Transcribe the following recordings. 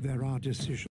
there are decisions.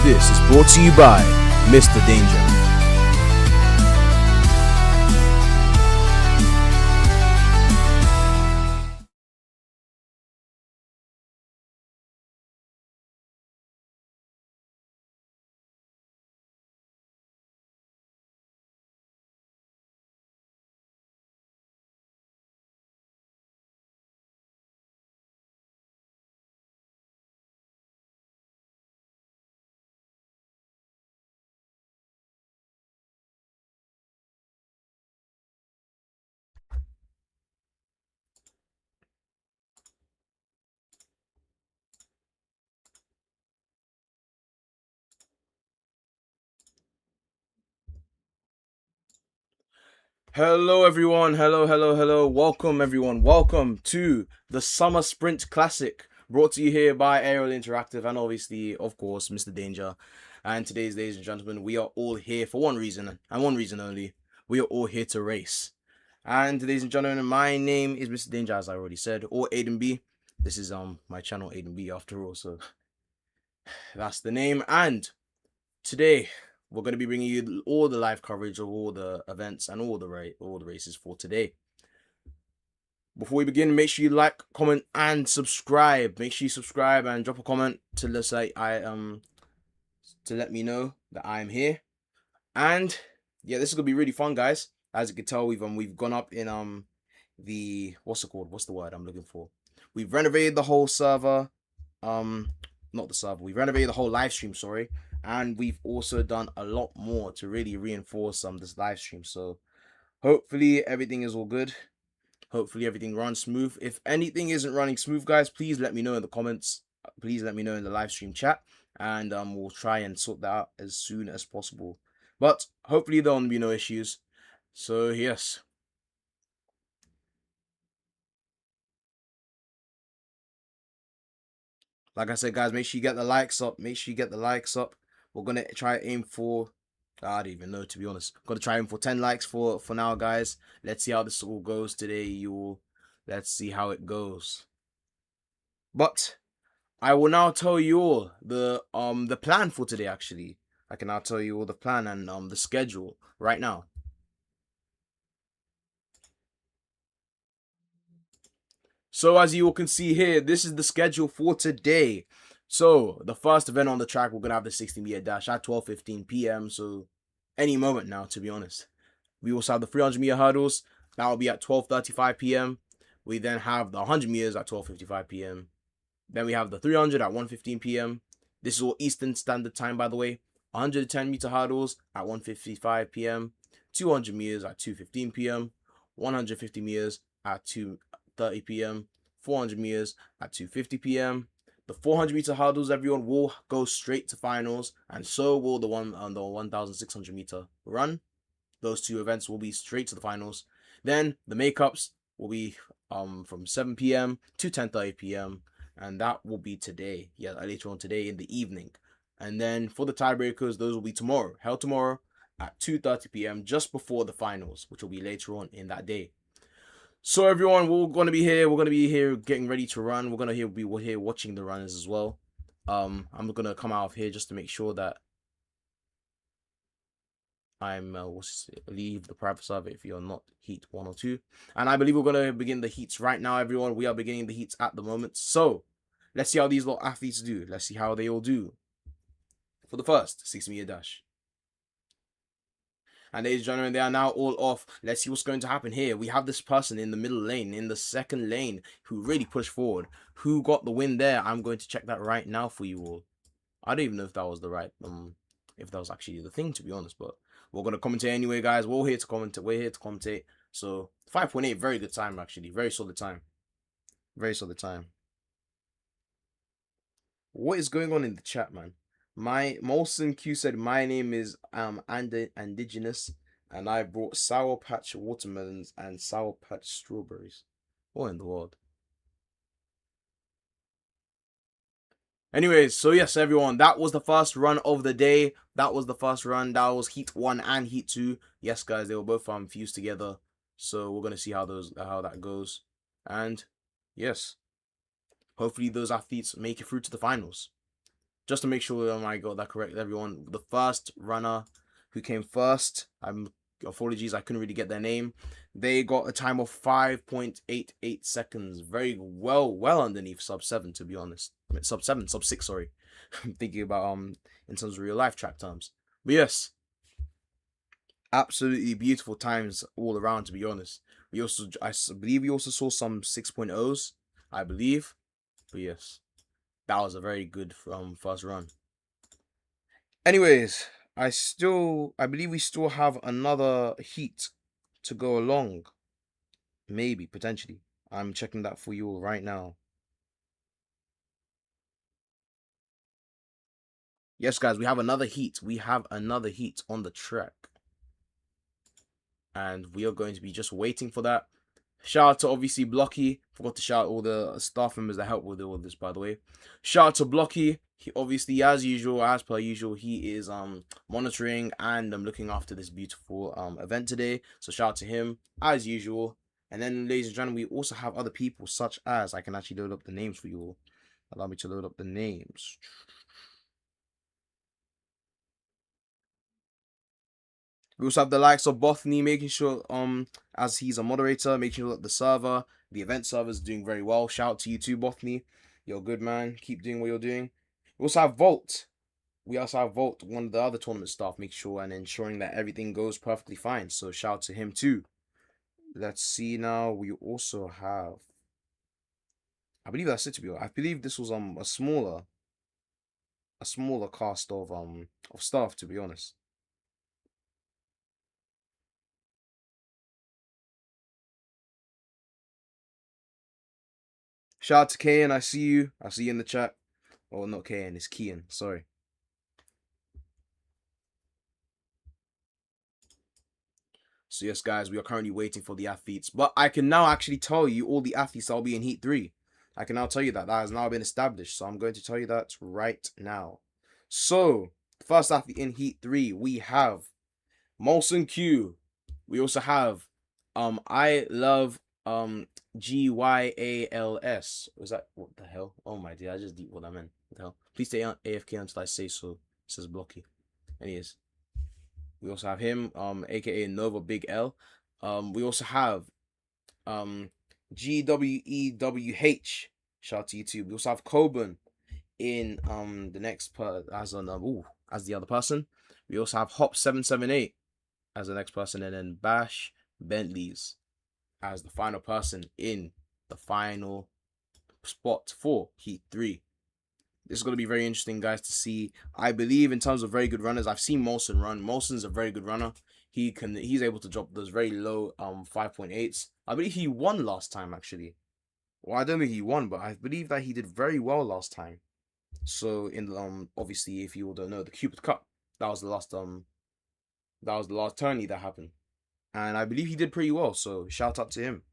This is brought to you by Mr. Danger. Hello everyone, hello. Welcome everyone, welcome to the Summer Sprint Classic, brought to you here by Interactive and obviously, of course, Mr. Danger. And today's, ladies and gentlemen, we are all here for one reason, and one reason only. We are all here to race. And ladies and gentlemen, my name is Mr. Danger, as I already said, or Aiden B. This is my channel, Aiden B, after all, so that's the name. And today, we're going to be bringing you all the live coverage of all the events and all the races for today. Before we begin, make sure you like, comment, and subscribe. Make sure you subscribe and drop a comment to let me know that I'm here. And yeah, this is gonna be really fun, guys. As you can tell, we've gone up in the what's it called? What's the word I'm looking for? We've renovated the whole server. Not the server. We've renovated the whole live stream. Sorry. And we've also done a lot more to really reinforce this live stream. So hopefully everything is all good. Hopefully everything runs smooth. If anything isn't running smooth, guys, please let me know in the comments. Please let me know in the live stream chat. And we'll try and sort that out as soon as possible. But hopefully there won't be no issues. So yes. Like I said, guys, make sure you get the likes up. Make sure you get the likes up. We're gonna try to aim for, I don't even know, to be honest. Gonna try aim for 10 likes for now, guys. Let's see how this all goes today. Let's see how it goes. But I will now tell you all the plan for today. Actually, I can now tell you all the plan and the schedule right now. So as you all can see here, this is the schedule for today. So the first event on the track, we're gonna have the 60-meter dash at 12:15 p.m. So any moment now, to be honest. We also have the 300-meter hurdles. That will be at 12:35 p.m. We then have the 100 meters at 12:55 p.m. Then we have the 300 at 1:15 p.m. This is all Eastern Standard Time, by the way. 110-meter hurdles at 1:55 p.m. 200 meters at 2:15 p.m. 150 meters at 2:30 p.m. 400 meters at 2:50 p.m. The 400-meter hurdles, everyone, will go straight to finals, and so will the 1,600-meter run. Those two events will be straight to the finals. Then the makeups will be from 7 p.m. to 10:30 p.m. and that will be today. Yeah, later on today in the evening. And then for the tiebreakers, those will be tomorrow, held tomorrow at 2:30 p.m. just before the finals, which will be later on in that day. So everyone, we're gonna be here getting ready to run. We're gonna be here watching the runners as well. I'm gonna come out of here just to make sure that I'm leave the private server if you're not heat 1 or 2. And I believe we're gonna begin the heats right now, everyone. We are beginning the heats at the moment. So let's see how these little athletes do. Let's see how they all do. For the first 60-meter dash. And ladies and gentlemen, they are now all off. Let's see what's going to happen here. We have this person in the middle lane, in the second lane, who really pushed forward. Who got the win there? I'm going to check that right now for you all. I don't even know if that was the right, if that was actually the thing, to be honest. But we're going to commentate anyway, guys. We're here to commentate. We're here to commentate. So 5.8, very good time, actually. Very solid time. Very solid time. What is going on in the chat, man? My Molson Q said my name is indigenous and I brought Sour Patch watermelons and Sour Patch strawberries. What in the world? Anyways, so yes, everyone, that was the first run of the day. That was the first run. That was heat 1 and heat 2. Yes, guys, they were both fused together. So we're gonna see how that goes. And yes, hopefully those athletes make it through to the finals. just to make sure I got that correct, everyone, the first runner who came first, apologies, I couldn't really get their name. They got a time of 5.88 seconds. Very well underneath sub 7, to be honest. I mean, sub 7, sub 6, sorry. I'm thinking about in terms of real life track terms. But yes, absolutely beautiful times all around, to be honest. I believe we also saw some 6.0s, I believe. But yes, that was a very good first run. Anyways, I believe we still have another heat to go along. Maybe, potentially. I'm checking that for you all right now. Yes, guys, we have another heat. We have another heat on the track. And we are going to be just waiting for that. Shout out to obviously Blocky. Forgot to shout out all the staff members that helped with all this, by the way. Shout out to Blocky. He obviously, as usual, as per usual, he is monitoring and looking after this beautiful event today. So shout out to him as usual. And then, ladies and gentlemen, we also have other people such as, I can actually load up the names for you all. Allow me to load up the names. We also have the likes of Botany, making sure as he's a moderator, making sure that the event server is doing very well. Shout out to you too, Botany. You're a good man. Keep doing what you're doing. We also have Volt. We also have Volt, one of the other tournament staff, making sure and ensuring that everything goes perfectly fine. So shout out to him too. Let's see now. We also have, I believe that's it, to be honest. I believe this was a smaller cast of staff, to be honest. Shout out to Kian, I see you. I see you in the chat. Oh, not Kian, it's Kian. Sorry. So yes, guys, we are currently waiting for the athletes. But I can now actually tell you all the athletes that will be in Heat 3. I can now tell you that. That has now been established. So I'm going to tell you that right now. So, first athlete in Heat 3, we have Molson Q. We also have I love GYALS. Was that, what the hell? Oh my dear, I just deep what that meant. What the hell? Please stay on AFK until I say so. It says Blocky. Anyways. We also have him, aka Nova Big L. We also have GWEWH. Shout out to YouTube. We also have Coburn in the next part as as the other person. We also have Hop778 as the next person, and then Bash Bentleys as the final person in the final spot for Heat 3. This is going to be very interesting, guys, to see. I believe in terms of very good runners, I've seen Molson run. Molson's a very good runner. He's able to drop those very low 5.8s. I believe he won last time, actually. Well, I don't think he won, but I believe that he did very well last time. So in obviously, if you all don't know, the Cupid Cup, that was the last tourney that happened. And I believe he did pretty well, so shout out to him.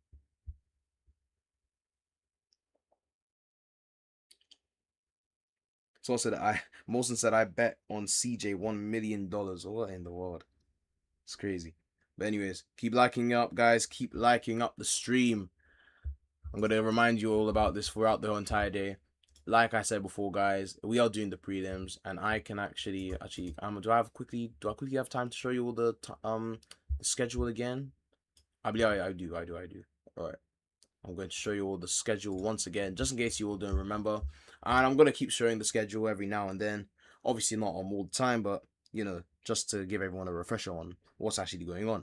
So Molson said I bet on CJ $1 million. What in the world? It's crazy. But anyways, keep liking up, guys. Keep liking up the stream. I'm gonna remind you all about this throughout the entire day. Like I said before, guys, we are doing the prelims, and I can actually do I quickly have time to show you all the schedule again? I believe I do. All right. I'm going to show you all the schedule once again, just in case you all don't remember. And I'm going to keep showing the schedule every now and then. Obviously not on all the time, but, you know, just to give everyone a refresher on what's actually going on.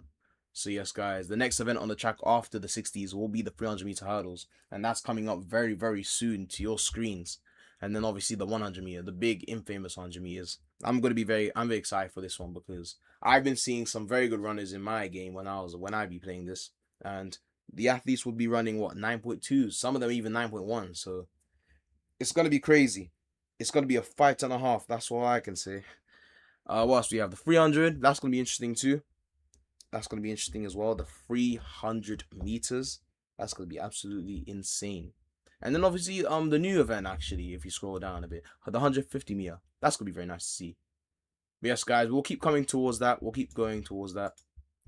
So yes, guys, the next event on the track after the 60s will be the 300-meter hurdles. And that's coming up very, very soon to your screens. And then obviously the 100-meter, the big infamous 100 meters. I'm very excited for this one because I've been seeing some very good runners in my game when I be playing this. And the athletes would be running what, 9.2, some of them even 9.1. So it's gonna be crazy. It's gonna be a fight and a half. That's all I can say. What else do we have? The 300. That's gonna be interesting too. That's gonna be interesting as well. The 300 meters. That's gonna be absolutely insane. And then obviously the new event, actually, if you scroll down a bit, the 150 meter. That's gonna be very nice to see. But yes, guys, we'll keep coming towards that. We'll keep going towards that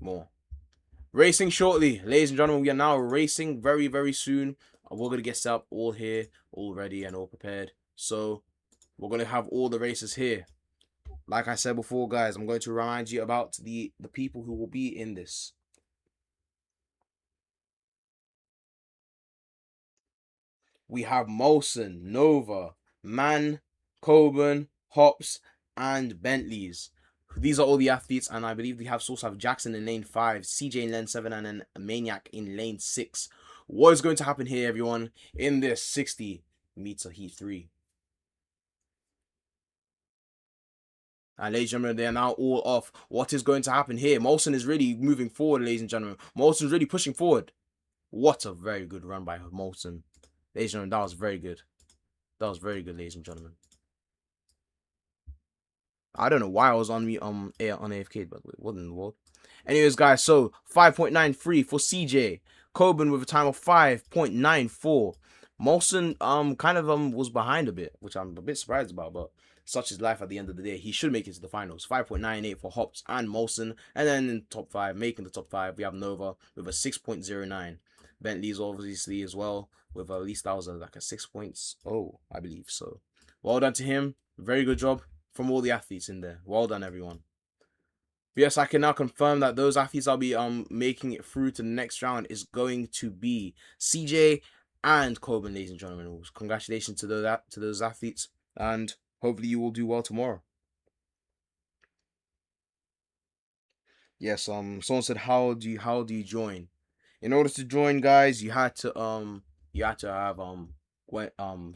more. Racing shortly, ladies and gentlemen. We are now racing very, very soon. We're gonna get set up all here, all ready, and all prepared. So we're going to have all the races here. Like I said before, guys, I'm going to remind you about the people who will be in this. We have Molson, Nova, Man, Coburn, Hops, and Bentleys. These are all the athletes, and I believe we also have Jackson in lane 5, CJ in lane 7, and then Maniac in lane 6. What is going to happen here, everyone, in this 60-meter heat 3? And ladies and gentlemen, they are now all off. What is going to happen here? Molson is really moving forward, ladies and gentlemen. Molson is really pushing forward. What a very good run by Molson. Ladies and gentlemen, that was very good. That was very good, ladies and gentlemen. I don't know why I was on AFK, but what in the world? Anyways, guys, so 5.93 for CJ. Coburn with a time of 5.94. Molson kind of was behind a bit, which I'm a bit surprised about, but such is life at the end of the day. He should make it to the finals. 5.98 for Hops and Molson. And then in top 5, making the top 5, we have Nova with a 6.09. Bentley's obviously as well, with at least that was like a 6.0, I believe. So well done to him. Very good job from all the athletes in there. Well done, everyone. But yes, I can now confirm that those athletes I'll be making it through to the next round is going to be CJ and Coburn, ladies and gentlemen. Congratulations to those athletes, and hopefully you will do well tomorrow. Yes, someone said how do you join? In order to join, guys, you had to have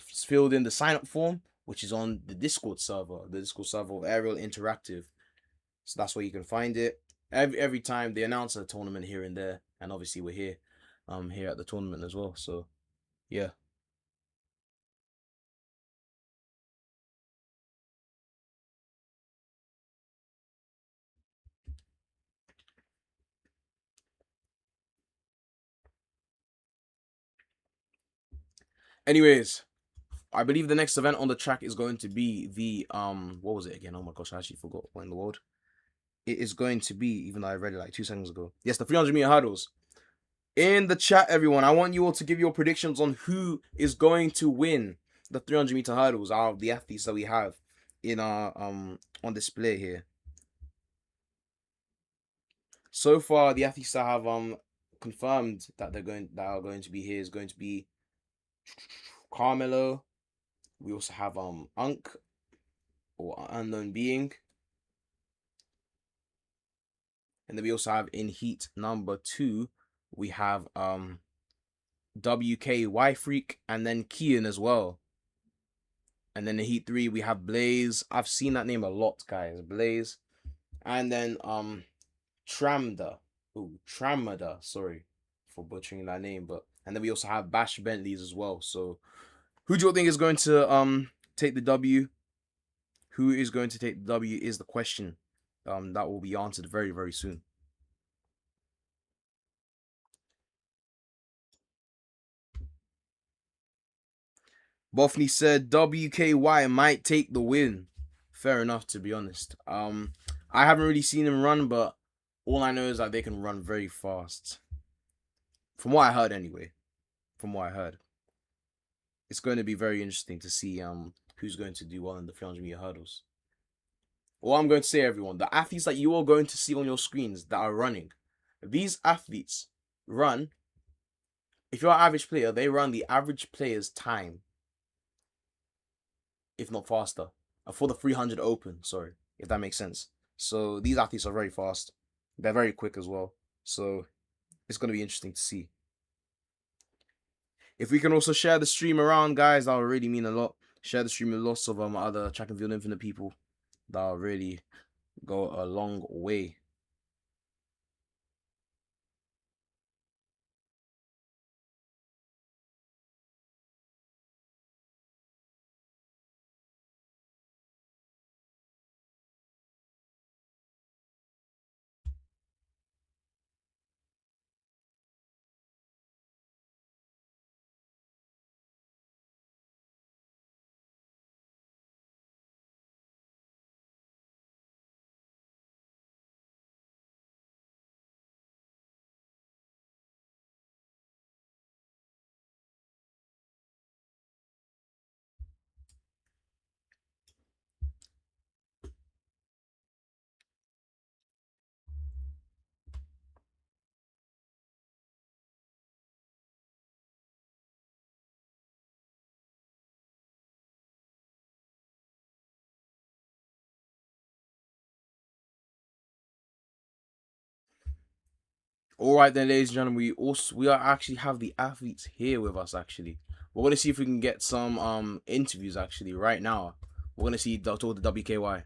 filled in the sign up form, which is on the Discord server of Aerial Interactive. So that's where you can find it. Every time they announce a tournament here and there, and obviously we're here here at the tournament as well. So yeah. Anyways, I believe the next event on the track is going to be the what was it again? Oh my gosh, I actually forgot what in the world. It is going to be, even though I read it like 2 seconds ago. Yes, the 300-meter hurdles. In the chat, everyone, I want you all to give your predictions on who is going to win the 300-meter hurdles out of the athletes that we have in our on display here. So far, the athletes that have confirmed that are going to be here is going to be Carmelo. We also have Unk or Unknown Being. And then we also have in heat number 2, we have WKY Freak and then Kian as well. And then in heat 3 we have Blaze. I've seen that name a lot, guys. Blaze. And then Tramda. Ooh, Tramada, sorry for butchering that name, but and then we also have Bash Bentleys as well. So who do you think is going to take the W? Who is going to take the W is the question. That will be answered very, very soon. Boffney said WKY might take the win. Fair enough, to be honest. I haven't really seen him run, but all I know is that they can run very fast. From what I heard, anyway. From what I heard, it's going to be very interesting to see who's going to do well in the 300-meter hurdles. All I'm going to say, everyone, the athletes that you are going to see on your screens that are running, these athletes run. If you're an average player, they run the average player's time, if not faster, for the 300 open. Sorry, if that makes sense. So these athletes are very fast. They're very quick as well. So it's going to be interesting to see. If we can also share the stream around, guys, that would really mean a lot. Share the stream with lots of other Track and Field Infinite people. That'll really go a long way. All right then, ladies and gentlemen, we are actually have the athletes here with us. Actually, we're gonna see if we can get some interviews actually right now. We're gonna see talk to the WKY.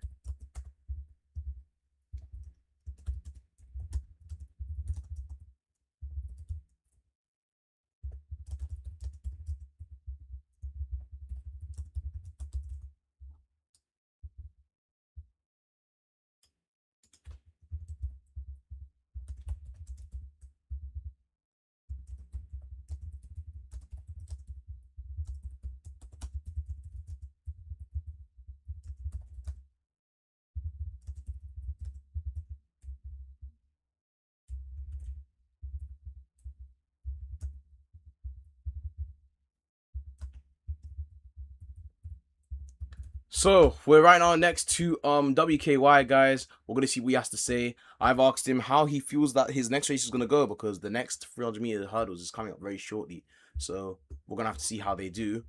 So we're right now next to WKY guys. We're gonna see what he has to say. I've asked him how he feels that his next race is gonna go because the next 300-meter hurdles is coming up very shortly. So we're gonna have to see how they do.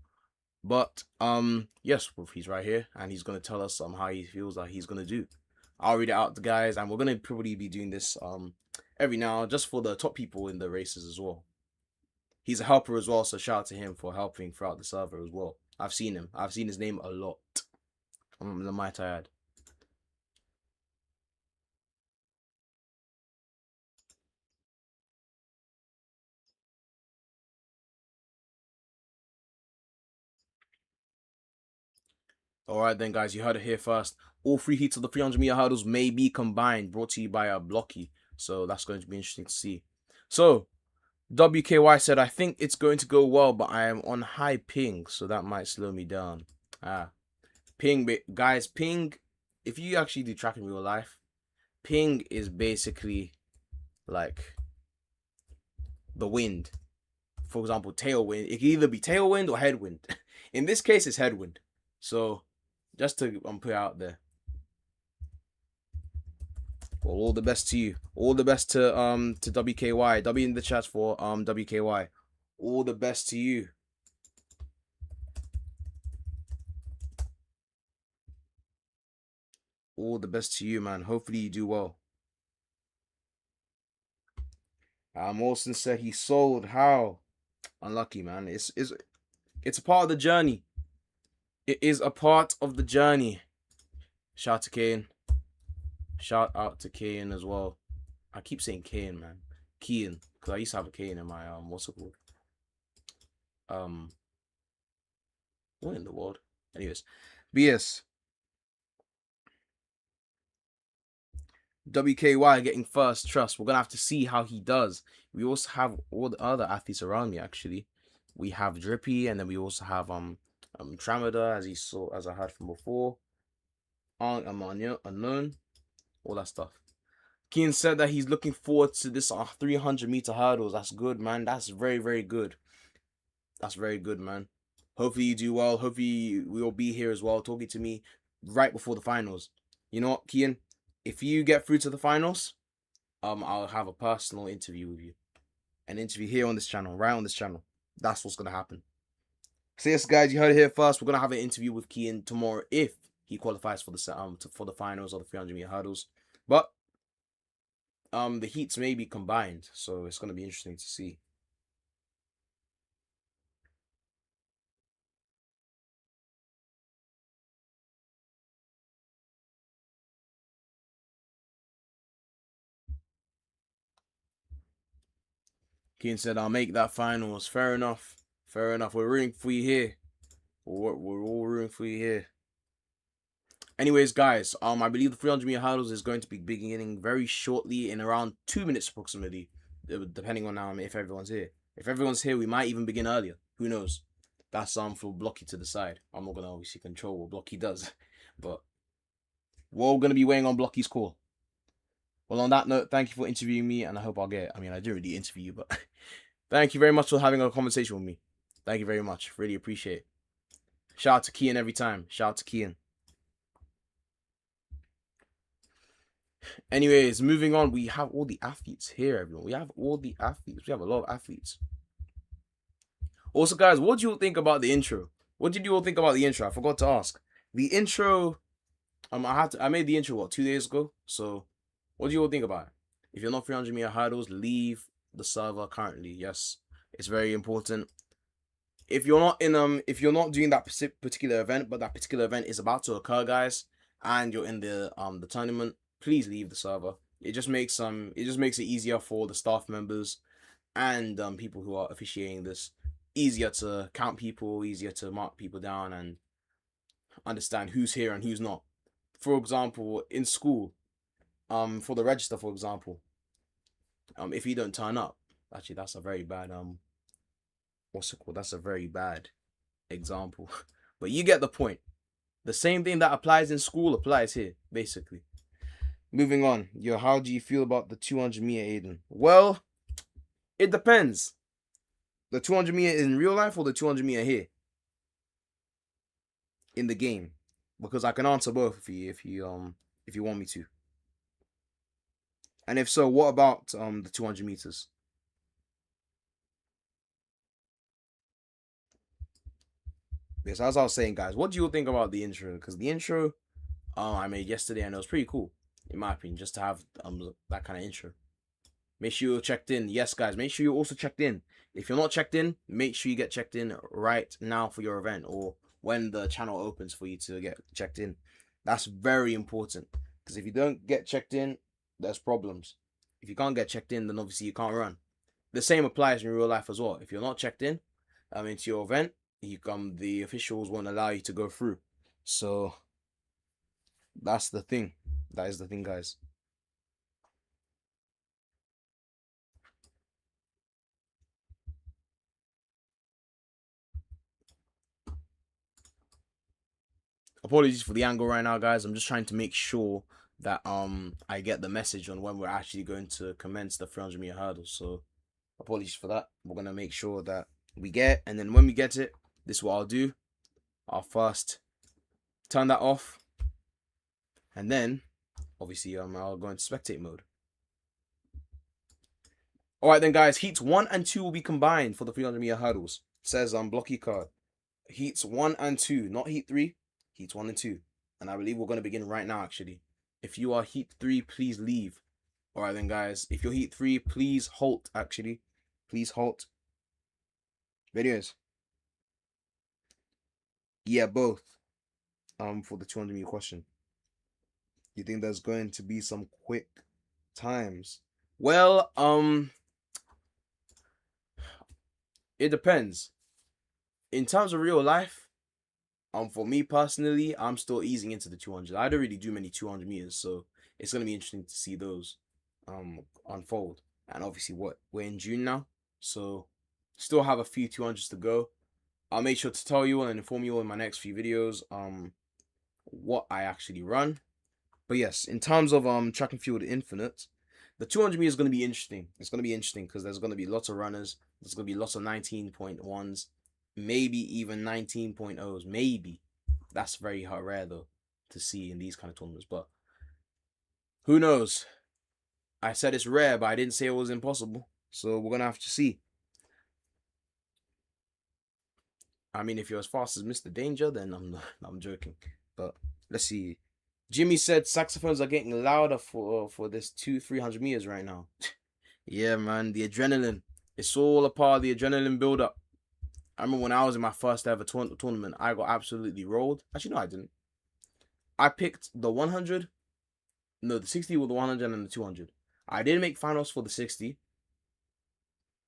But yes, he's right here and he's gonna tell us how he feels like he's gonna do. I'll read it out to guys, and we're gonna probably be doing this every now just for the top people in the races as well. He's a helper as well, so shout out to him for helping throughout the server as well. I've seen him. I've seen his name a lot. I'm my tired. All right then, guys, you heard it here first. All three heats of the 300-meter hurdles may be combined. Brought to you by a Blocky. So that's going to be interesting to see. So WKY said, I think it's going to go well, but I am on high ping, so that might slow me down. Ping, guys, ping, if you actually do track in real life, ping is basically like the wind. For example, tailwind. It can either be tailwind or headwind. In this case, it's headwind. So just to put it out there. Well, all the best to you. All the best to WKY. W in the chat for WKY. All the best to you. All the best to you, man. Hopefully you do well. Mawson said he sold. How? Unlucky, man. It's a part of the journey. It is a part of the journey. Shout out to Kane. Shout out to Kane as well. I keep saying Kane, man. Kean, because I used to have a Kane in my what's it called? What in the world? Anyways, BS. WKY getting first trust. We're gonna have to see how he does. We also have all the other athletes around me actually. We have Drippy, and then we also have Tramada, as I heard from before. Unknown, all that stuff. Keen said that he's looking forward to this 300-meter hurdles. That's good, man. That's very, very good. That's very good, man. Hopefully you do well. Hopefully we'll be here as well, talking to me right before the finals. You know what, Kian? If you get through to the finals, I'll have a personal interview with you. An interview here on this channel, right on this channel. That's what's gonna happen. So yes, guys, you heard it here first. We're gonna have an interview with Kian tomorrow if he qualifies for the finals or the 300-meter hurdles. But the heats may be combined, so it's gonna be interesting to see. Keen said, I'll make that finals. Fair enough. Fair enough. We're rooting for you here. We're all rooting for you here. Anyways, guys, I believe the 300-meter hurdles is going to be beginning very shortly in around 2 minutes approximately, depending on if everyone's here. If everyone's here, we might even begin earlier. Who knows? That's for Blocky to decide. I'm not gonna obviously control what Blocky does, but we're all gonna be waiting on Blocky's call. Well, on that note, thank you for interviewing me, and I hope I'll get. I mean, I didn't really interview you, but thank you very much for having a conversation with me. Thank you very much. Really appreciate it. Shout out to Kian every time. Shout out to Kian. Anyways, moving on. We have all the athletes here, everyone. We have all the athletes. We have a lot of athletes. Also, guys, what do you all think about the intro? What did you all think about the intro? I forgot to ask. The intro, I made the intro 2 days ago. So, what do you all think about it? If you're not 300-meter hurdles, leave the server currently. Yes, it's very important. If you're not doing that particular event, but that particular event is about to occur, guys, and you're in the tournament, please leave the server. It just makes it easier for the staff members and people who are officiating this, easier to count people, easier to mark people down, and understand who's here and who's not. For example, in school, for the register, for example, if you don't turn up, actually that's a very bad what's it called? That's a very bad example. But you get the point. The same thing that applies in school applies here, basically. Moving on. Yo, how do you feel about the 200-meter, Aiden? Well, it depends. The 200-meter in real life or the 200-meter here? In the game. Because I can answer both for you if you want me to. And if so, what about the 200 meters? Yes, as I was saying, guys, what do you think about the intro? Because the intro I made yesterday, and it was pretty cool, in my opinion, just to have that kind of intro. Make sure you're checked in. Yes, guys, make sure you're also checked in. If you're not checked in, make sure you get checked in right now for your event, or when the channel opens for you to get checked in. That's very important, because if you don't get checked in, there's problems. If you can't get checked in, then obviously you can't run. The same applies in real life as well. If you're not checked in into your event, the officials won't allow you to go through. So that's the thing. That is the thing, guys. Apologies for the angle right now, guys. I'm just trying to make sure that I get the message on when we're actually going to commence the 300-meter hurdles. So apologies for that. We're gonna make sure that we get, and then when we get it, this is what I'll do. I'll first turn that off, and then obviously I'll go into spectate mode. Alright then, guys, heats 1 and 2 will be combined for the 300-meter hurdles. It says blocky card. Heats 1 and 2, not heat 3. Heats 1 and 2. And I believe we're going to begin right now, actually. If you are heat 3, please leave. Alright then, guys. If you're heat 3, please halt, actually. Please halt. Videos. Yeah, both. For the 200-meter question. You think there's going to be some quick times? Well, it depends. In terms of real life, for me personally, I'm still easing into the 200. I don't really do many 200 meters, so it's gonna be interesting to see those unfold. And obviously, we're in June now, so still have a few 200s to go. I'll make sure to tell you and inform you in my next few videos what I actually run. But yes, in terms of track and field infinite, the 200 meters is going to be interesting. It's going to be interesting because there's going to be lots of runners. There's going to be lots of 19.1s, maybe even 19.0s. Maybe. That's very rare, though, to see in these kind of tournaments. But who knows? I said it's rare, but I didn't say it was impossible. So we're going to have to see. I mean, if you're as fast as Mr. Danger, then I'm joking. But let's see. Jimmy said saxophones are getting louder for this 300 meters right now. Yeah, man, the adrenaline. It's all a part of the adrenaline build-up. I remember when I was in my first ever tournament, I got absolutely rolled. Actually, no, I didn't. I picked the 100. No, the 60 with the 100 and the 200. I didn't make finals for the 60,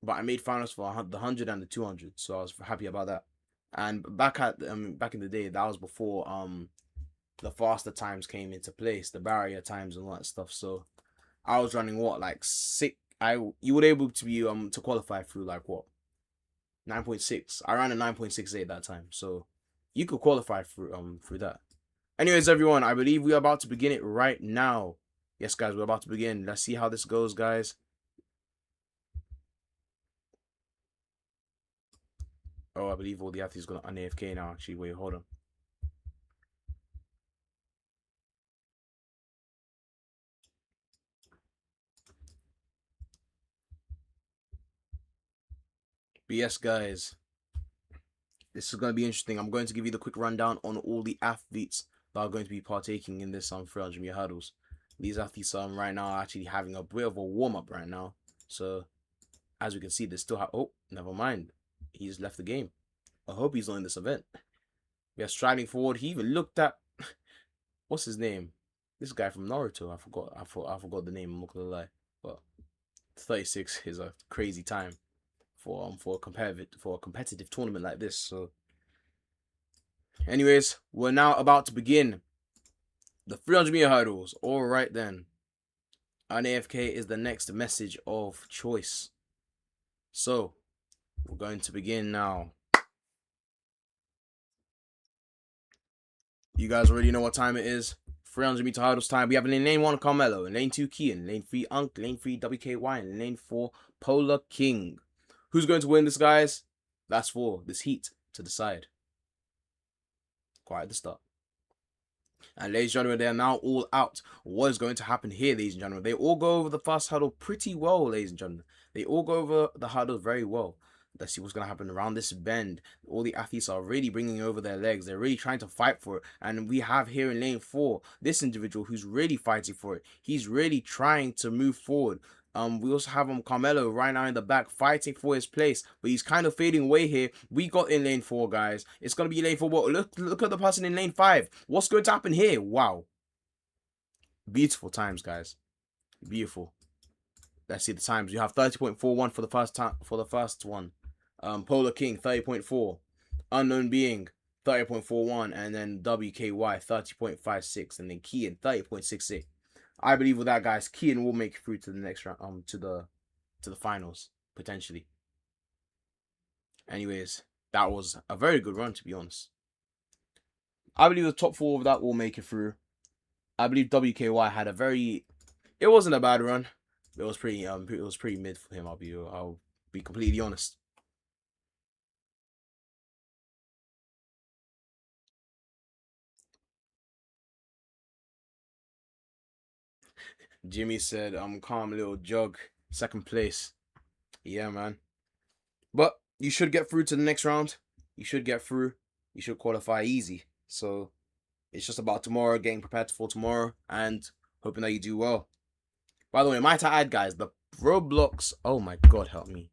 but I made finals for the 100 and the 200, so I was happy about that. And back in the day, that was before the faster times came into place, the barrier times and all that stuff. So I was running what, like you were able to be to qualify through like what, 9.6. I ran a 9.68 that time, so you could qualify through that. Anyways, everyone, I believe we are about to begin it right now. Yes, guys, we're about to begin. Let's see how this goes, guys. Oh, I believe all the athletes got an AFK now. Actually, wait, hold on. But yes, guys, this is going to be interesting. I'm going to give you the quick rundown on all the athletes that are going to be partaking in this 300-meter hurdles. These athletes right now are actually having a bit of a warm up right now. So as we can see, they still have. Oh, never mind. He just left the game. I hope he's not in this event. We are striding forward. He even looked at what's his name? This guy from Naruto. I forgot the name. I'm not gonna lie, but 36 is a crazy time for a competitive tournament like this. So, anyways, we're now about to begin the 300-meter hurdles. All right then. An AFK is the next message of choice. So, we're going to begin now. You guys already know what time it is. 300-meter hurdles time. We have in lane 1 Carmelo, in lane 2 Kian, lane 3 Unk, lane 3 WKY, and lane 4 Polar King. Who's going to win this, guys? That's for this heat to decide. Quite at the start. And ladies and gentlemen, they are now all out. What is going to happen here, ladies and gentlemen? They all go over the first hurdle pretty well, ladies and gentlemen. They all go over the hurdle very well. Let's see what's going to happen around this bend. All the athletes are really bringing over their legs. They're really trying to fight for it. And we have here in lane 4, this individual who's really fighting for it. He's really trying to move forward. We also have Carmelo right now in the back fighting for his place, but he's kind of fading away here. We got in lane 4, guys. It's going to be lane 4. But look at the person in lane 5. What's going to happen here? Wow. Beautiful times, guys. Beautiful. Let's see the times. You have 30.41 for the first one. Polar King 30.4, Unknown Being 30.41, and then WKY 30.56, and then Kian 30.68. I believe with that, guys, Kian will make it through to the next round, to the finals potentially. Anyways, that was a very good run, to be honest. I believe the top 4 of that will make it through. I believe WKY had a very, it wasn't a bad run. It was pretty mid for him. I'll be completely honest. Jimmy said, calm little jog, second place. Yeah, man. But you should get through to the next round. You should get through. You should qualify easy. So it's just about tomorrow, getting prepared for tomorrow, and hoping that you do well. By the way, might I add, guys, the Roblox. Oh my God, help me.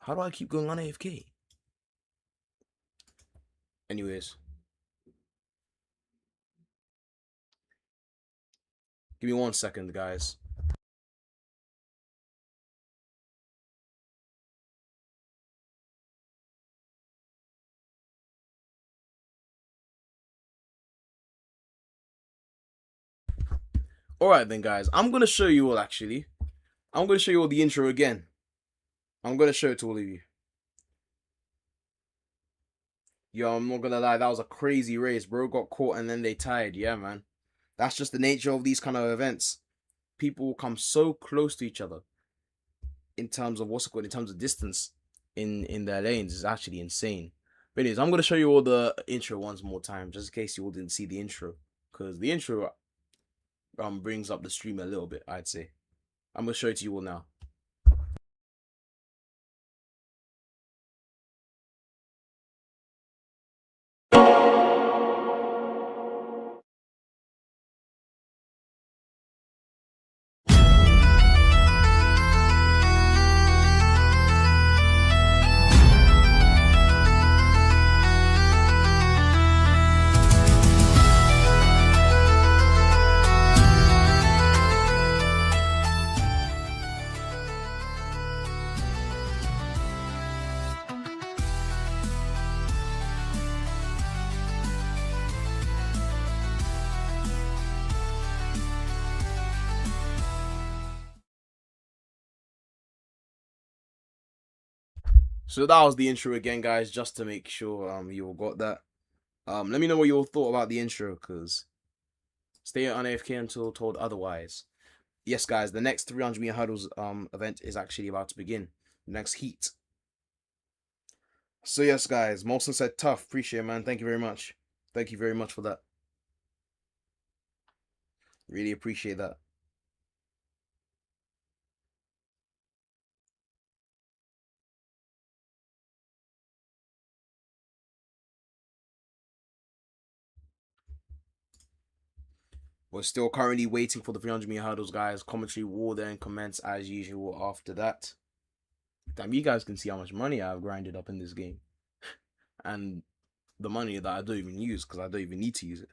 How do I keep going on AFK? Anyways. Give me 1 second, guys. Alright then, guys. I'm going to show you all, actually. I'm going to show you all the intro again. I'm going to show it to all of you. Yo, I'm not going to lie. That was a crazy race. Bro got caught and then they tied. Yeah, man. That's just the nature of these kind of events. People will come so close to each other in terms of what's it called, in terms of distance in their lanes. It's actually insane. But anyways, I'm going to show you all the intro once more time, just in case you all didn't see the intro. Because the intro brings up the stream a little bit, I'd say. I'm going to show it to you all now. So that was the intro again, guys, just to make sure you all got that. Let me know what you all thought about the intro, because stay on AFK until told otherwise. Yes, guys, the next 300-meter hurdles event is actually about to begin. The next heat. So yes, guys, Molson said tough. Appreciate it, man. Thank you very much. Thank you very much for that. Really appreciate that. We're still currently waiting for the 300-meter hurdles, guys. Commentary will then commence as usual after that. Damn, you guys can see how much money I've grinded up in this game. And the money that I don't even use because I don't even need to use it.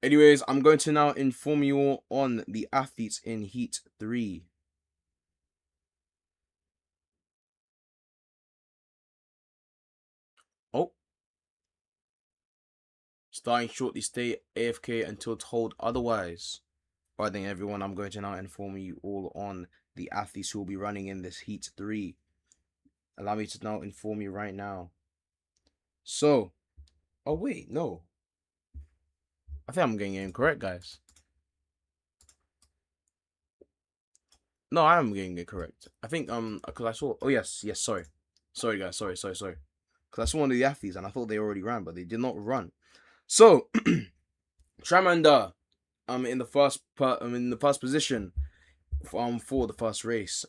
Anyways, I'm going to now inform you all on the athletes in Heat 3. Oh. Starting shortly, stay AFK until told otherwise. Right then, everyone, I'm going to now inform you all on the athletes who will be running in this Heat 3. Allow me to now inform you right now. So, oh wait, no. I think I'm getting it incorrect, guys. No, I am getting it correct. I think because I saw. Oh yes, sorry, guys, sorry. Because I saw one of the athletes and I thought they already ran, but they did not run. So, Tramander, in the first position, for the first race.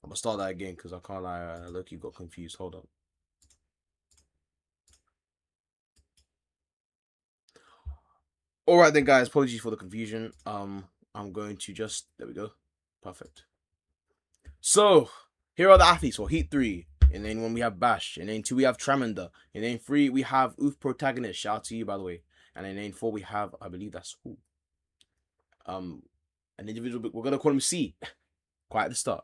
I'm gonna start that again because I can't lie. Look, you got confused. Hold on. All right then, guys. Apologies for the confusion. I'm going to just there we go. Perfect. So here are the athletes for Heat 3. In lane 1 we have Bash. In lane 2 we have Tramander. In lane 3 we have Oof Protagonist. Shout out to you, by the way. And in lane 4 we have, I believe that's who. An individual. We're gonna call him C. Quite at the start.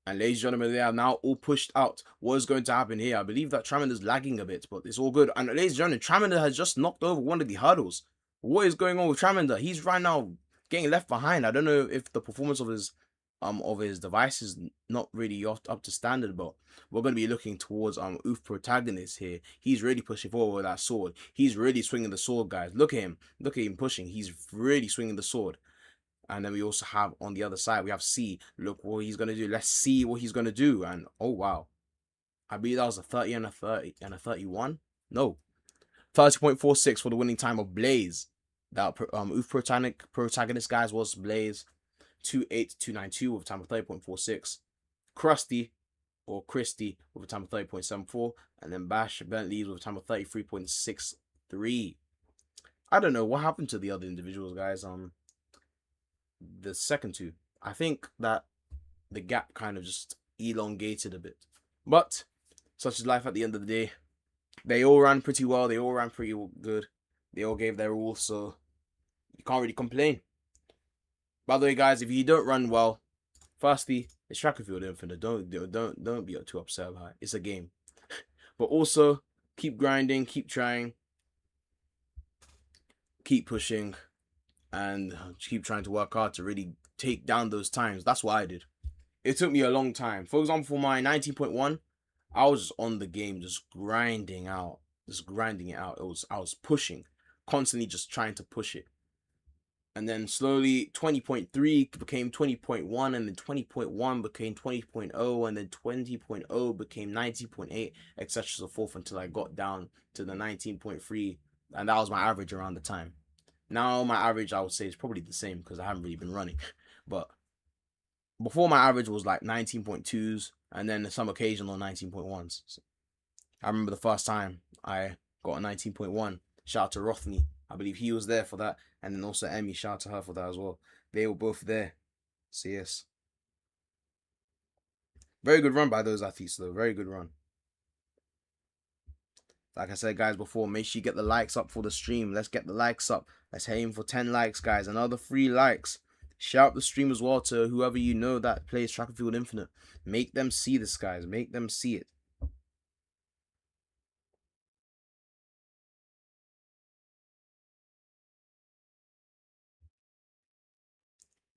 And ladies and gentlemen, they are now all pushed out. What is going to happen here? I believe that Tramander's lagging a bit, but it's all good. And ladies and gentlemen, Tramander has just knocked over one of the hurdles. What is going on with Tramander? He's right now getting left behind. I don't know if the performance of his device is not really up to standard, but we're going to be looking towards Oof Protagonist here. He's really pushing forward with that sword. He's really swinging the sword, guys. Look at him. Look at him pushing. He's really swinging the sword. And then we also have on the other side, we have C. Look what he's going to do. Let's see what he's going to do. And oh, wow. I believe that was a 30 and a 30 and a 31. No. 30.46 for the winning time of Blaze. That Oof Protagonist, guys, was Blaze. 28292 with a time of 30.46. Krusty or Christy with a time of 30.74. And then Bash Bentley with a time of 33.63. I don't know what happened to the other individuals, guys. The second two, I think that the gap kind of just elongated a bit, but such is life at the end of the day. They all ran pretty well. They all ran pretty good. They all gave their all, so you can't really complain. By the way, guys, if you don't run well, firstly, it's track and field infinite. Don't be too upset about it. It's a game. But also, keep grinding, keep trying, keep pushing, and keep trying to work hard to really take down those times. That's what I did. It took me a long time. For example, for my 19.1, I was just on the game, just grinding it out. I was pushing, constantly just trying to push it. And then slowly 20.3 became 20.1, and then 20.1 became 20.0, and then 20.0 became 19.8, etc. so forth until I got down to the 19.3, and that was my average around the time. Now my average, I would say, is probably the same because I haven't really been running. But before, my average was like 19.2s and then some occasional 19.1s. So I remember the first time I got a 19.1. Shout out to Rothney. I believe he was there for that. And then also Emmy, shout out to her for that as well. They were both there. So yes. Very good run by those athletes though. Very good run. Like I said, guys, before, make sure you get the likes up for the stream. Let's get the likes up. Let's aim for 10 likes, guys. Another 3 likes. Share up the stream as well to whoever you know that plays Track and Field Infinite. Make them see this, guys. Make them see it.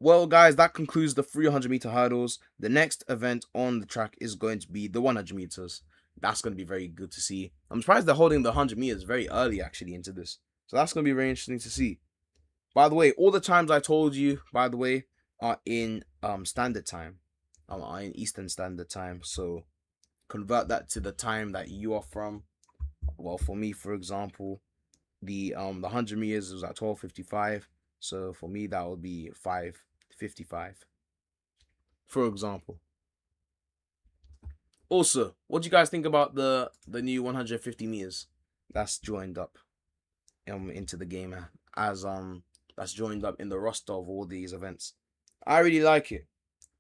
Well, guys, that concludes the 300-meter hurdles. The next event on the track is going to be the 100 meters. That's going to be very good to see. I'm surprised they're holding the 100 meters very early, actually, into this. So that's going to be very interesting to see. By the way, all the times I told you, by the way, are in standard time. Are in Eastern Standard Time. So convert that to the time that you are from. well, for me, for example, the 100 meters was at 12:55. So for me, that would be 5:55, for example. Also, what do you guys think about the new 150 meters that's joined up into the game as that's joined up in the roster of all these events? I really like it.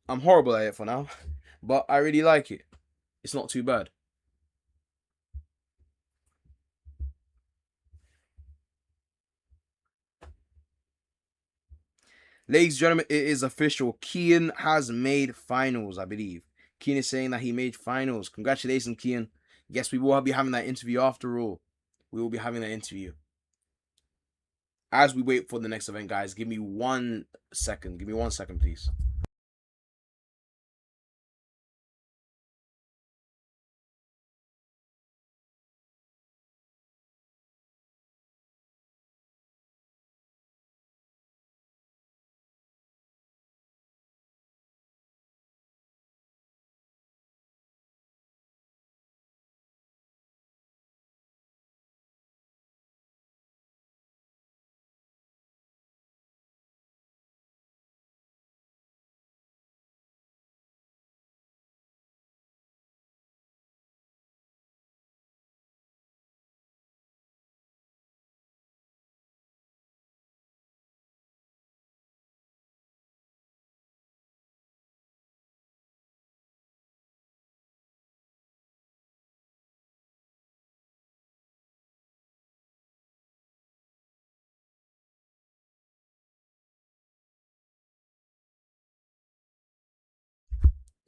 I'm horrible at it for now, but I really like it. It's not too bad. Ladies and gentlemen, it is official. Kian has made finals, I believe. Kian is saying that he made finals. Congratulations, Kian. Yes, we will be having that interview after all. We will be having that interview. As we wait for the next event, guys, give me 1 second. Give me 1 second, please.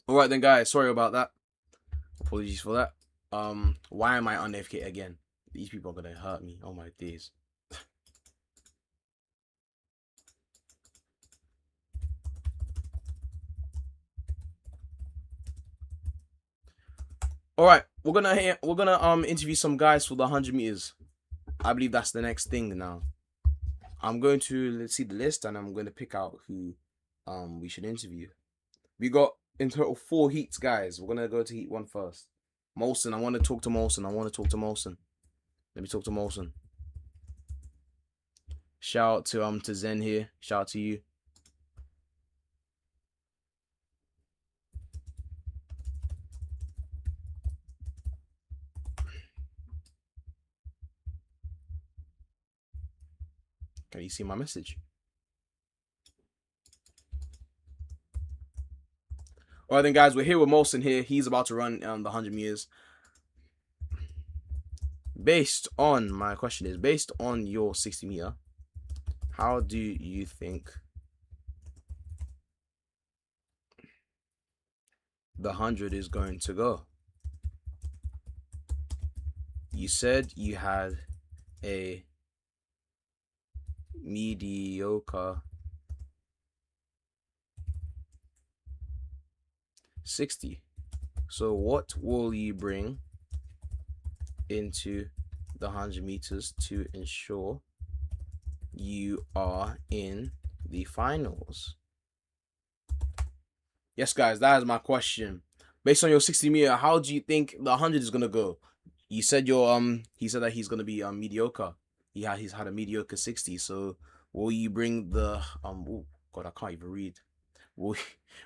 All right then, guys. Sorry about that. Apologies for that. Why am I on AFK again? These people are gonna hurt me. Oh my days. All right, we're gonna interview some guys for the 100 meters. I believe that's the next thing now. I'm going to let's see the list and I'm going to pick out who we should interview. We got in total 4 heats, guys. We're gonna go to heat 1 first. Molson, I want to talk to Molson. Let me talk to Molson. Shout out to Zen here. Shout out to you. Can you see my message? All right then, guys, we're here with Molson here. He's about to run the 100 meters. My question is, based on your 60 meter, how do you think the 100 is going to go? You said you had a mediocre 60. So what will you bring into the 100 meters to ensure you are in the finals? Yes, guys, that is my question. Based on your 60 meter, how do you think the 100 is gonna go? You said he said that he's gonna be mediocre. He's had a mediocre 60. So will you bring the oh god, I can't even read. What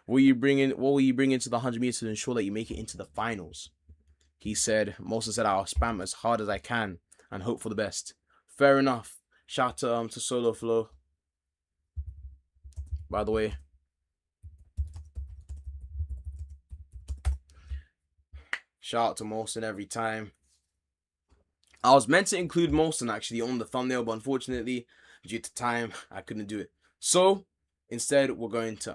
will you bring into the 100 meters to ensure that you make it into the finals? He said, Molson said, I'll spam as hard as I can and hope for the best. Fair enough. Shout out to Solo Flow. By the way, shout out to Molson every time. I was meant to include Molson actually on the thumbnail, but unfortunately, due to time, I couldn't do it. So instead, we're going to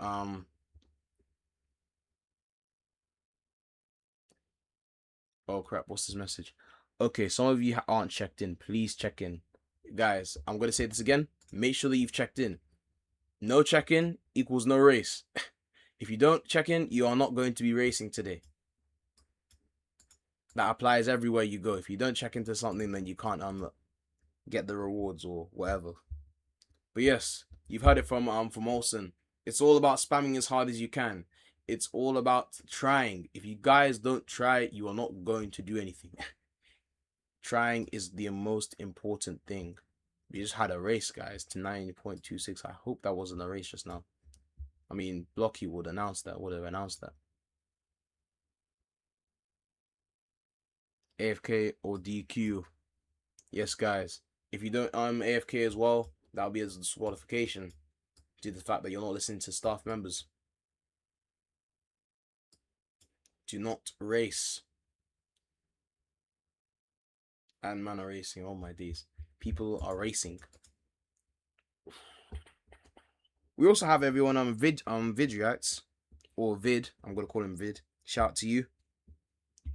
oh crap, what's this message? Okay, some of you aren't checked in. Please check in. Guys, I'm going to say this again. Make sure that you've checked in. No check-in equals no race. If you don't check in, you are not going to be racing today. That applies everywhere you go. If you don't check into something, then you can't get the rewards or whatever. But yes, you've heard it from Olsen. It's all about spamming as hard as you can. It's all about trying. If you guys don't try, you are not going to do anything. Trying is the most important thing. We just had a race, guys, to 9.26. I hope that wasn't a race just now. I mean, Blocky would have announced that. AFK or DQ. Yes, guys. If you don't AFK as well, that'll be a disqualification due to the fact that you're not listening to staff members. Do not race. And man are racing. Oh my days. People are racing. We also have everyone on Vid Reacts. Or Vid. I'm gonna call him Vid. Shout out to you.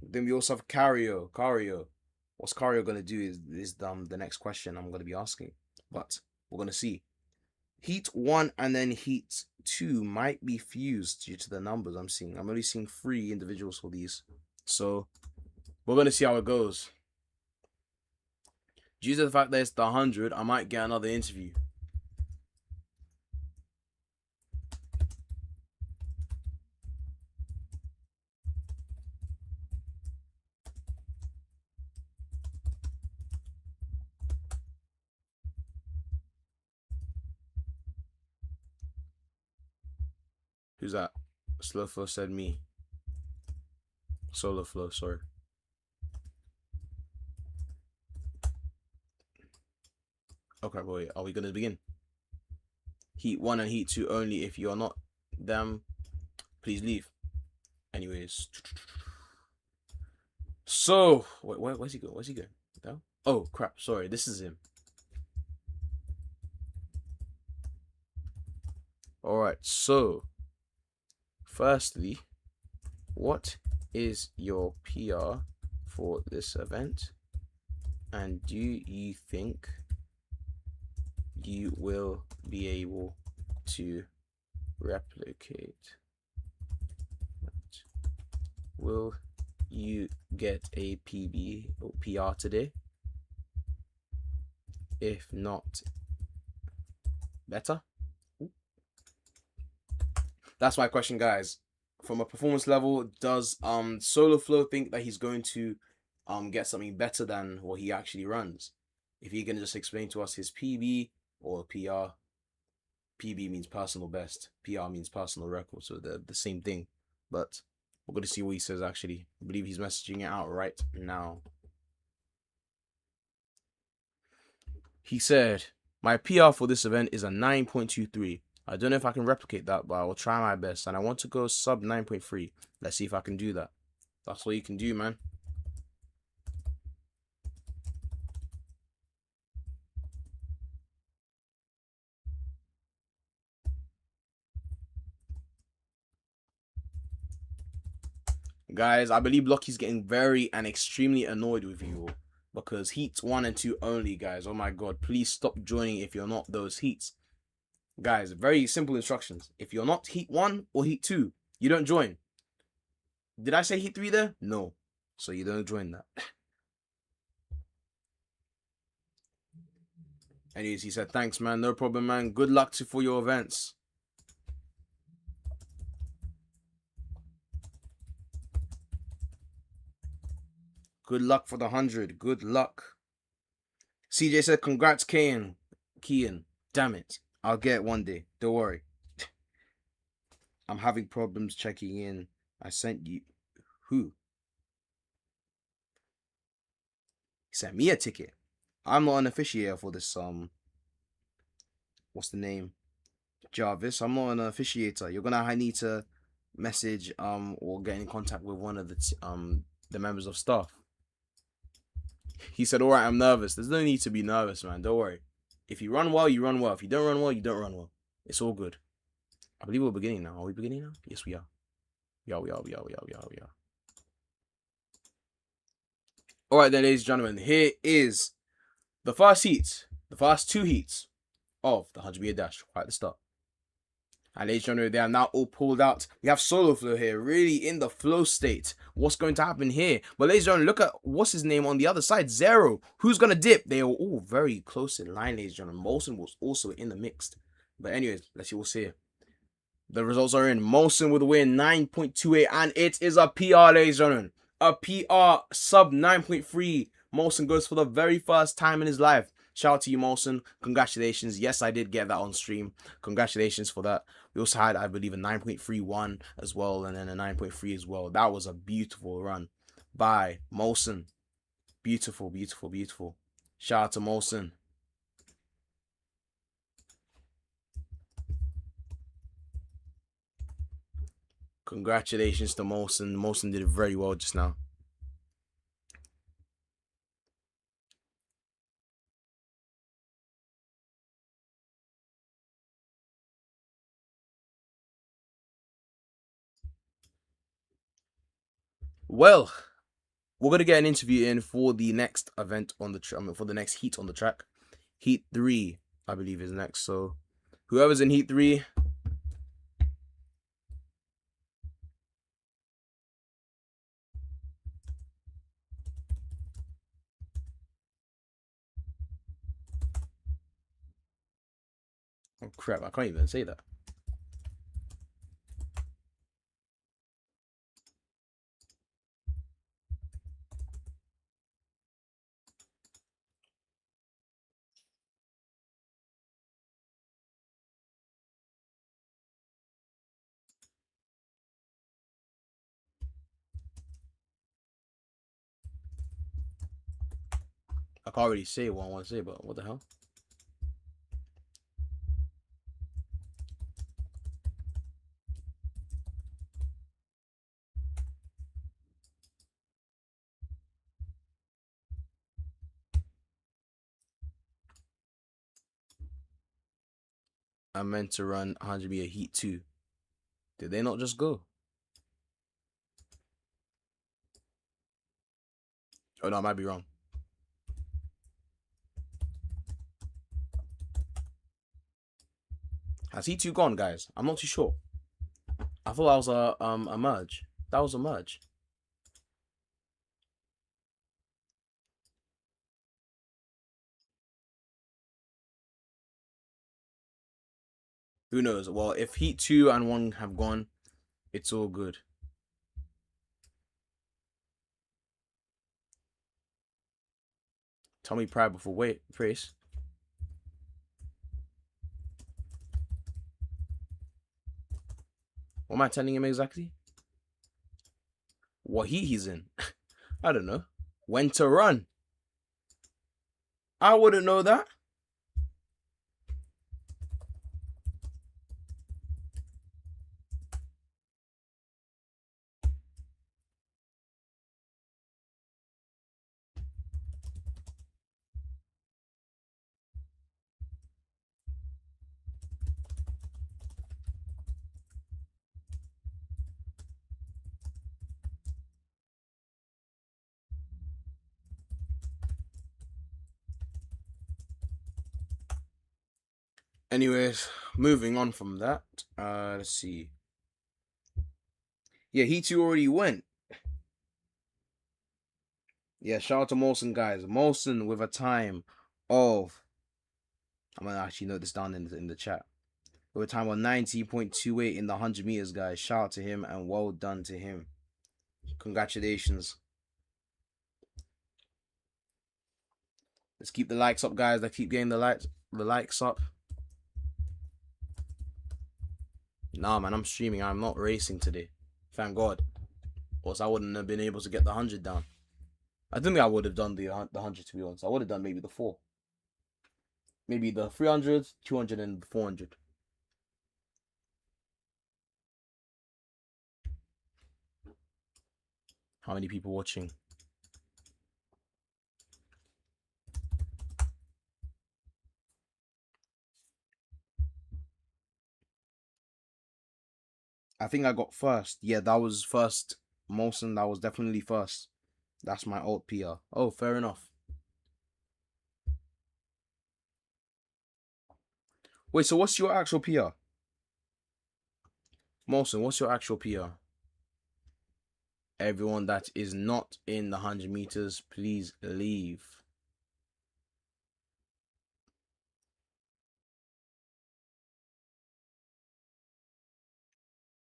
Then we also have Cario. What's Cario gonna do is the next question I'm gonna be asking. But we're gonna see. Heat 1 and then Heat 2 might be fused due to the numbers I'm seeing. I'm only seeing 3 individuals for these. So we're gonna see how it goes. Due to the fact that it's the 100, I might get another interview. Who's that? Slow Flow said me. Solo Flow, sorry. Okay, boy, are we gonna begin? Heat 1 and Heat 2 only. If you're not them, please leave. Anyways. So, wait, where's he going? Where's he going? No? Oh, crap. Sorry, this is him. Alright, so firstly, what is your PR for this event? And do you think you will be able to replicate? Will you get a PB or PR today? If not, better? That's my question, guys. From a performance level, does Solo Flow think that he's going to get something better than what he actually runs? If he can just explain to us his PB or PR. PB means personal best, PR means personal record, so they're the same thing. But we're going to see what he says actually. I believe he's messaging it out right now. He said, my PR for this event is a 9.23. I don't know if I can replicate that, but I will try my best. And I want to go sub 9.3. Let's see if I can do that. That's all you can do, man. Guys, I believe Blocky's getting very and extremely annoyed with you all. Because Heats 1 and 2 only, guys. Oh my god, please stop joining if you're not those Heats. Guys, very simple instructions. If you're not Heat 1 or Heat 2, you don't join. Did I say Heat 3 there? No. So you don't join that. Anyways, he said, thanks, man. No problem, man. Good luck for your events. Good luck for the 100. Good luck. CJ said, congrats, Kian. Damn it. I'll get it one day. Don't worry. I'm having problems checking in. I sent you. Who? He sent me a ticket. I'm not an officiator for this, what's the name? Jarvis. I'm not an officiator. You're gonna need to message, or get in contact with one of the members of staff. He said, alright, I'm nervous. There's no need to be nervous, man. Don't worry. If you run well, you run well. If you don't run well, you don't run well. It's all good. I believe we're beginning now. Are we beginning now? Yes, we are. We are. Alright then, ladies and gentlemen. Here is the first heat. The first 2 heats of the 100 meter dash right at the start. And ladies and gentlemen, they are now all pulled out. We have Solo Flow here, really in the flow state. What's going to happen here? But ladies and gentlemen, look at what's his name on the other side, Zero. Who's going to dip? They are all very close in line, ladies and gentlemen. Molson was also in the mixed. But anyways, let's see what's here. The results are in. Molson with a win, 9.28. And it is a PR, ladies and gentlemen. A PR sub 9.3 Molson goes for the very first time in his life. Shout out to you, Molson. Congratulations. Yes, I did get that on stream. Congratulations for that. We also had, I believe, a 9.31 as well, and then a 9.3 as well. That was a beautiful run by Molson. Beautiful, beautiful, beautiful. Shout out to Molson. Congratulations to Molson. Molson did it very well just now. Well, we're gonna get an interview in for the next event on the for the next heat on the track. Heat 3, I believe, is next. So whoever's in Heat 3, oh crap, I can't even say that. I can't really say what I want to say, but what the hell? I meant to run 100 meter Heat 2. Did they not just go? Oh no, I might be wrong. Has Heat 2 gone, guys? I'm not too sure. I thought that was a merge. That was a merge. Who knows? Well, if Heat 2 and 1 have gone, it's all good. Tell me pride before wait, praise. What am I telling him exactly? What he's in? I don't know. When to run? I wouldn't know that. Anyways, moving on from that. Let's see. Yeah, Heat 2 already went. Yeah, shout out to Molson, guys. Molson with a time of, I'm gonna actually note this down in the chat. With a time of 19.28 in the 100 meters, guys. Shout out to him and well done to him. Congratulations. Let's keep the likes up, guys. Let's keep getting the likes up. Nah, man, I'm streaming. I'm not racing today. Thank God. Or else I wouldn't have been able to get the 100 down. I don't think I would have done the 100, to be honest. I would have done maybe the 4. Maybe the 300, 200, and 400. How many people watching? I think I got first. Yeah, that was first. Molson, that was definitely first. That's my alt PR. Oh, fair enough. Wait, so what's your actual PR? Molson, what's your actual PR? Everyone that is not in the 100 meters, please leave.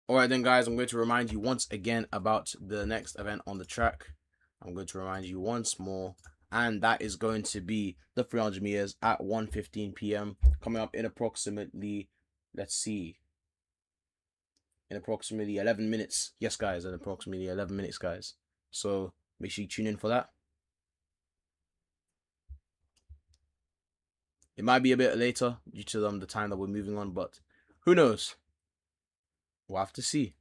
Alright then, guys, I'm going to remind you once again about the next event on the track. I'm going to remind you once more and that is going to be the 300 meters at 1:15 p.m. coming up in approximately, let's see, in approximately 11 minutes. Yes, guys, in approximately 11 minutes, guys. So make sure you tune in for that. It might be a bit later due to the time that we're moving on, but who knows? We'll have to see.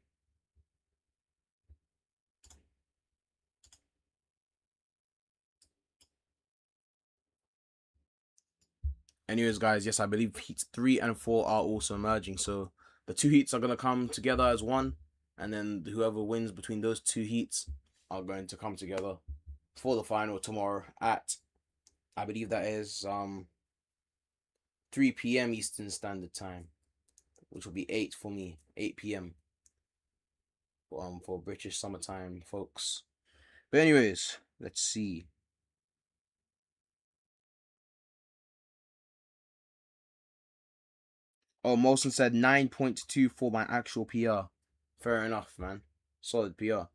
Anyways, guys, yes, I believe heats 3 and 4 are also merging. So the two heats are going to come together as one, and then whoever wins between those two heats are going to come together for the final tomorrow at, I believe that is 3 p.m. Eastern Standard Time, which will be 8 for me, 8 p.m. For British summertime folks. But anyways, let's see. Oh, Molson said 9.2 for my actual PR. Fair enough, man. Solid PR.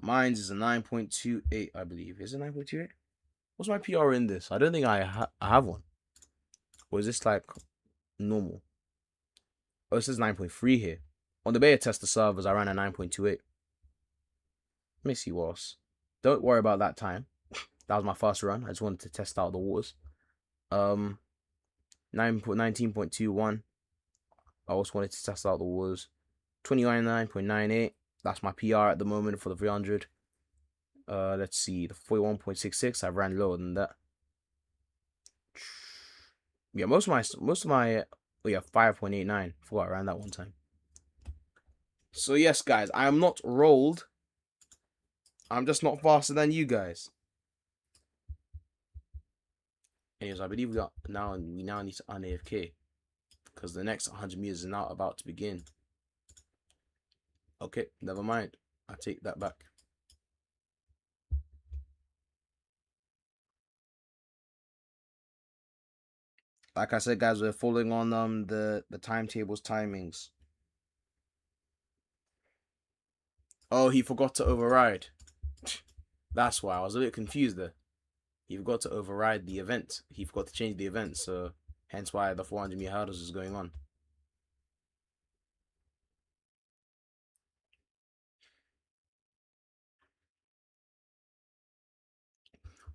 Mine's is a 9.28, I believe. Is it 9.28? What's my PR in this? I don't think I have one. Or is this like normal? Oh, it says 9.3 here. On the beta tester servers, I ran a 9.28. Let me see what else. Don't worry about that time. That was my first run. I just wanted to test out the waters. 19.21. I also wanted to test out the waters. 29.98. That's my PR at the moment for the 300. Let's see. The 41.66. I ran lower than that. Yeah, most of my oh yeah, 5.89. Forgot I ran that one time. So yes, guys, I am not rolled. I'm just not faster than you guys. Anyways, I believe we now need to un-AFK because the next 100 meters is now about to begin. Okay, never mind. I take that back. Like I said, guys, we're following on the timetable's timings. Oh, he forgot to override. That's why I was a bit confused there. He forgot to override the event. He forgot to change the event, so hence why the 400 meter hurdles is going on.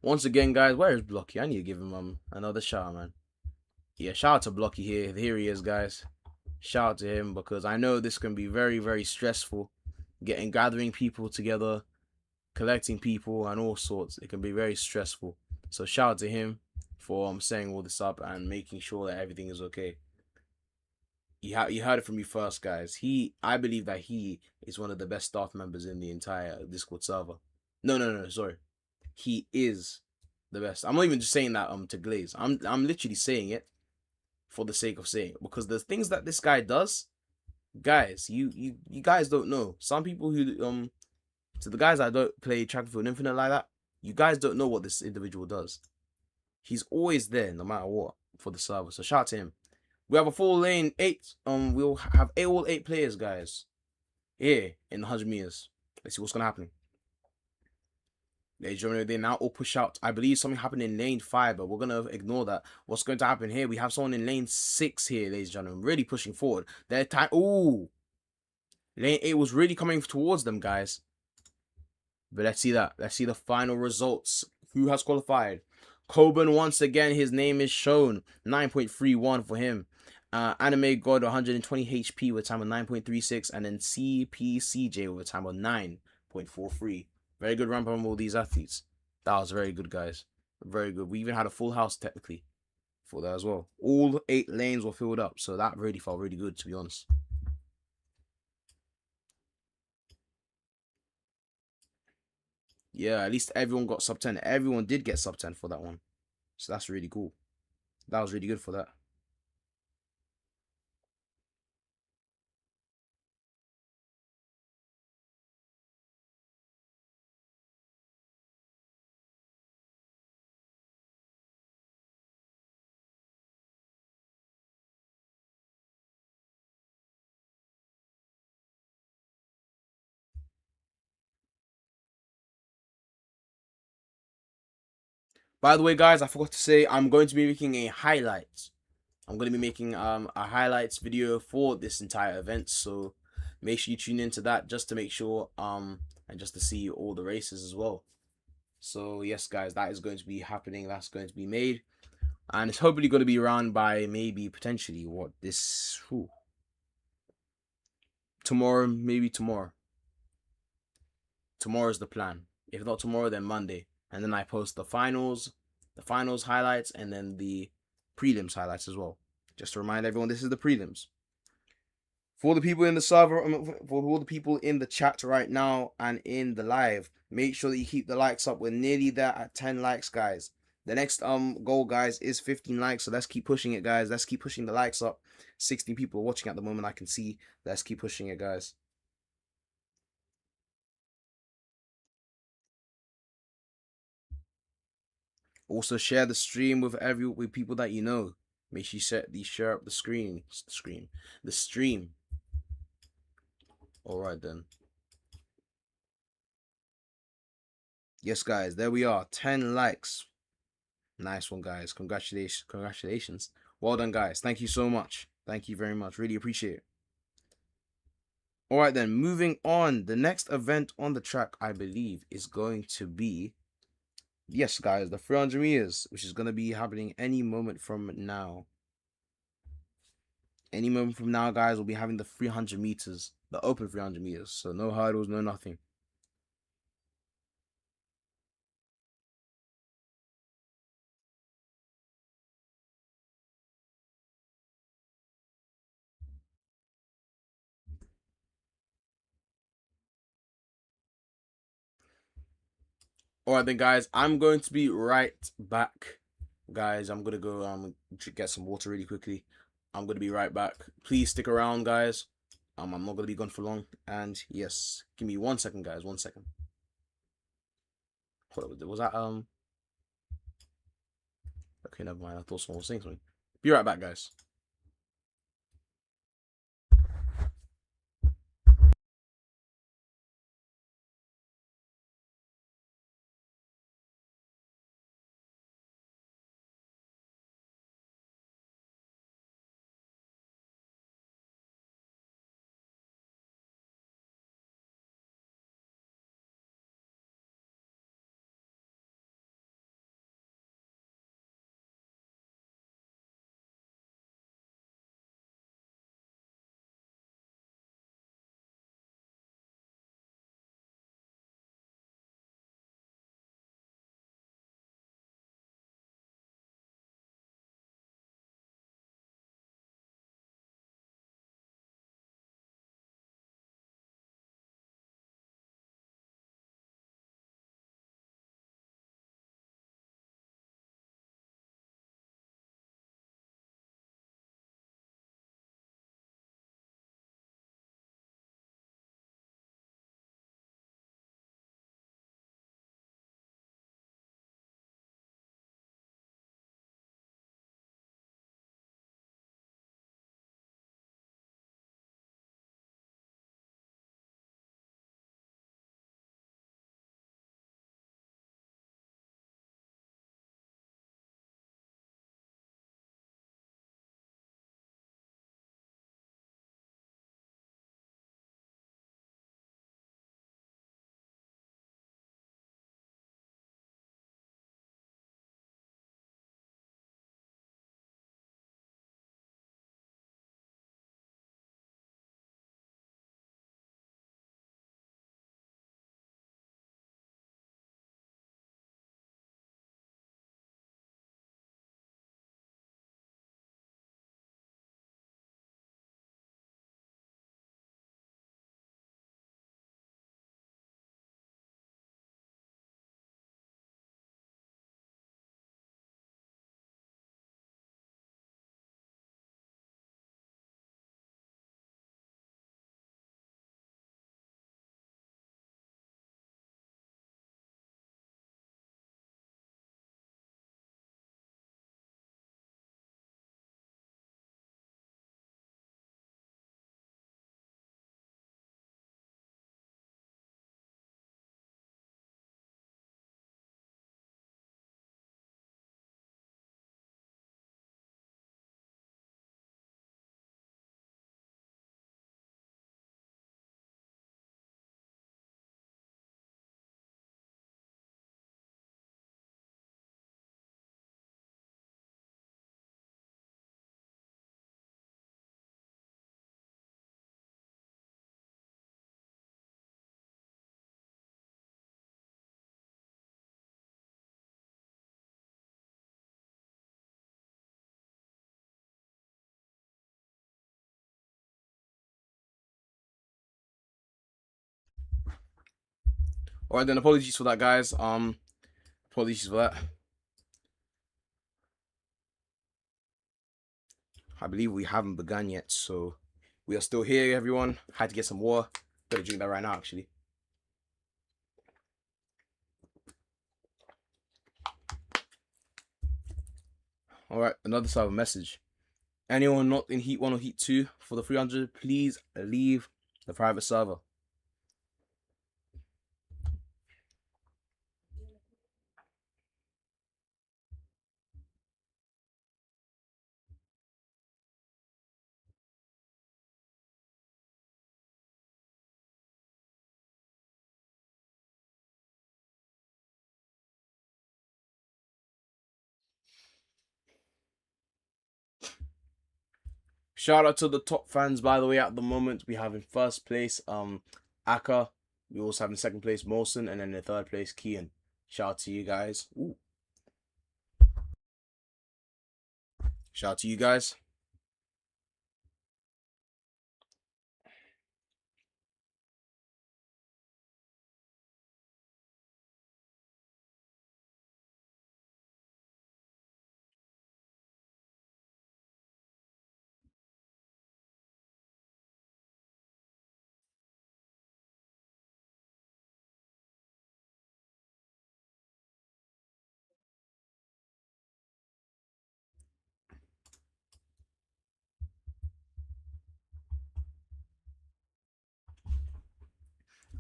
Once again, guys, where is Blocky? I need to give him another shout, man. Yeah, shout out to Blocky here. Here he is, guys. Shout out to him because I know this can be very, very stressful. Gathering people together, collecting people, and all sorts. It can be very stressful. So shout out to him for setting all this up and making sure that everything is okay. You heard it from me first, guys. I believe that he is one of the best staff members in the entire Discord server. No, sorry. He is the best. I'm not even just saying that to Glaze. I'm literally saying it for the sake of saying it because the things that this guy does, guys, you guys don't know. Some people who to the guys that don't play Track and Field Infinite like that, you guys don't know what this individual does. He's always there no matter what for the server. So shout out to him. We have a full lane 8. We'll have all 8 players, guys. Here in the 100 meters. Let's see what's gonna happen. Ladies and gentlemen, they now all push out. I believe something happened in lane 5, but we're gonna ignore that. What's going to happen here? We have someone in lane 6 here, ladies and gentlemen, really pushing forward. Their time. Ooh, lane 8 was really coming towards them, guys. But let's see that. Let's see the final results. Who has qualified? Coburn once again. His name is shown. 9.31 for him. Anime God 120 HP with a time of 9.36, and then CPCJ with a time of 9.43. Very good run from all these athletes. That was very good, guys. Very good. We even had a full house technically for that as well. All 8 lanes were filled up, so that really felt really good, to be honest. Yeah, at least everyone got sub 10. Everyone did get sub 10 for that one. So that's really cool. That was really good for that. By the way, guys, I forgot to say I'm going to be making a highlights. I'm going to be making a highlights video for this entire event, so make sure you tune into that just to make sure and just to see all the races as well. So yes, guys, that is going to be happening. That's going to be made, and it's hopefully going to be around by maybe potentially what this tomorrow, maybe tomorrow. Tomorrow's the plan. If not tomorrow, then Monday, and then I post the finals highlights, and then the prelims highlights as well. Just to remind everyone, this is the prelims. For the people in the server, for all the people in the chat right now and in the live, make sure that you keep the likes up. We're nearly there at 10 likes, guys. The next goal, guys, is 15 likes. So let's keep pushing it, guys. Let's keep pushing the likes up. 16 people are watching at the moment, I can see. Let's keep pushing it, guys. Also share the stream with people that you know. Make sure you share up the stream. All right then. Yes, guys, there we are. 10 likes. Nice one, guys. Congratulations. Well done, guys. Thank you so much. Thank you very much. Really appreciate it. All right then, moving on. The next event on the track, I believe, is going to be, yes, guys, the 300 meters, which is going to be happening any moment from now. Any moment from now, guys, we'll be having the 300 meters, the open 300 meters. So no hurdles, no nothing. All right then, guys, I'm going to be right back. Guys, I'm going to go get some water really quickly. I'm going to be right back. Please stick around, guys. I'm not going to be gone for long. And yes, give me 1 second, guys. 1 second. Was that okay, never mind. I thought someone was saying something. Be right back, guys. Alright then, apologies for that, guys. Apologies for that. I believe we haven't begun yet, so we are still here, everyone. Had to get some water. Better drink that right now, actually. Alright, another side of a message. Anyone not in Heat 1 or Heat 2 for the 300, please leave the private server. Shout out to the top fans, by the way. At the moment, we have in first place Aka. We also have in second place Molson, and then in third place Kian. Shout out to you guys. Ooh. Shout out to you guys.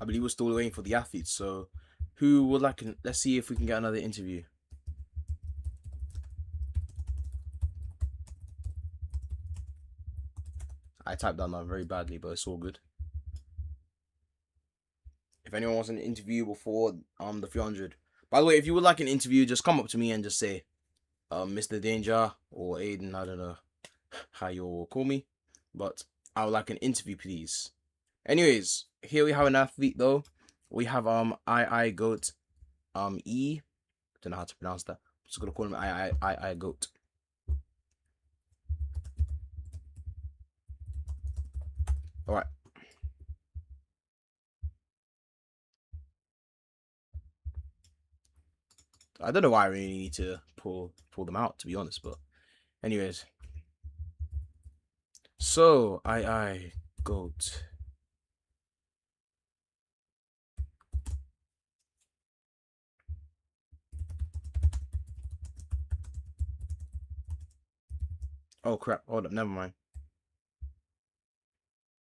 I believe we're still waiting for the athletes. So, who would like? Let's see if we can get another interview. I typed that down very badly, but it's all good. If anyone wants an interview before the 300, by the way, if you would like an interview, just come up to me and just say, Mr. Danger or Aiden. I don't know how you'll call me, but I would like an interview, please. Anyways, here we have an athlete though. We have I Goat E. Don't know how to pronounce that. I'm just gonna call him I Goat. All right. I don't know why I really need to pull them out, to be honest, but anyways. So I Goat. Oh crap! Hold up. Never mind.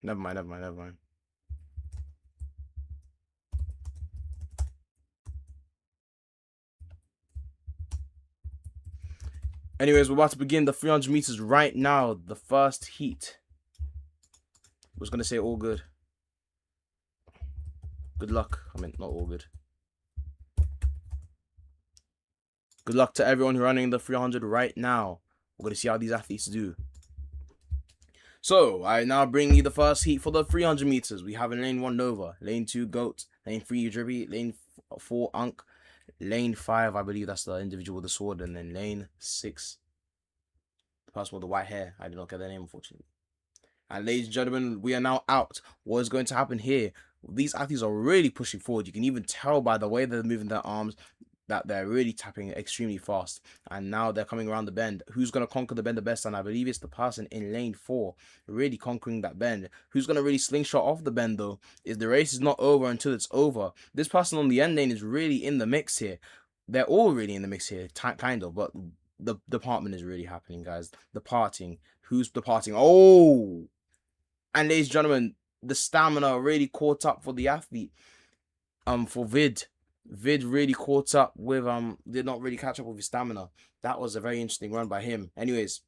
Never mind. Anyways, we're about to begin the 300 meters right now. The first heat. I was gonna say all good. Good luck. I mean, not all good. Good luck to everyone who's running the 300 right now. We're gonna see how these athletes do. So, I now bring you the first heat for the 300 meters. We have in lane 1 Nova, lane 2 Goat, lane 3 Drippy, lane 4 Unk, lane 5, I believe that's the individual with the sword, and then lane 6, the person with the white hair. I did not get their name, unfortunately. And ladies and gentlemen, we are now out. What is going to happen here? These athletes are really pushing forward. You can even tell by the way they're moving their arms that they're really tapping extremely fast. And now they're coming around the bend. Who's going to conquer the bend the best? And I believe it's the person in lane 4 really conquering that bend. Who's going to really slingshot off the bend, though, is the race is not over until it's over. This person on the end lane is really in the mix here. They're all really in the mix here, kind of, but the department is really happening, guys. The parting. Who's departing? Oh! And ladies and gentlemen, the stamina really caught up for the athlete. For Vid. Vid really caught up with did not really catch up with his stamina. That was a very interesting run by him. Anyways,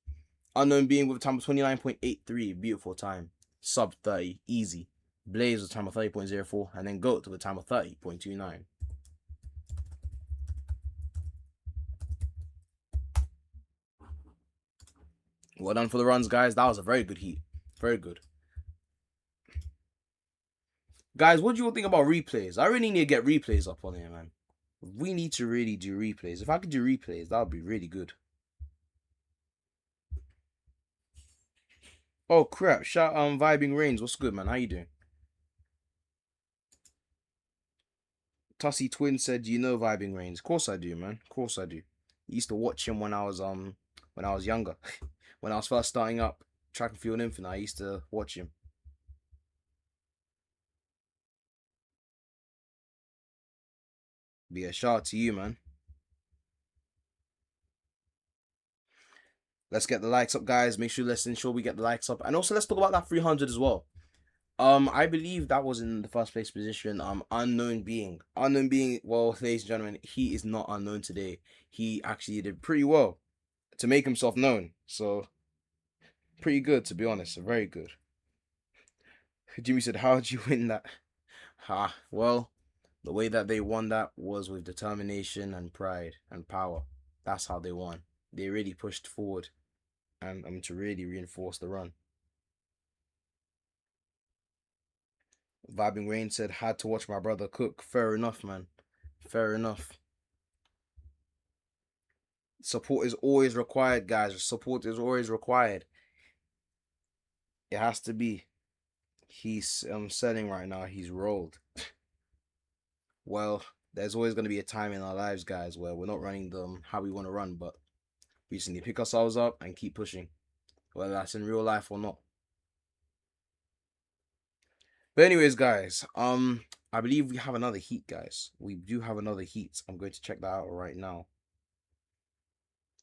Unknown being with a time of 29.83, beautiful time. Sub 30, easy. Blaze with a time of 30.04, and then Goat with a time of 30.29. Well done for the runs, guys. That was a very good heat. Very good. Guys, what do you all think about replays? I really need to get replays up on here, man. We need to really do replays. If I could do replays, that would be really good. Oh crap! Shout Vibing Rains. What's good, man? How you doing? Tussy Twin said, "You know Vibing Rains." Of course I do, man. Of course I do. I used to watch him when I was younger, when I was first starting up track and field infinite. I used to watch him. But yeah, shout out to you, man. Let's get the likes up, guys. Make sure let's ensure we get the likes up, and also let's talk about that 300 as well. I believe that was in the first place position. Unknown being. Well, ladies and gentlemen, he is not unknown today. He actually did pretty well to make himself known. So pretty good, to be honest. Very good. Jimmy said, "How did you win that?" Well, the way that they won that was with determination and pride and power. That's how they won. They really pushed forward and to really reinforce the run. Vibing Rain said, "Had to watch my brother cook." Fair enough, man. Fair enough. Support is always required, guys. Support is always required. It has to be. He's selling right now. He's rolled. Well, there's always going to be a time in our lives, guys, where we're not running them how we want to run, but we just need to pick ourselves up and keep pushing, whether that's in real life or not. But anyways, guys, I believe we have another heat, guys. We do have another heat. I'm going to check that out right now.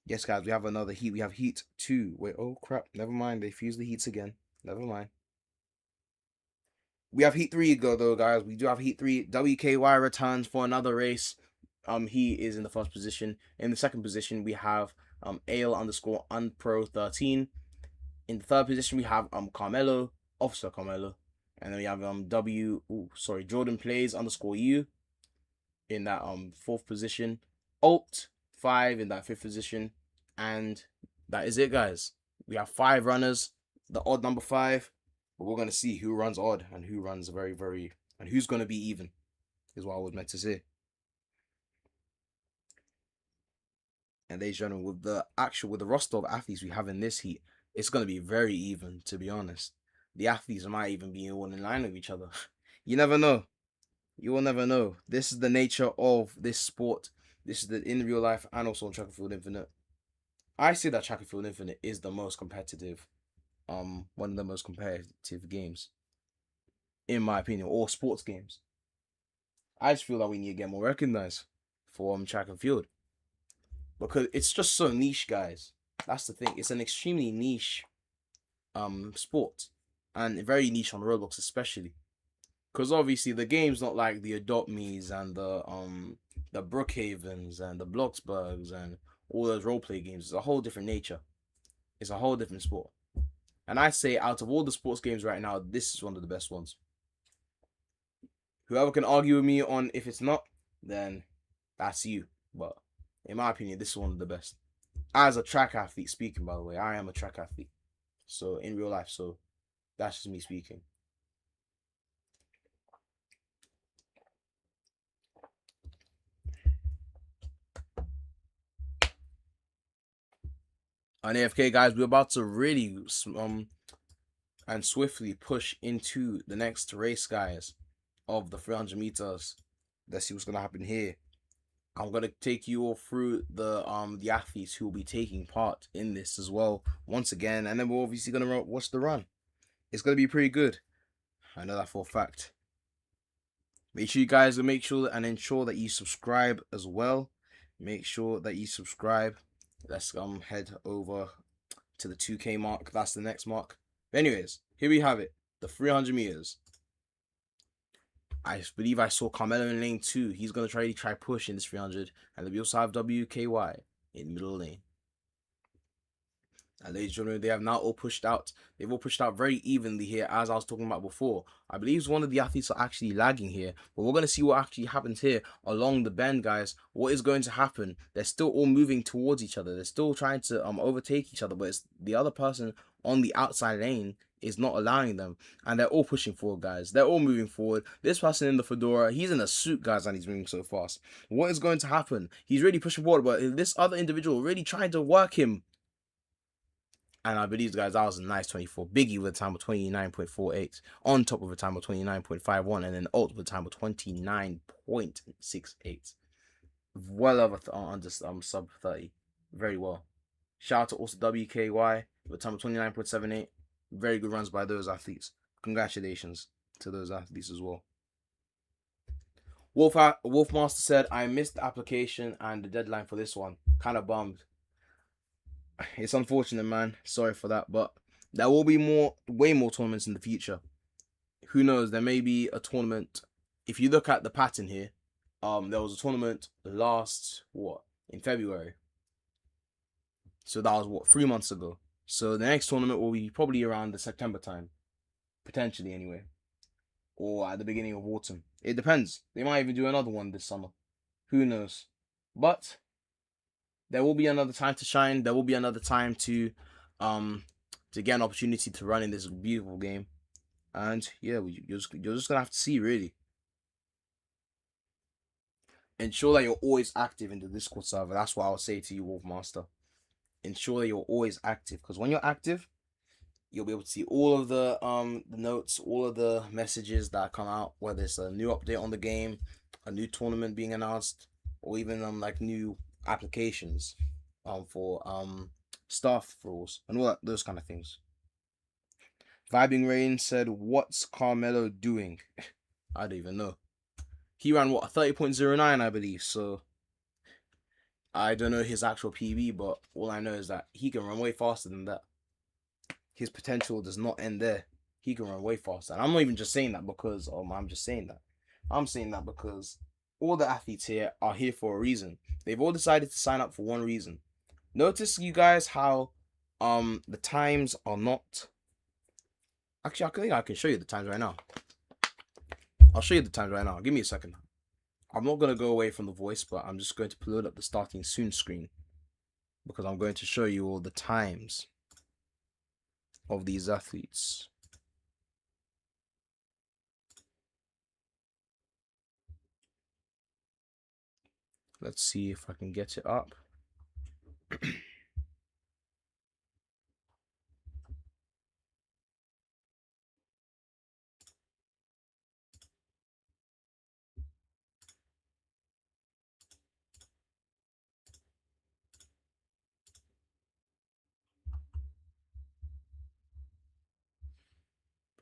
Yes, guys, we have another heat. We have heat 2. Wait, oh crap, never mind. They fused the heats again. Never mind. We have heat 3 go though, guys. We do have heat 3. WKY returns for another race. He is in the first position. In the second position, we have Ale underscore unpro 13. In the third position, we have Carmelo, Officer Carmelo. And then we have Jordan plays underscore U in that fourth position. Alt 5 in that fifth position. And that is it, guys. We have 5 runners, the odd number 5. But we're gonna see who runs odd and who runs and who's gonna be even, is what I was meant to say. And ladies and gentlemen, with the roster of athletes we have in this heat, it's gonna be very even, to be honest. The athletes might even be all in line with each other. You never know. You will never know. This is the nature of this sport. This is in real life and also on Track and Field Infinite. I say that Track and Field Infinite is the most competitive, one of the most competitive games, in my opinion, or sports games. I just feel that we need to get more recognized for track and field, because it's just so niche, guys. That's the thing. It's an extremely niche sport, and very niche on Roblox especially, because obviously the game's not like the Adopt Me's and the Brookhavens and the Bloxburgs and all those roleplay games. It's a whole different nature. It's a whole different sport. And I say, out of all the sports games right now, this is one of the best ones. Whoever can argue with me on if it's not, then that's you. But in my opinion, this is one of the best. As a track athlete speaking, by the way, I am a track athlete. So in real life, so that's just me speaking. On AFK, guys, we're about to really and swiftly push into the next race, guys, of the 300 meters. Let's see what's gonna happen here. I'm gonna take you all through the athletes who will be taking part in this as well once again, and then we're obviously gonna watch the run. It's gonna be pretty good. I know that for a fact. Make sure you guys ensure that you subscribe as well. Make sure that you subscribe. Let's head over to the 2K mark. That's the next mark. But anyways, here we have it. The 300 meters. I believe I saw Carmelo in lane 2. He's going to try push in this 300. And then we also have WKY in middle lane. And ladies and gentlemen, they have now all pushed out. They've all pushed out very evenly here, as I was talking about before. I believe one of the athletes are actually lagging here. But we're going to see what actually happens here along the bend, guys. What is going to happen? They're still all moving towards each other. They're still trying to overtake each other. But it's the other person on the outside lane is not allowing them. And they're all pushing forward, guys. They're all moving forward. This person in the fedora, he's in a suit, guys, and he's moving so fast. What is going to happen? He's really pushing forward, but this other individual really trying to work him. And I believe, guys, that was a nice 24. Biggie with a time of 29.48, on top of a time of 29.51, and then Alt with a time of 29.68. Well over under sub 30. Very well. Shout out to also WKY with a time of 29.78. Very good runs by those athletes. Congratulations to those athletes as well. Wolfmaster said, I missed the application and the deadline for this one. Kind of bummed. It's unfortunate, man. Sorry for that, but there will be way more tournaments in the future. Who knows? There may be a tournament. If you look at the pattern here, there was a tournament in February. So that was 3 months ago. So the next tournament will be probably around the September time, potentially anyway, or at the beginning of autumn. It depends. They might even do another one this summer. Who knows? But there will be another time to shine. There will be another time to get an opportunity to run in this beautiful game. And yeah, you're just gonna have to see, really. Ensure that you're always active in the Discord server. That's what I would say to you, Wolfmaster. Ensure that you're always active, because when you're active, you'll be able to see all of the notes, all of the messages that come out, whether it's a new update on the game, a new tournament being announced, or even like new applications for staff rules and all those kind of things. Vibing Rain said, "What's Carmelo doing?" I don't even know. He ran a 30.09, I believe. So I don't know his actual PB, but all I know is that he can run way faster than that. His potential does not end there. He can run way faster. And I'm not even just saying that because I'm just saying that. I'm saying that because all the athletes here are here for a reason. They've all decided to sign up for one reason. Notice, you guys, how the times are not. Actually, I think I can show you the times right now. I'll show you the times right now. Give me a second. I'm not going to go away from the voice, but I'm just going to load up the starting soon screen, because I'm going to show you all the times of these athletes. Let's see if I can get it up.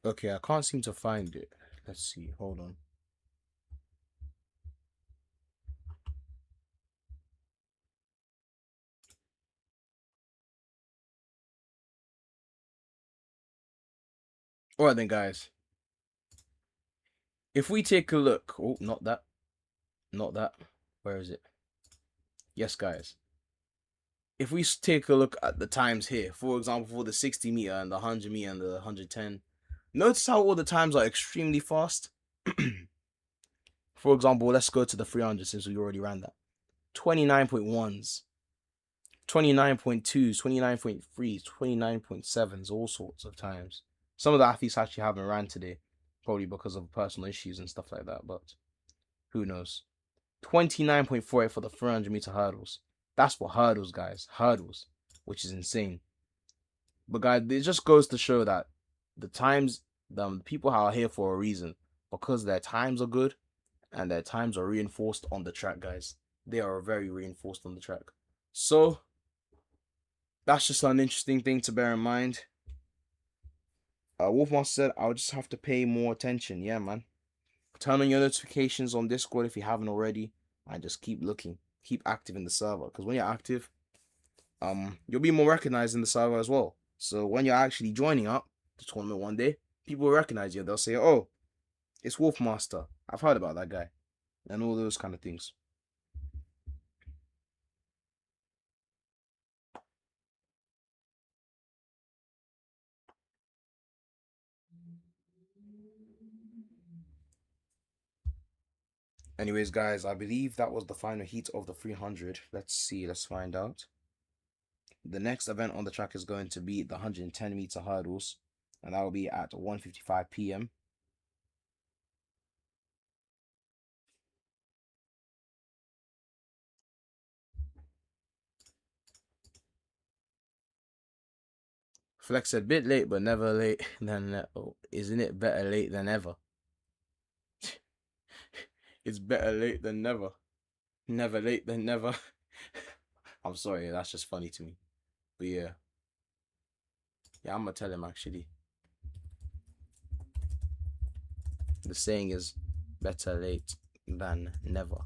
Okay, I can't seem to find it. Let's see. Hold on. All right then, guys. If we take a look, not that. Where is it? Yes, guys. If we take a look at the times here, for example, for the 60 meter and the 100 meter and the 110, notice how all the times are extremely fast. For example, let's go to the 300 since we already ran that. 29.1s, 29.2s, 29.3s, 29.7s, all sorts of times. Some of the athletes actually haven't ran today, probably because of personal issues and stuff like that, but who knows. 29.48 for the 300 meter hurdles. That's for hurdles, guys. Hurdles, which is insane. But guys, it just goes to show that the times, the people are here for a reason, because their times are good and their times are reinforced on the track, guys. They are very reinforced on the track. So that's just an interesting thing to bear in mind. Wolfmaster said, I'll just have to pay more attention. Yeah, man. Turn on your notifications on Discord if you haven't already, and just keep looking. Keep active in the server, because when you're active, you'll be more recognized in the server as well. So when you're actually joining up the tournament one day, people will recognize you. They'll say, "Oh, it's Wolfmaster. I've heard about that guy," and all those kind of things. Anyways, guys, I believe that was the final heat of the 300. Let's see. Let's find out. The next event on the track is going to be the 110 meter hurdles, and that will be at 1:55 p.m. Flex a bit late, but never late than. Oh, isn't it better late than ever? It's better late than never. Never late than never. I'm sorry, that's just funny to me. But yeah. Yeah, I'm gonna tell him actually. The saying is better late than never.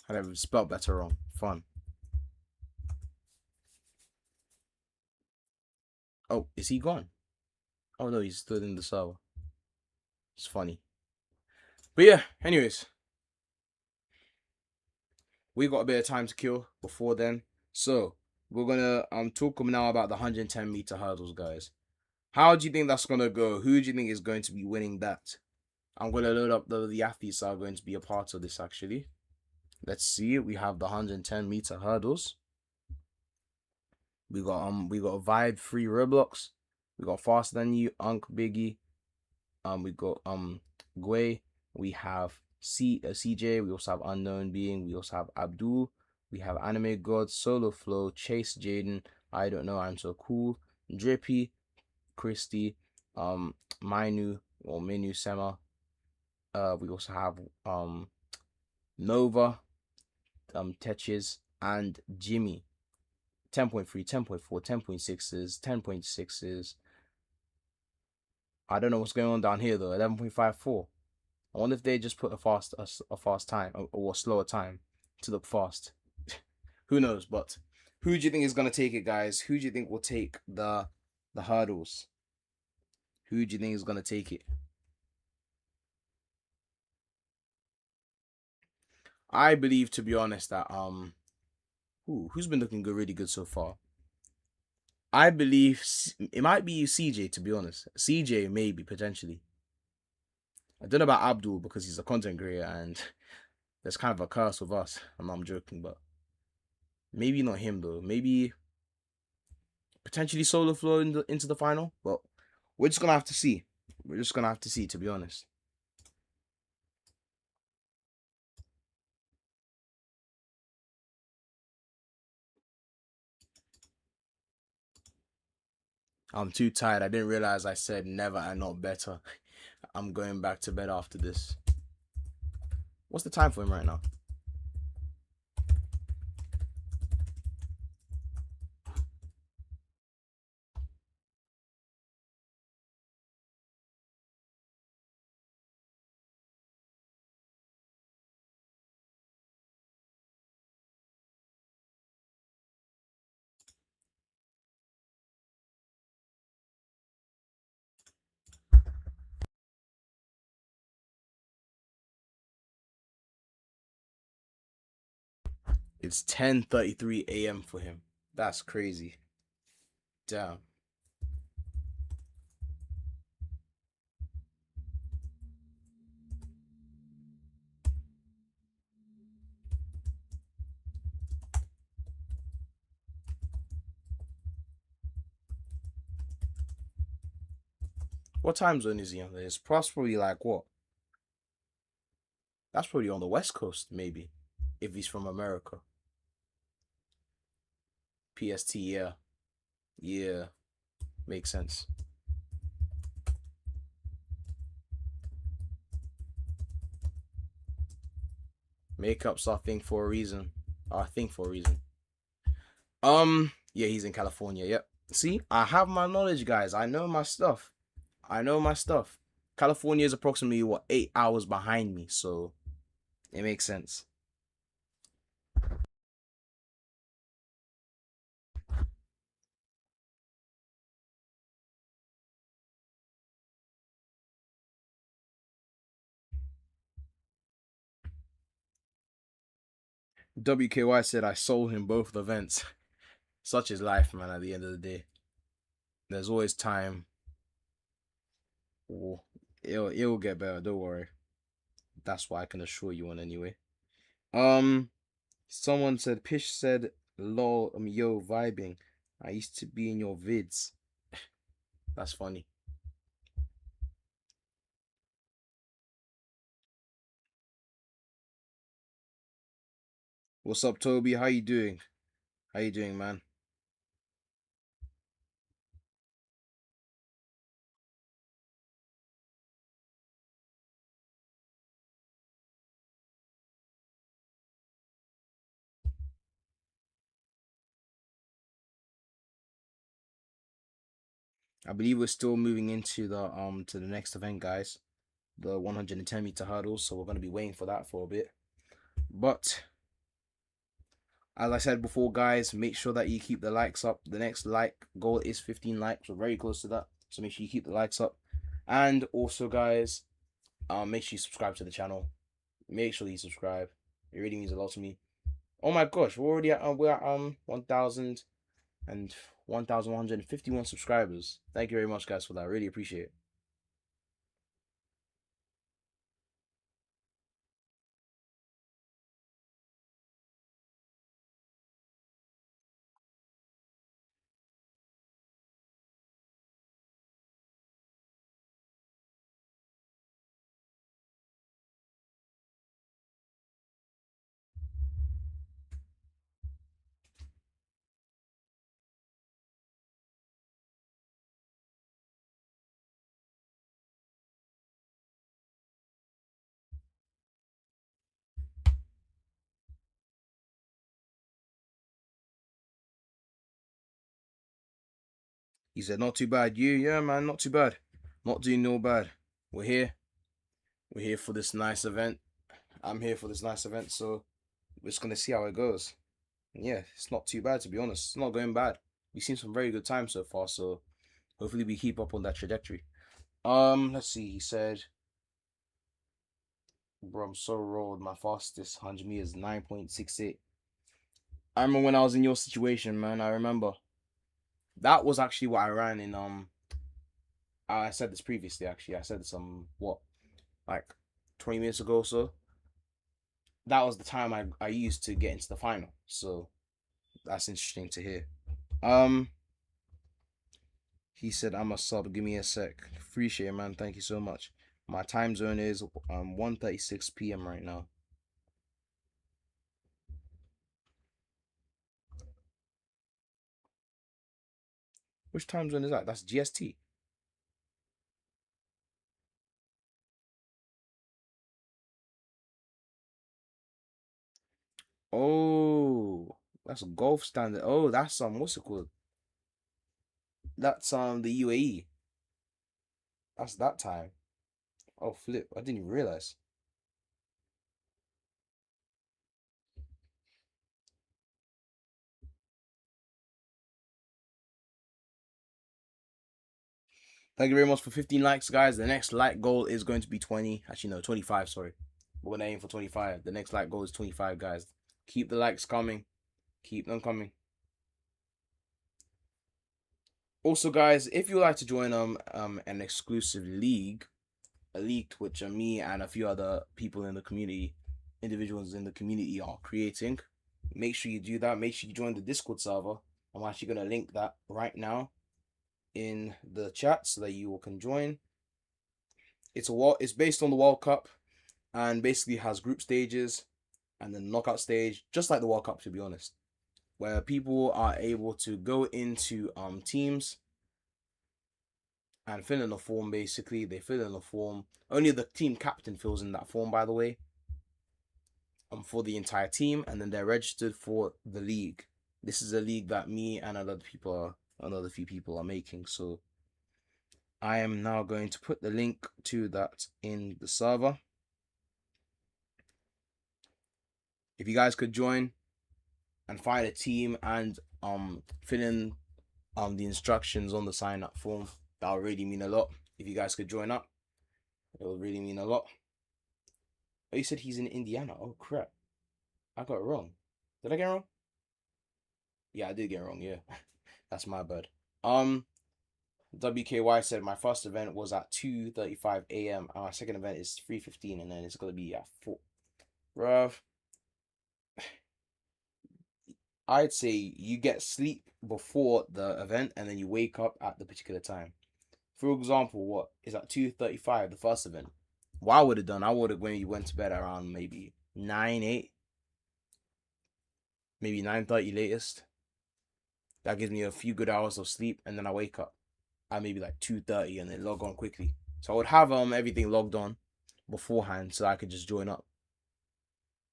I never spelled better wrong. Fun. Oh, is he gone? Oh no, he's still in the server. It's funny. But yeah, anyways, we got a bit of time to kill before then. So we're gonna talk now about the 110-meter hurdles, guys. How do you think that's gonna go? Who do you think is going to be winning that? I'm gonna load up the athletes that are going to be a part of this actually. Let's see. We have the 110-meter hurdles. We got Vibe Free Roblox. We got Faster Than You, Unc Biggie. We got Gwei. We have CJ. We also have Unknown Being. We also have Abdul. We have Anime God, Solo Flow, Chase Jaden. I don't know. I'm so cool. Drippy, Christy, Minu or Minu Sema. We also have Nova, Tetches, and Jimmy. 10.3, 10.4, 10.6s, 10.6s. I don't know what's going on down here though. 11.54. I wonder if they just put a fast time or a slower time to look fast. Who knows? But who do you think is gonna take it, guys? Who do you think will take the hurdles? Who do you think is gonna take it? I believe, to be honest, that who's been looking good, really good so far? I believe it might be CJ, to be honest. CJ maybe potentially. I don't know about Abdul because he's a content creator and there's kind of a curse with us. I'm joking, but maybe not him though. Maybe potentially Solo Flow into the final. But we're just gonna have to see. We're just gonna have to see, to be honest. I'm too tired. I didn't realize I said never and not better. I'm going back to bed after this. What's the time for him right now? It's 10:33 a.m. for him. That's crazy. Damn. What time zone is he on? It's probably like what? That's probably on the West Coast, maybe. If he's from America. PST, yeah. Yeah. Makes sense. Makeup's our thing for a reason. Our thing for a reason. Yeah, he's in California. Yep. See, I have my knowledge, guys. I know my stuff. I know my stuff. California is approximately what 8 hours behind me, so it makes sense. WKY said I sold him both events. Such is life, man. At the end of the day, there's always time. Oh, it'll get better. Don't worry. That's what I can assure you on anyway. Um, Someone said Pish said, "Lol, yo vibing. I used to be in your vids." That's funny. What's up, Toby? How you doing? How you doing, man? I believe we're still moving into the to the next event, guys. The 110-meter hurdles. So we're gonna be waiting for that for a bit. But as I said before, guys, make sure that you keep the likes up. The next like goal is 15 likes. We're very close to that. So make sure you keep the likes up. And also, guys, make sure you subscribe to the channel. Make sure you subscribe. It really means a lot to me. Oh my gosh, we're at 1,000 and 1,151 subscribers. Thank you very much, guys, for that. I really appreciate it. He said, not too bad. You, yeah, man, not too bad. Not doing no bad. We're here. We're here for this nice event. I'm here for this nice event, so we're just gonna see how it goes. And yeah, it's not too bad, to be honest. It's not going bad. We've seen some very good times so far, so hopefully we keep up on that trajectory. Let's see. He said, bro, I'm so rolled. My fastest 100 meters 9.68. I remember when I was in your situation, man. I remember that was actually what I ran in. I said this previously. Actually, I said this what, like 20 minutes ago or so. That was the time I used to get into the final. So that's interesting to hear. Um, he said I'm a sub. Give me a sec. Appreciate it, man. Thank you so much. My time zone is 1:36 p.m. right now. Which time zone is that? That's GST. Oh, that's a golf standard. Oh, that's what's it called? That's the UAE. That's that time. Oh, flip. I didn't even realize. Thank you very much for 15 likes, guys. The next like goal is going to be 20. Actually, no, 25, sorry. We're going to aim for 25. The next like goal is 25, guys. Keep the likes coming. Keep them coming. Also, guys, if you'd like to join an exclusive league, a league which me and a few other people in the community, individuals in the community are creating, make sure you do that. Make sure you join the Discord server. I'm actually going to link that right now in the chat so that you all can join. It's based on the World Cup and basically has group stages and then knockout stage, just like the World Cup, to be honest, where people are able to go into teams and fill in a form. Basically, they fill in a form. Only the team captain fills in that form, by the way, for the entire team, and then they're registered for the league. This is a league that me and another few people are making. So I am now going to put the link to that in the server. If you guys could join and find a team and fill in the instructions on the sign up form, that would really mean a lot. If you guys could join up, it would really mean a lot. Oh, you said he's in Indiana. Oh crap, I got it wrong. Did I get it wrong? Yeah, I did get it wrong. Yeah, that's my bad. WKY said my first event was at 2:35 a.m. Our second event is 3:15, and then it's gonna be at 4. Bruv, I'd say you get sleep before the event, and then you wake up at the particular time. For example, what is at 2:35 the first event? What I would have done, I would have when you went to bed around maybe 9, 8. maybe 9:30 latest. That gives me a few good hours of sleep, and then I wake up at maybe like 2:30 and then log on quickly. So I would have everything logged on beforehand so I could just join up.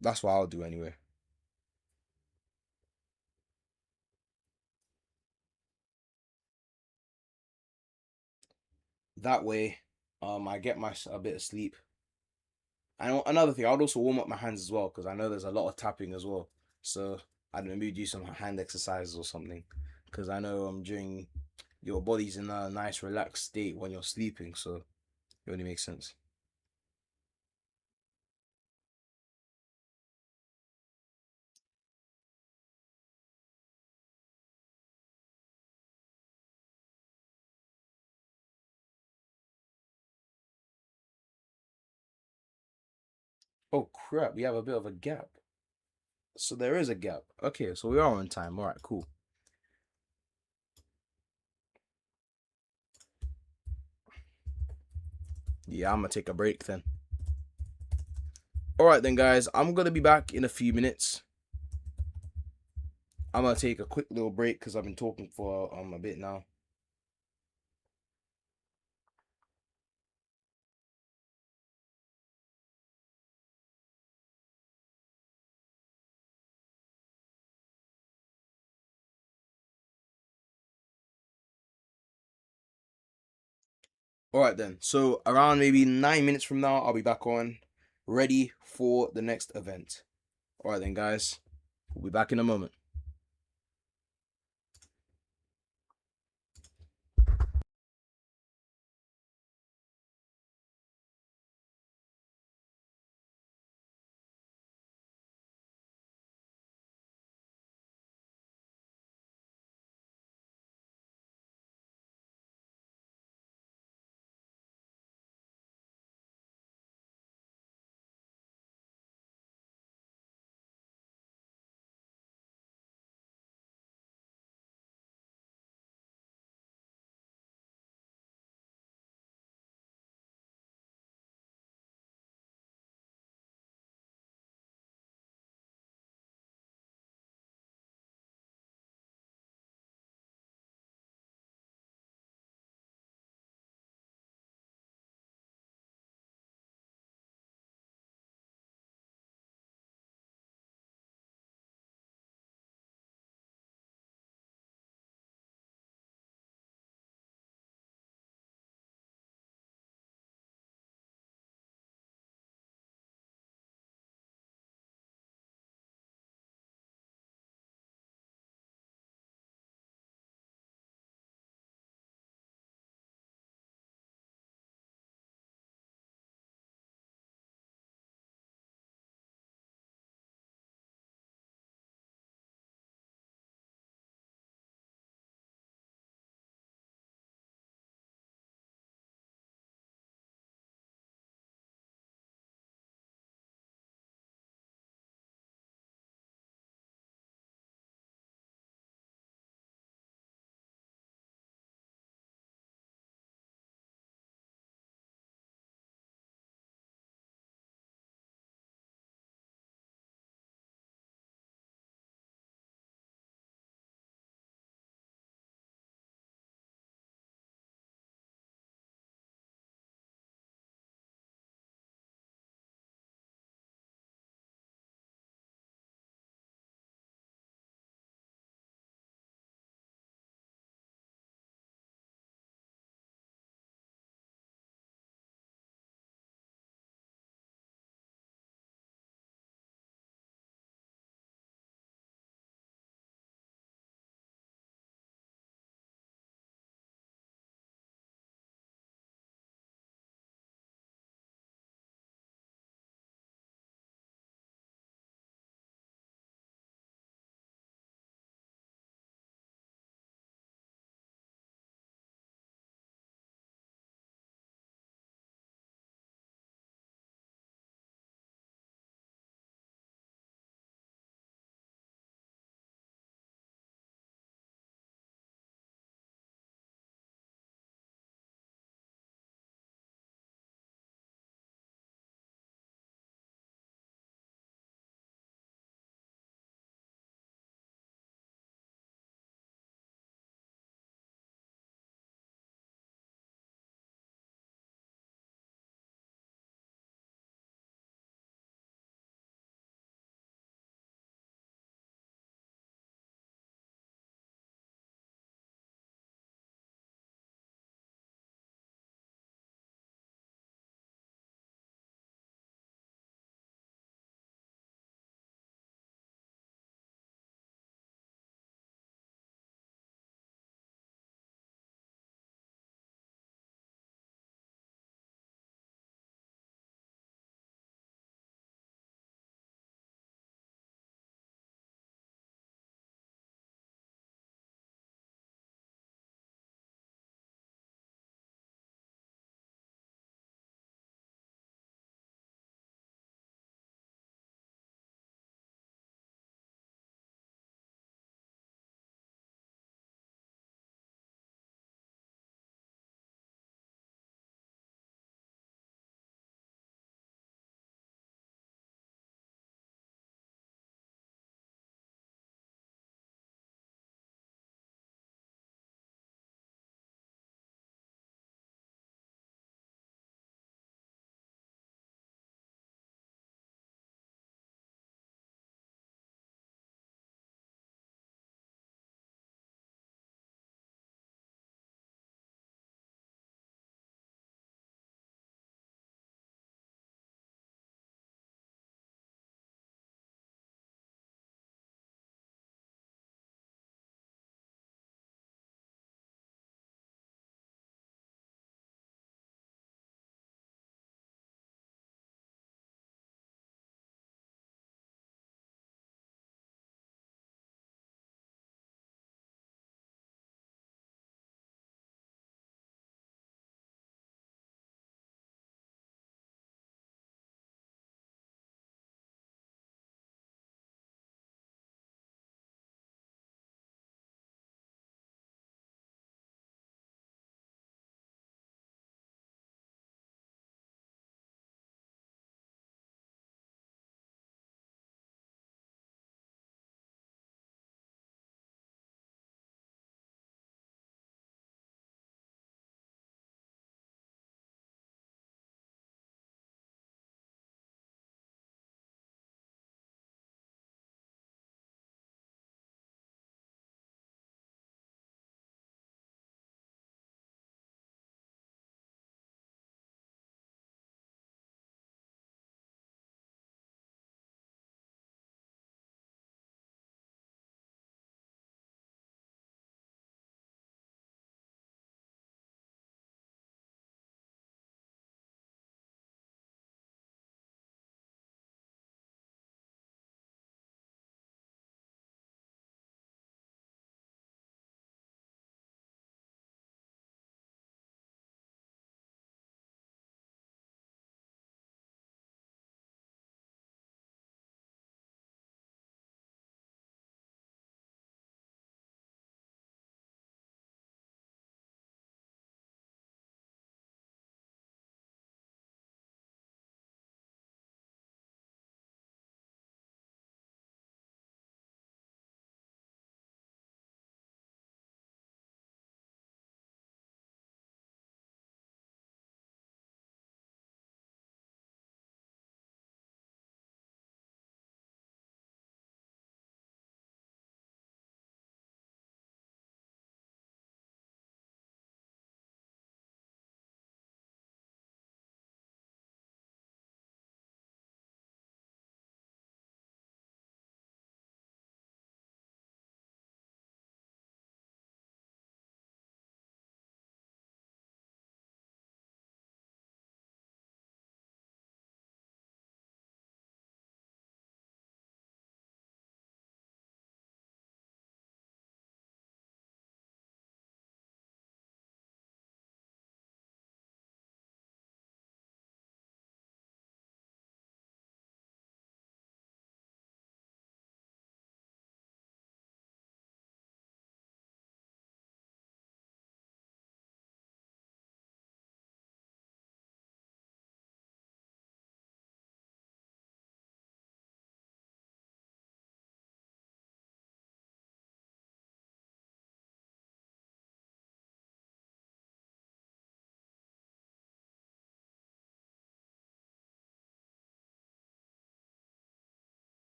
That's what I'll do anyway. That way, I get a bit of sleep. And another thing, I would also warm up my hands as well because I know there's a lot of tapping as well. So I don't know, maybe do some hand exercises or something because I know during your body's in a nice relaxed state when you're sleeping, so it only makes sense. Oh crap, we have a bit of a gap. So there is a gap. Okay, so we are on time. All right, cool. Yeah, I'm gonna take a break then. All right then, guys. I'm gonna be back in a few minutes. I'm gonna take a quick little break because I've been talking for a bit now. All right then. So around maybe 9 minutes from now, I'll be back on, ready for the next event. All right then, guys. We'll be back in a moment.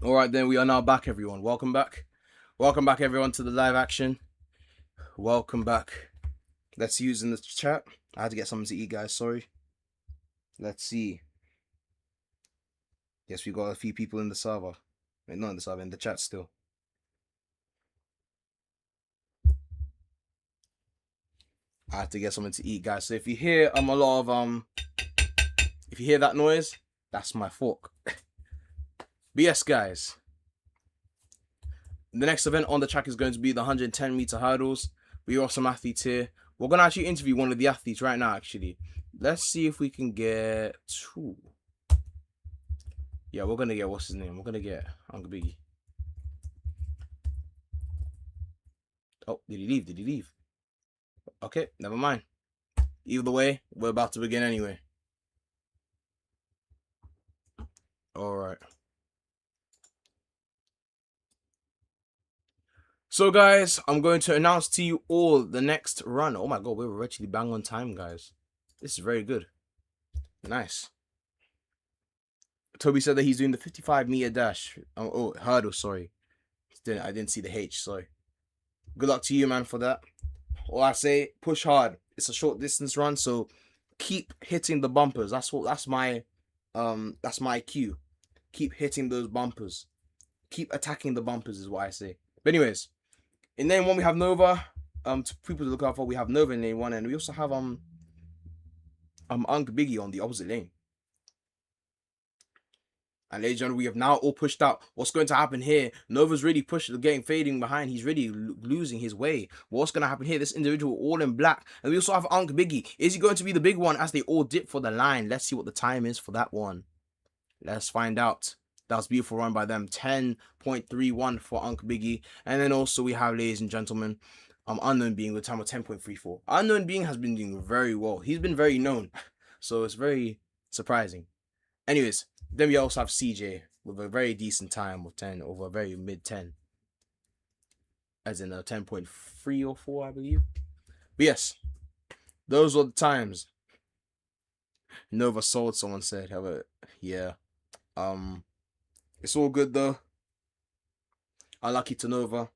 All right, then we are now back, everyone. Welcome back. Welcome back, everyone, to the live action. Welcome back. Let's use in the chat. I had to get something to eat, guys. Sorry. Let's see. Yes, we got a few people in the server. Wait, not in the server, in the chat still. I had to get something to eat, guys. So if you hear a lot of if you hear that noise, that's my fork. But yes, guys. The next event on the track is going to be the 110-meter hurdles. We got some athletes here. We're gonna actually interview one of the athletes right now. Actually, let's see if we can get. Ooh. Yeah, we're gonna get what's his name? We're gonna get Uncle Biggie. Oh, did he leave? Did he leave? Okay, never mind. Either way, we're about to begin anyway. All right. So, guys, I'm going to announce to you all the next run. Oh my god, we were actually bang on time, guys. This is very good. Nice. Toby said that he's doing the 55-meter dash. Oh, hurdle, sorry. I didn't see the H, sorry. Good luck to you, man, for that. All I say, push hard. It's a short distance run, so keep hitting the bumpers. That's my cue. Keep hitting those bumpers. Keep attacking the bumpers is what I say. But anyways, in lane 1 we have Nova. To people to look out for, we have Nova in lane 1, and we also have Unc Biggie on the opposite lane. And ladies and gentlemen, we have now all pushed out. What's going to happen here? Nova's really getting fading behind. He's really losing his way. What's going to happen here? This individual all in black. And we also have Unc Biggie. Is he going to be the big one as they all dip for the line? Let's see what the time is for that one. Let's find out. That was a beautiful run by them. 10.31 for Unc Biggie. And then also we have, ladies and gentlemen, Unknown Being with a time of 10.34. Unknown Being has been doing very well. He's been very known. So it's very surprising. Anyways, then we also have CJ with a very decent time of 10 over a very mid 10. As in a 10.3 or 4, I believe. But yes, those were the times. Nova sold, someone said. Yeah. It's all good though. Unlucky to Nova.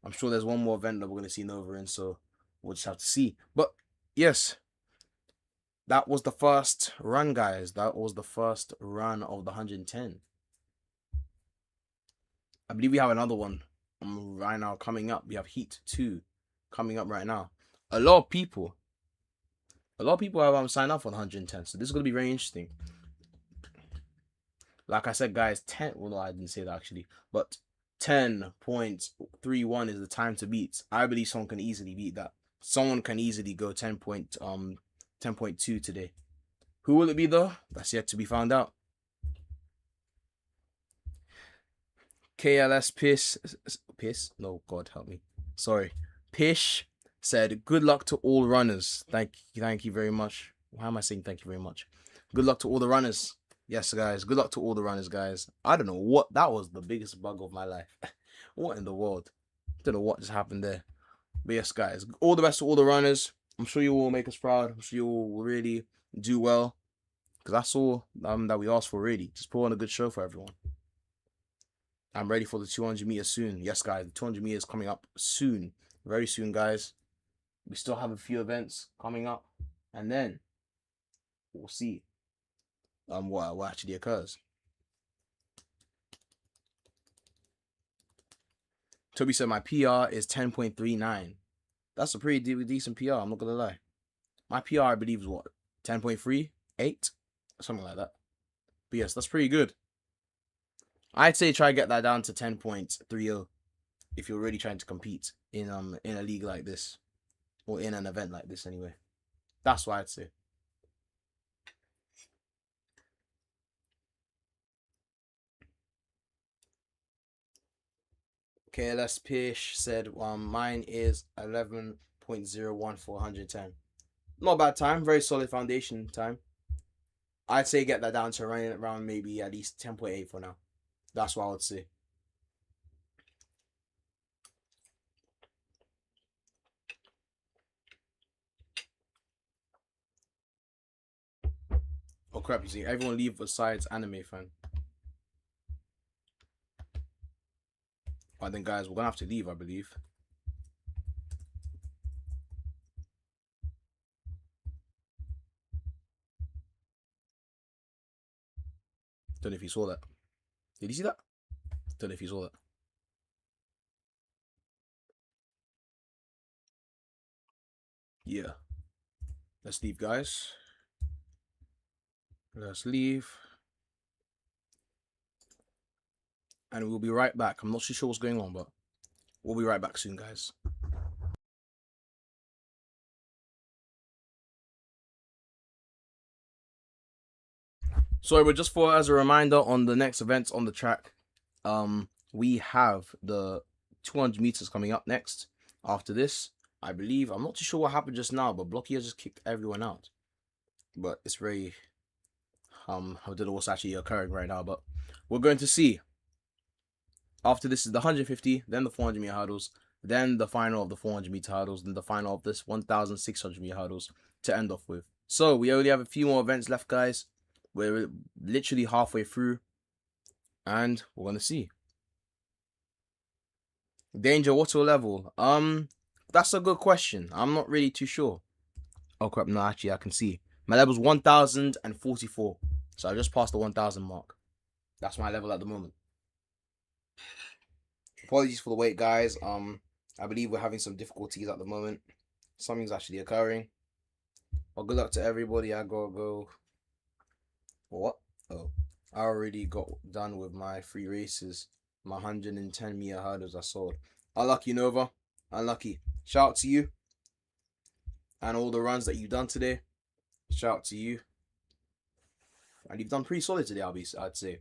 I'm sure there's one more event that we're gonna see Nova in, so we'll just have to see. But yes. That was the first run, guys. That was the first run of the 110. I believe we have another one right now coming up. We have Heat 2 coming up right now. A lot of people have signed up for the 110, so this is going to be very interesting. Like I said, guys, 10. Well, no, I didn't say that actually, but 10.31 is the time to beat. I believe someone can easily beat that. Someone can easily go 10.2 today. Who will it be though? That's yet to be found out. KLS Piss? No, God help me. Sorry. Pish said, good luck to all runners. Thank you very much. Why am I saying thank you very much? Good luck to all the runners. Yes, guys. Good luck to all the runners, guys. I don't know what. That was the biggest bug of my life. What in the world? Don't know what just happened there. But yes, guys. All the best to all the runners. I'm sure you will make us proud. I'm sure you will really do well. Because that's all that we asked for, really. Just put on a good show for everyone. I'm ready for the 200 meters soon. Yes, guys. The 200 meters coming up soon. Very soon, guys. We still have a few events coming up. And then we'll see what actually occurs. Toby said my PR is 10.39. That's a pretty decent PR, I'm not gonna lie. My PR, I believe, is what? 10.3? 8? Something like that. But yes, that's pretty good. I'd say try to get that down to 10.30 if you're really trying to compete in a league like this. Or in an event like this anyway. That's what I'd say. KLS Pish said mine is 11.01 for 110. Not a bad time, very solid foundation time. I'd say get that down to around maybe at least 10.8 for now. That's what I would say. Oh crap, you see, everyone leave besides anime fan. But then, guys, we're gonna have to leave, I believe. Don't know if you saw that. Did you see that? Don't know if you saw that. Yeah. Let's leave, guys. Let's leave. And we'll be right back. I'm not too sure what's going on, but we'll be right back soon, guys. Sorry, but just for as a reminder on the next events on the track, we have the 200 meters coming up next. After this, I believe I'm not too sure what happened just now, but Blocky has just kicked everyone out. But it's very I don't know what's actually occurring right now, but we're going to see. After this is the 150, then the 400 meter hurdles, then the final of the 400 meter hurdles, then the final of this 1,600 meter hurdles to end off with. So we only have a few more events left, guys. We're literally halfway through, and we're gonna see. Danger water level. That's a good question. I'm not really too sure. Oh crap! No, actually, I can see my level's 1,044. So I just passed the 1,000 mark. That's my level at the moment. Apologies for the wait, guys. I believe we're having some difficulties at the moment. Something's actually occurring. Well, good luck to everybody. I gotta go. What? Oh, I already got done with my 3 races. My 110 meter hurdles I sold. Unlucky, Nova. Unlucky. Shout out to you and all the runs that you've done today. Shout out to you. And you've done pretty solid today, I'd say.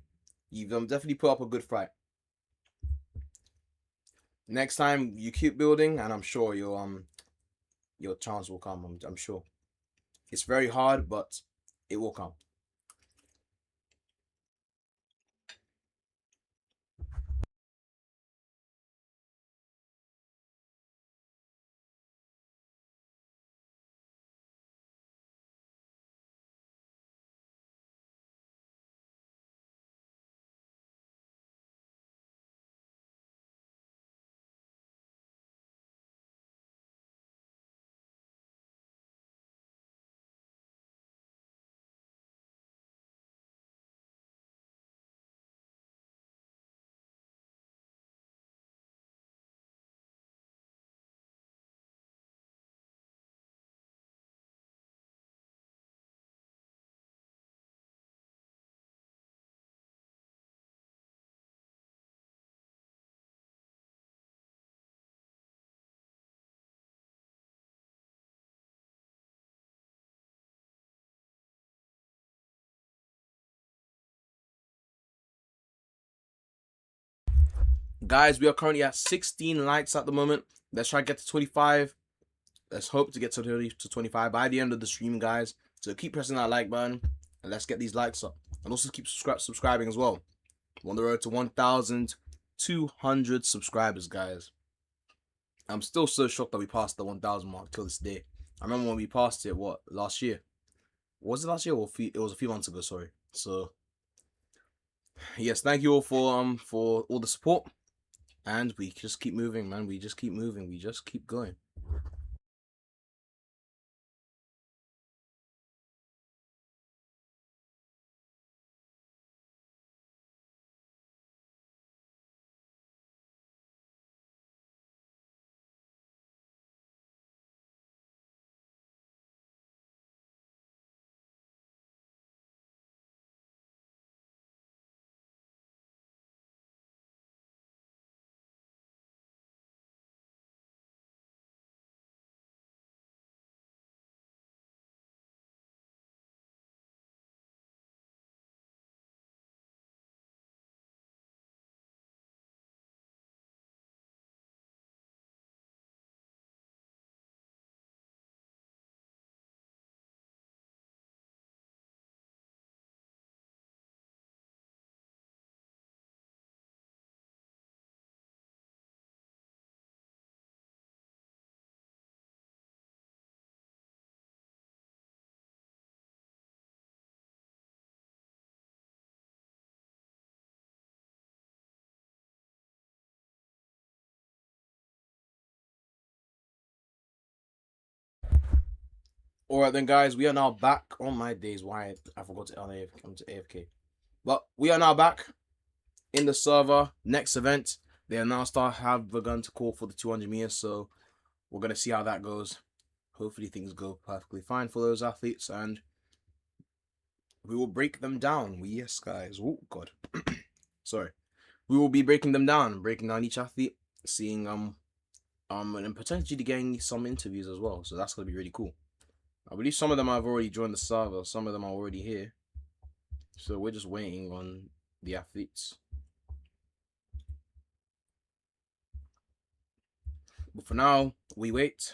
You've definitely put up a good fight. Next time you keep building, and I'm sure your chance will come. I'm sure. It's very hard, but it will come. Guys, we are currently at 16 likes at the moment. Let's try to get to 25. Let's hope to get to 30 to 25 by the end of the stream, guys. So keep pressing that like button and let's get these likes up. And also keep subscribing as well. We're on the road to 1,200 subscribers, guys. I'm still so shocked that we passed the 1,000 mark till this day. I remember when we passed it, what, last year? Was it last year or it was a few months ago, sorry. So, yes, thank you all for all the support. And we just keep moving, man. We just keep moving. We just keep going. Alright then, guys, we are now back. On my days, why I forgot to come to AFK. But we are now back in the server. Next event, they announced have begun to call for the 200 meters, so we're gonna see how that goes. Hopefully things go perfectly fine for those athletes, and we will break them down. Yes, guys. Oh God, sorry. We will be breaking them down, breaking down each athlete, seeing and potentially getting some interviews as well. So that's gonna be really cool. I believe some of them have already joined the server. Some of them are already here. So we're just waiting on the athletes. But for now, we wait.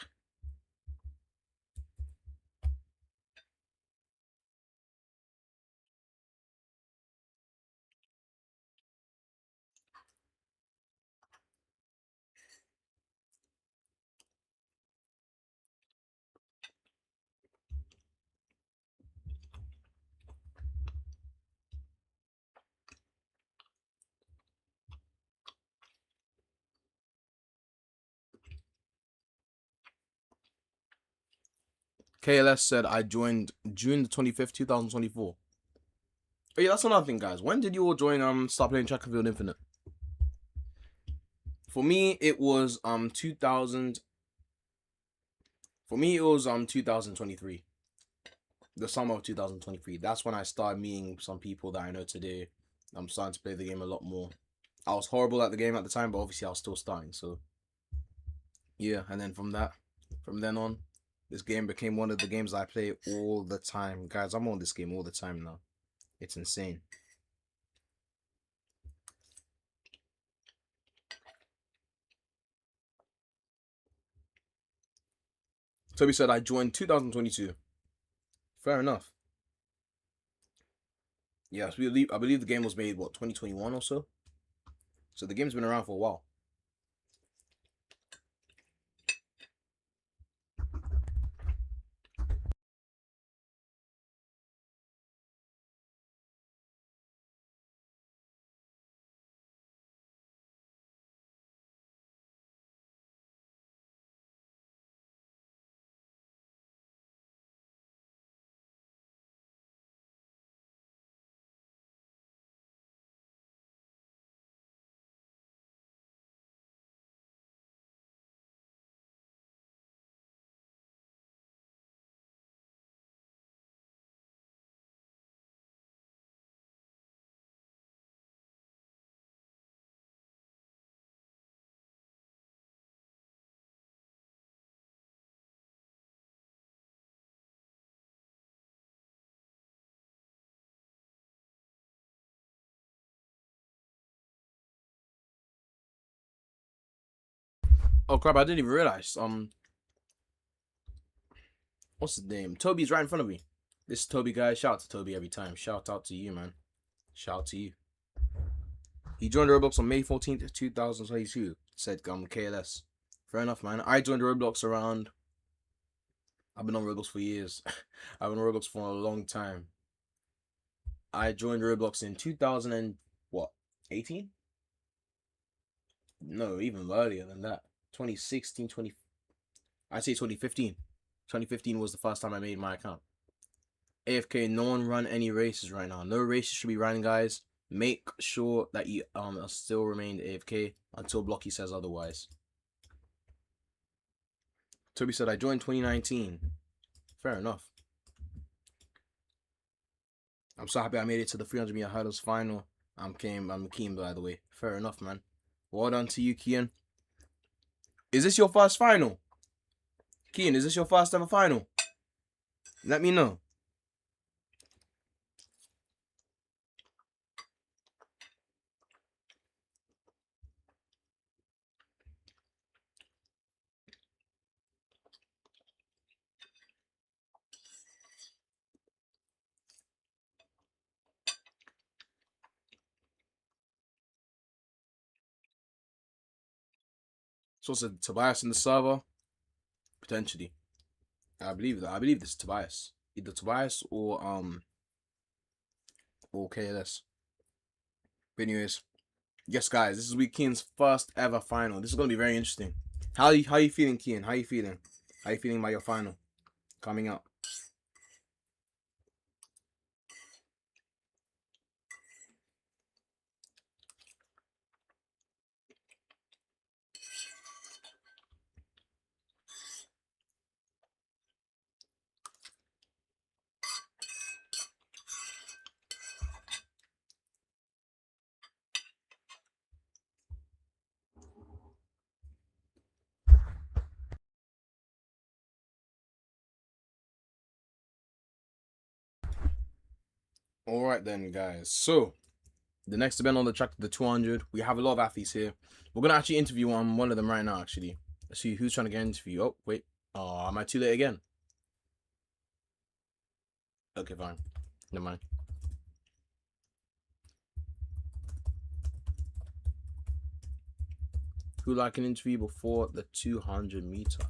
KLS said I joined June the 25th, 2024. Oh yeah, that's another thing, guys. When did you all join start playing Track and Field Infinite? For me, it was 2000. For me, it was 2023. The summer of 2023. That's when I started meeting some people that I know today. I'm starting to play the game a lot more. I was horrible at the game at the time, but obviously I was still starting. So yeah, and then from then on, this game became one of the games I play all the time. Guys, I'm on this game all the time now. It's insane. Toby said I joined 2022. Fair enough. Yes, I believe the game was made, what, 2021 or so? So the game's been around for a while. Oh crap, I didn't even realize. What's his name? Toby's right in front of me. This is Toby, guys. Shout out to Toby every time. Shout out to you, man. Shout out to you. He joined Roblox on May 14th, 2022. Said KLS. Fair enough, man. I joined Roblox around. I've been on Roblox for years. I've been on Roblox for a long time. I joined Roblox in 2000 and what? 18? No, even earlier than that. 2016, I'd say 2015. 2015 was the first time I made my account. AFK, no one run any races right now. No races should be running, guys. Make sure that you still remain AFK until Blocky says otherwise. Toby said I joined 2019. Fair enough. I'm so happy I made it to the 300 meter hurdles final. I'm keen, by the way. Fair enough, man. Well done to you, Kian. Is this your first final? Kian, is this your first ever final? Let me know. So it's Tobias in the server? Potentially. I believe that. I believe this is Tobias. Either Tobias or KLS. But anyways, yes, guys, this is Week Keen's first ever final. This is gonna be very interesting. How you feeling, Keen? How you feeling? How you feeling about your final coming up? All right then, guys. So the next event on the track, the 200. We have a lot of athletes here. We're gonna actually interview one of them right now. Actually, let's see who's trying to get an interview. Oh wait, am I too late again? Okay, fine. Never mind. Who like an interview before the 200-meter?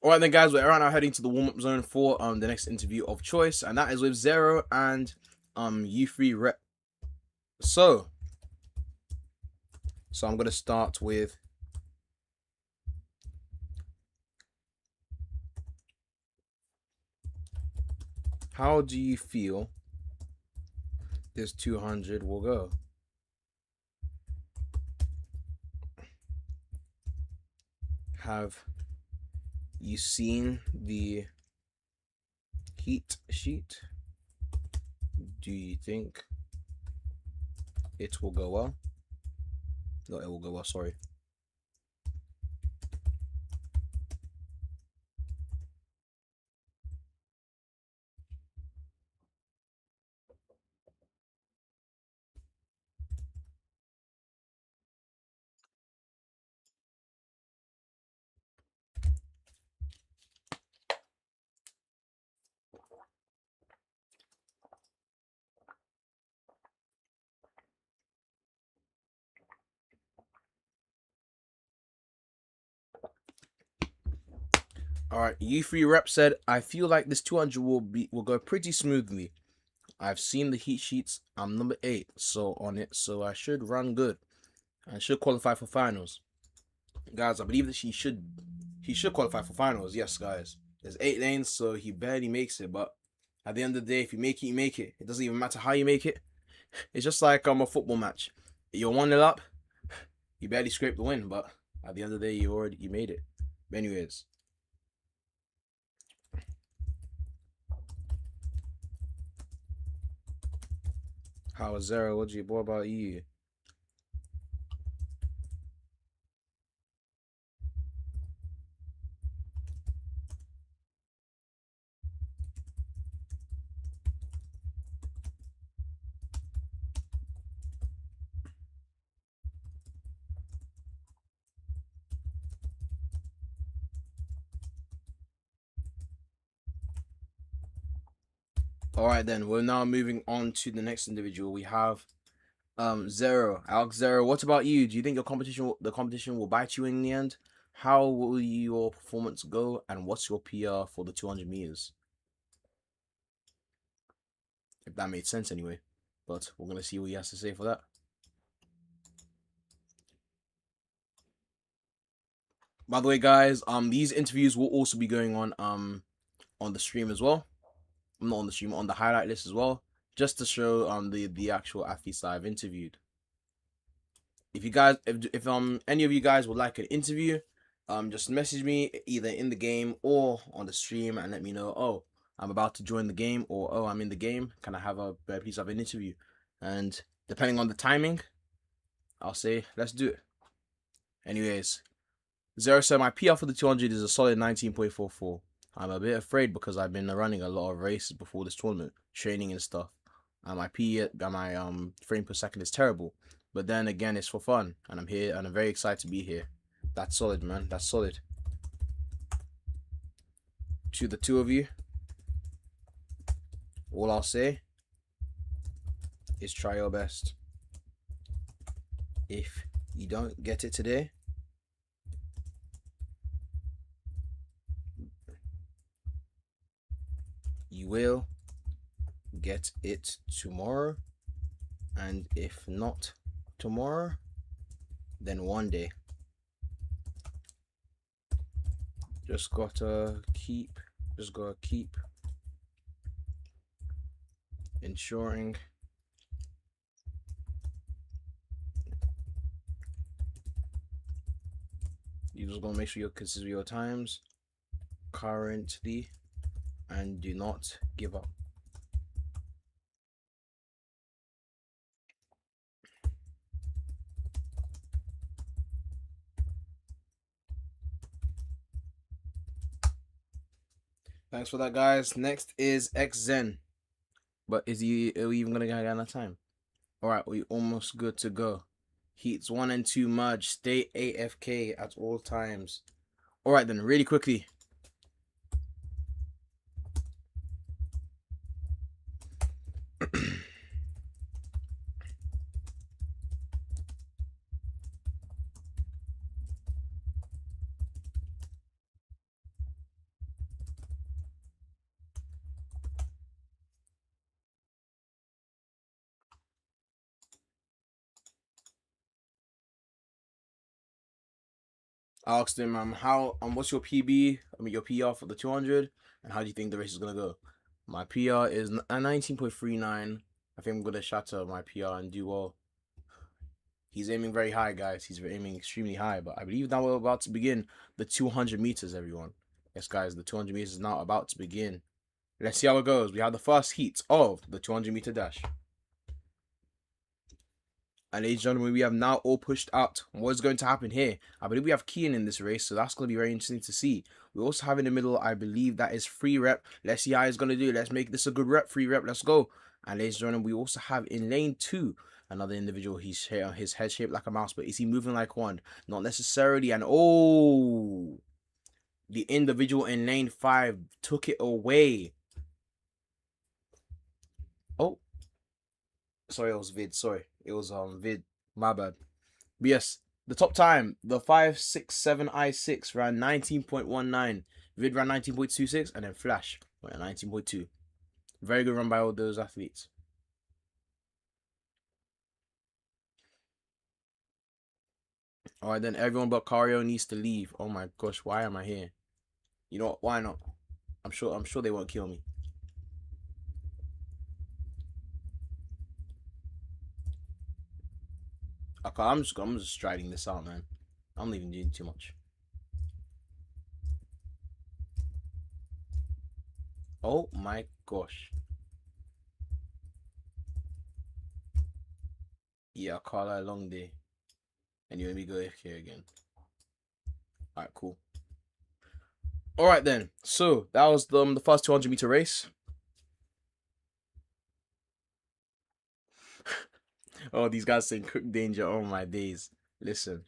All right then, guys. We're right now heading to the warm-up zone for the next interview of choice, and that is with Zero and U3 Rep. So I'm gonna start with how do you feel this 200 will go? Have you seen the heat sheet? Do you think it will go well? No, it will go well, sorry. All right, U3 Rep said, I feel like this 200 will go pretty smoothly. I've seen the heat sheets. I'm number 8 so on it, so I should run good. I should qualify for finals. Guys, I believe that he should qualify for finals. Yes, guys. There's 8 lanes, so he barely makes it, but at the end of the day, if you make it, you make it. It doesn't even matter how you make it. It's just like a football match. You're 1-0 up, you barely scraped the win, but at the end of the day, you made it. But anyways, how was Zero? What about you? All right, then we're now moving on to the next individual. We have Zero. Alex Zero, what about you? Do you think the competition will bite you in the end? How will your performance go, and what's your PR for the 200 meters? If that made sense anyway. But we're gonna see what he has to say for that. By the way, guys, these interviews will also be going on the stream as well. Not on the stream, on the highlight list as well, just to show the actual athletes that I've interviewed. If you guys, if any of you guys would like an interview, just message me either in the game or on the stream and let me know. Oh, I'm about to join the game, or oh, I'm in the game. Can I have a piece of an interview? And depending on the timing, I'll say let's do it. Anyways, Zero said my PR for the 200 is a solid 19.44. I'm a bit afraid because I've been running a lot of races before this tournament, training and stuff. And my frame per second is terrible. But then again, it's for fun, and I'm here, and I'm very excited to be here. That's solid, man. That's solid. To the two of you, all I'll say is try your best. If you don't get it today, you will get it tomorrow, and if not tomorrow, then one day. Just gotta keep ensuring You're just gonna make sure you consider your times currently and do not give up. Thanks for that, guys. Next is XZen. But are we even gonna get enough time? Alright, we almost good to go. Heats 1 and 2 merge. Stay AFK at all times. Alright then, really quickly. I asked him, what's your PB? I mean, your PR for the 200, and how do you think the race is gonna go? My PR is a 19.39. I think I'm gonna shatter my PR and do well. He's aiming very high, guys. He's aiming extremely high, but I believe now we're about to begin the 200 meters, everyone. Yes, guys, the 200 meters is now about to begin. Let's see how it goes. We have the first heat of the 200-meter dash. And ladies and gentlemen, we have now all pushed out. What is going to happen here? I believe we have Kean in this race, so that's going to be very interesting to see. We also have in the middle, I believe that is free rep. Let's see how he's going to do. Let's make this a good rep. Free rep. Let's go. And ladies and gentlemen, we also have in lane 2 another individual. His head shaped like a mouse, but is he moving like one? Not necessarily. And oh, the individual in lane 5 took it away. Oh, sorry, it was vid. Sorry, it was vid. My bad. But yes, the top time, the 567 I6 ran 19.19. Vid ran 19.26, and then Flash went at 19.2. Very good run by all those athletes. Alright, then everyone but Cario needs to leave. Oh my gosh, why am I here? You know what? Why not? I'm sure they won't kill me. Okay, I'm just striding this out, man. I'm not even doing too much. Oh my gosh. Yeah, Carla, long day. And you let me go AFK again. Alright, cool. Alright then. So that was the first 200-meter race. Oh, these guys saying cook danger. Oh my days. Listen.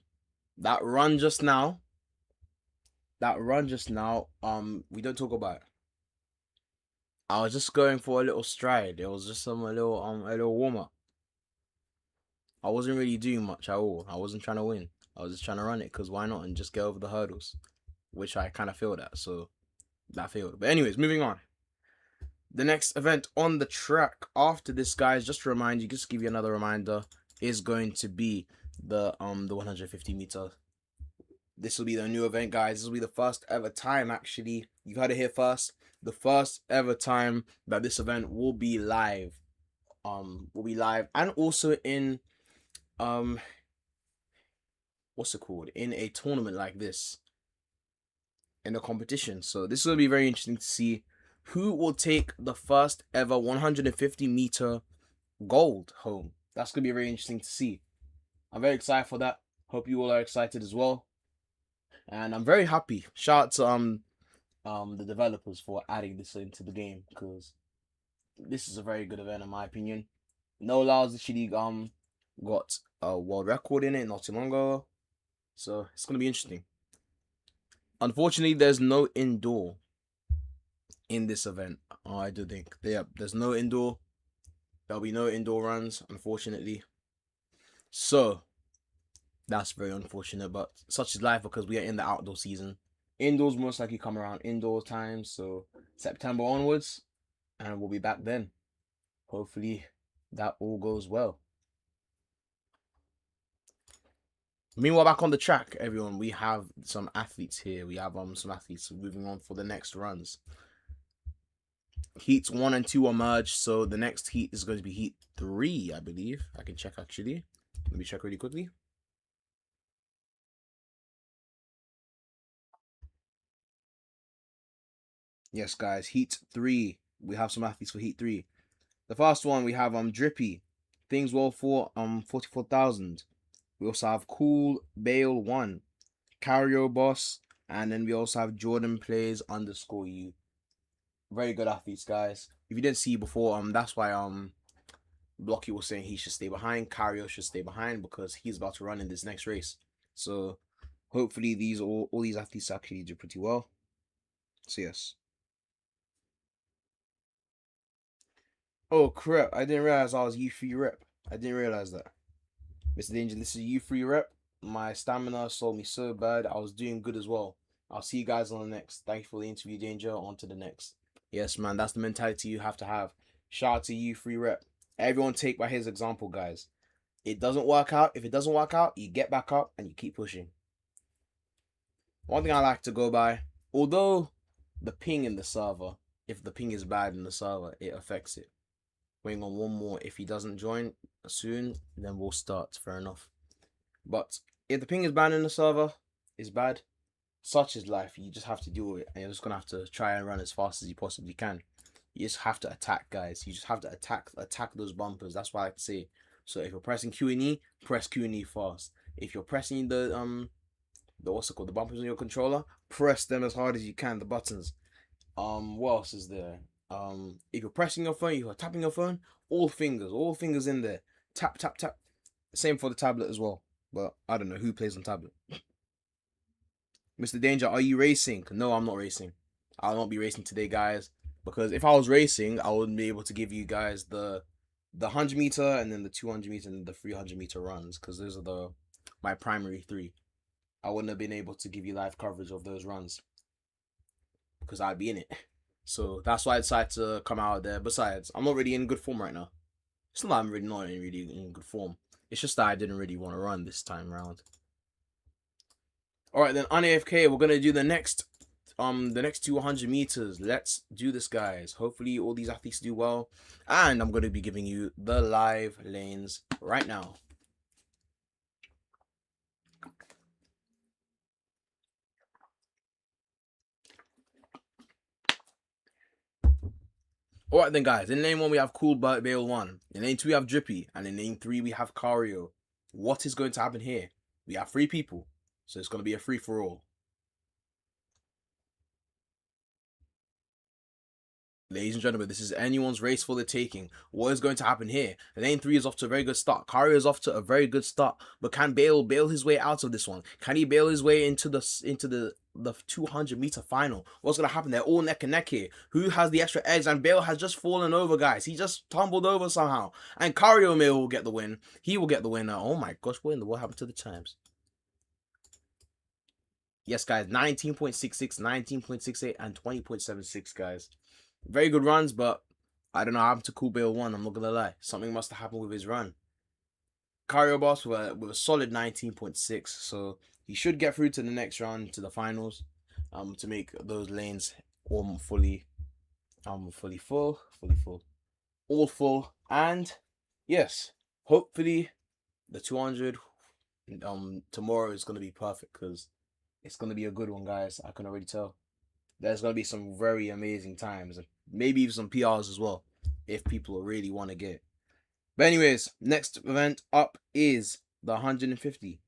That run just now. We don't talk about it. I was just going for a little stride. It was just a little warm up. I wasn't really doing much at all. I wasn't trying to win. I was just trying to run it because why not and just get over the hurdles, which I kind of failed at. So that failed. But anyways, moving on. The next event on the track after this, guys, just to remind you, just give you another reminder, is going to be the 150 meter. This will be the new event, guys. This will be the first ever time, actually. You heard it here first. The first ever time that this event will be live. And also in what's it called? In a tournament like this. In a competition. So this will be very interesting to see who will take the first ever 150 meter gold home. That's gonna be very interesting to see. I'm very excited for that. Hope you all are excited as well. And I'm very happy. Shout out to the developers for adding this into the game, because this is a very good event in my opinion. No Laws actually got a world record in it not too long ago. So it's gonna be interesting. Unfortunately, there's no indoor in this event. I do think. Yeah, there's no indoor. There'll be no indoor runs, unfortunately. So that's very unfortunate, but such is life because we are in the outdoor season. Indoors most likely come around indoor time, so September onwards, and we'll be back then. Hopefully that all goes well. Meanwhile, back on the track, everyone, we have some athletes here. We have some athletes moving on for the next runs. Heats 1 and 2 are merged, so the next heat is going to be heat 3, I believe. I can check actually. Let me check really quickly. Yes, guys. Heat 3. We have some athletes for Heat 3. The first one we have Drippy. Things well for 44,000. We also have Cool Bale 1. Cario Boss. And then we also have Jordan Plays underscore you. Very good athletes, guys. If you didn't see before, that's why Blocky was saying he should stay behind. Cario should stay behind because he's about to run in this next race. So hopefully these all these athletes actually do pretty well. So yes. Oh crap! I didn't realize I was U3 rep. I didn't realize that. Mr. Danger, this is U3 rep. My stamina sold me so bad. I was doing good as well. I'll see you guys on the next. Thank you for the interview, Danger. On to the next. Yes, man, that's the mentality you have to have. Shout out to U3 rep. Everyone take by his example, guys. It doesn't work out. If it doesn't work out, you get back up and you keep pushing. One thing I like to go by, although the ping in the server, if the ping is bad in the server, it affects it. Waiting on one more. If he doesn't join soon, then we'll start. Fair enough. But if the ping is bad in the server, it's bad. Such is life. You just have to deal with it, and you're just gonna have to try and run as fast as you possibly can. You just have to attack, guys. You just have to attack those bumpers. That's what I like to say. So if you're pressing Q and E, press Q and E fast. If you're pressing the what's it called, the bumpers on your controller, press them as hard as you can. The buttons. What else is there? If you're pressing your phone, you're tapping your phone, all fingers in there. Tap, tap, tap. Same for the tablet as well. But I don't know who plays on tablet. Mr. Danger, are you racing? No, I'm not racing. I'll not be racing today, guys. Because if I was racing, I wouldn't be able to give you guys the 100 meter and then the 200 meter and the 300 meter runs. Because those are my primary 3. I wouldn't have been able to give you live coverage of those runs. Because I'd be in it. So that's why I decided to come out there. Besides, I'm not really in good form right now. It's not that I'm really not really in good form. It's just that I didn't really want to run this time around. Alright then, on AFK, we're gonna do the next 200 meters. Let's do this, guys. Hopefully all these athletes do well. And I'm gonna be giving you the live lanes right now. Alright then, guys. In lane 1 we have Cool Bale 1. In lane 2 we have Drippy. And in lane 3 we have Cario. What is going to happen here? We have 3 people. So it's gonna be a free-for-all. Ladies and gentlemen, this is anyone's race for the taking. What is going to happen here? Lane 3 is off to a very good start. Cario is off to a very good start. But can Bale bail his way out of this one? Can he bail his way into the 200-meter final? What's going to happen? They're all neck and neck here. Who has the extra eggs? And Bale has just fallen over, guys. He just tumbled over somehow. And Cario will get the win. He will get the winner. Oh my gosh, what in the world happened to the times? Yes, guys, 19.66, 19.68, and 20.76, guys. Very good runs, but I don't know what happened to Cool Bale 1. I'm not gonna lie. Something must have happened with his run. Cario Boss with a solid 19.6, so he should get through to the next round, to the finals, to make those lanes all fully full, all full, and yes, hopefully the 200 tomorrow is gonna be perfect because it's gonna be a good one, guys. I can already tell. There's going to be some very amazing times. Maybe even some PRs as well, if people really want to get it. But anyways, next event up is the 150.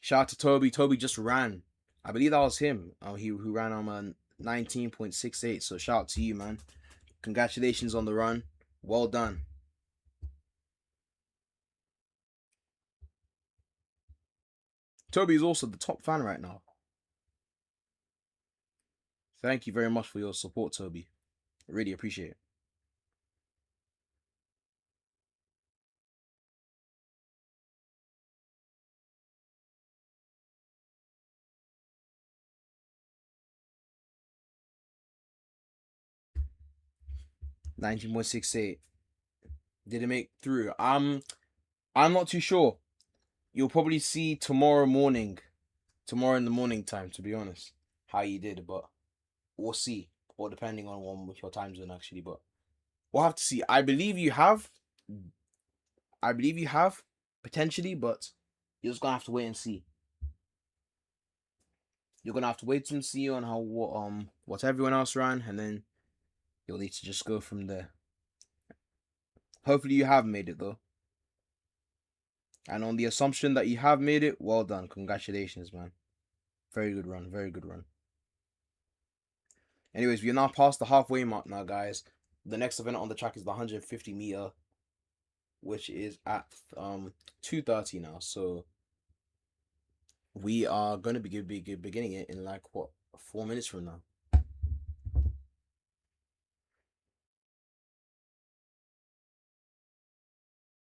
Shout out to Toby. Toby just ran. I believe that was him. Who ran on 19.68. So shout out to you, man. Congratulations on the run. Well done. Toby is also the top fan right now. Thank you very much for your support, Toby. I really appreciate it. $19.68. Did it make through? I'm not too sure. You'll probably see tomorrow in the morning time, to be honest, how you did, but we'll see. Or depending on with your time zone, actually, but we'll have to see. I believe you have, potentially, but you're just gonna have to wait and see. You're gonna have to wait and see on how what everyone else ran, and then you'll need to just go from there. Hopefully you have made it though. And on the assumption that you have made it, well done. Congratulations, man. Very good run. Very good run. Anyways, we're now past the halfway mark now, guys. The next event on the track is the 150-meter, which is at 2:30 now. So we are going to be beginning it in like what, 4 minutes from now.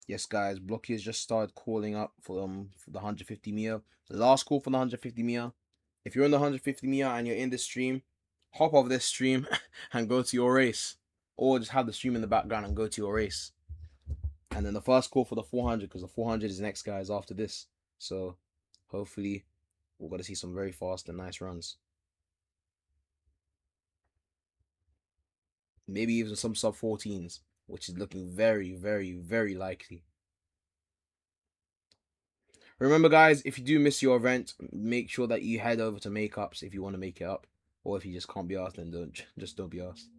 Yes, guys, Blocky has just started calling up for the 150-meter. The last call for the 150-meter. If you're in the 150-meter and you're in this stream, hop off this stream and go to your race, or just have the stream in the background and go to your race. And then the first call for the 400, because the 400 is next, guys, after this. So hopefully we're going to see some very fast and nice runs. Maybe even some sub 14s, which is looking very, very, very likely. Remember, guys, if you do miss your event, make sure that you head over to Makeups if you want to make it up. Or if you just can't be asked, then don't be asked.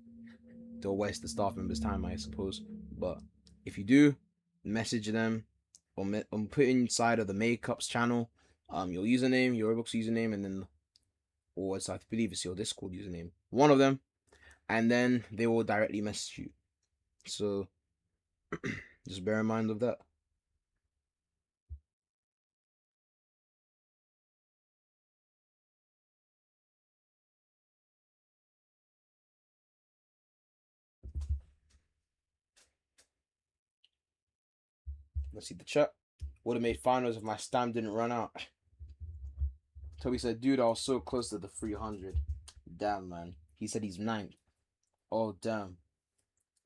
Don't waste the staff members' time, I suppose. But if you do, message them or put inside of the Makeups channel your username, your Roblox username, and then, or I believe it's your Discord username, one of them, and then they will directly message you. So just bear in mind of that. Let's see the chat. Would have made finals if my stamp didn't run out. Toby said, dude, I was so close to the 300. Damn, man. He said he's 9th. Oh, damn.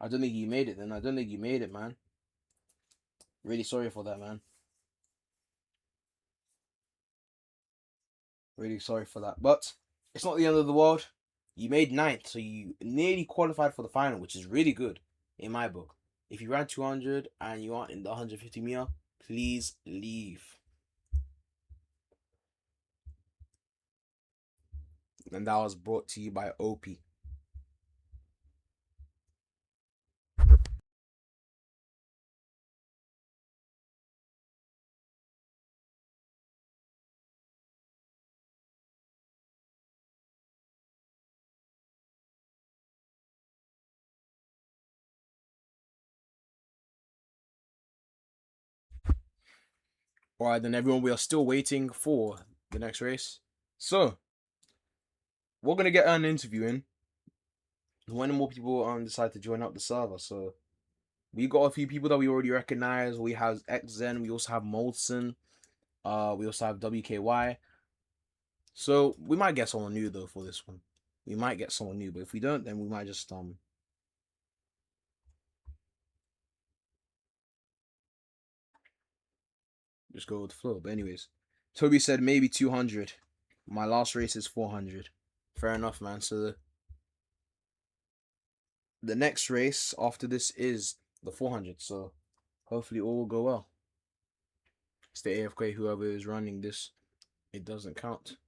I don't think you made it then. I don't think you made it, man. Really sorry for that, man. Really sorry for that. But it's not the end of the world. You made 9th, so you nearly qualified for the final, which is really good in my book. If you ran 200 and you aren't in the 150 meter, please leave. And that was brought to you by OP. Alright, then everyone, we are still waiting for the next race. So, we're going to get an interview in when more people decide to join up the server. So, we got a few people that we already recognize. We have XZen, we also have Molson, we also have WKY. So, we might get someone new though for this one. We might get someone new, but if we don't, then we might just go with the flow. But anyways, Toby said maybe 200. My last race is 400. Fair enough, man. So the next race after this is the 400. So hopefully all will go well. Stay AFK, whoever is running this, it doesn't count.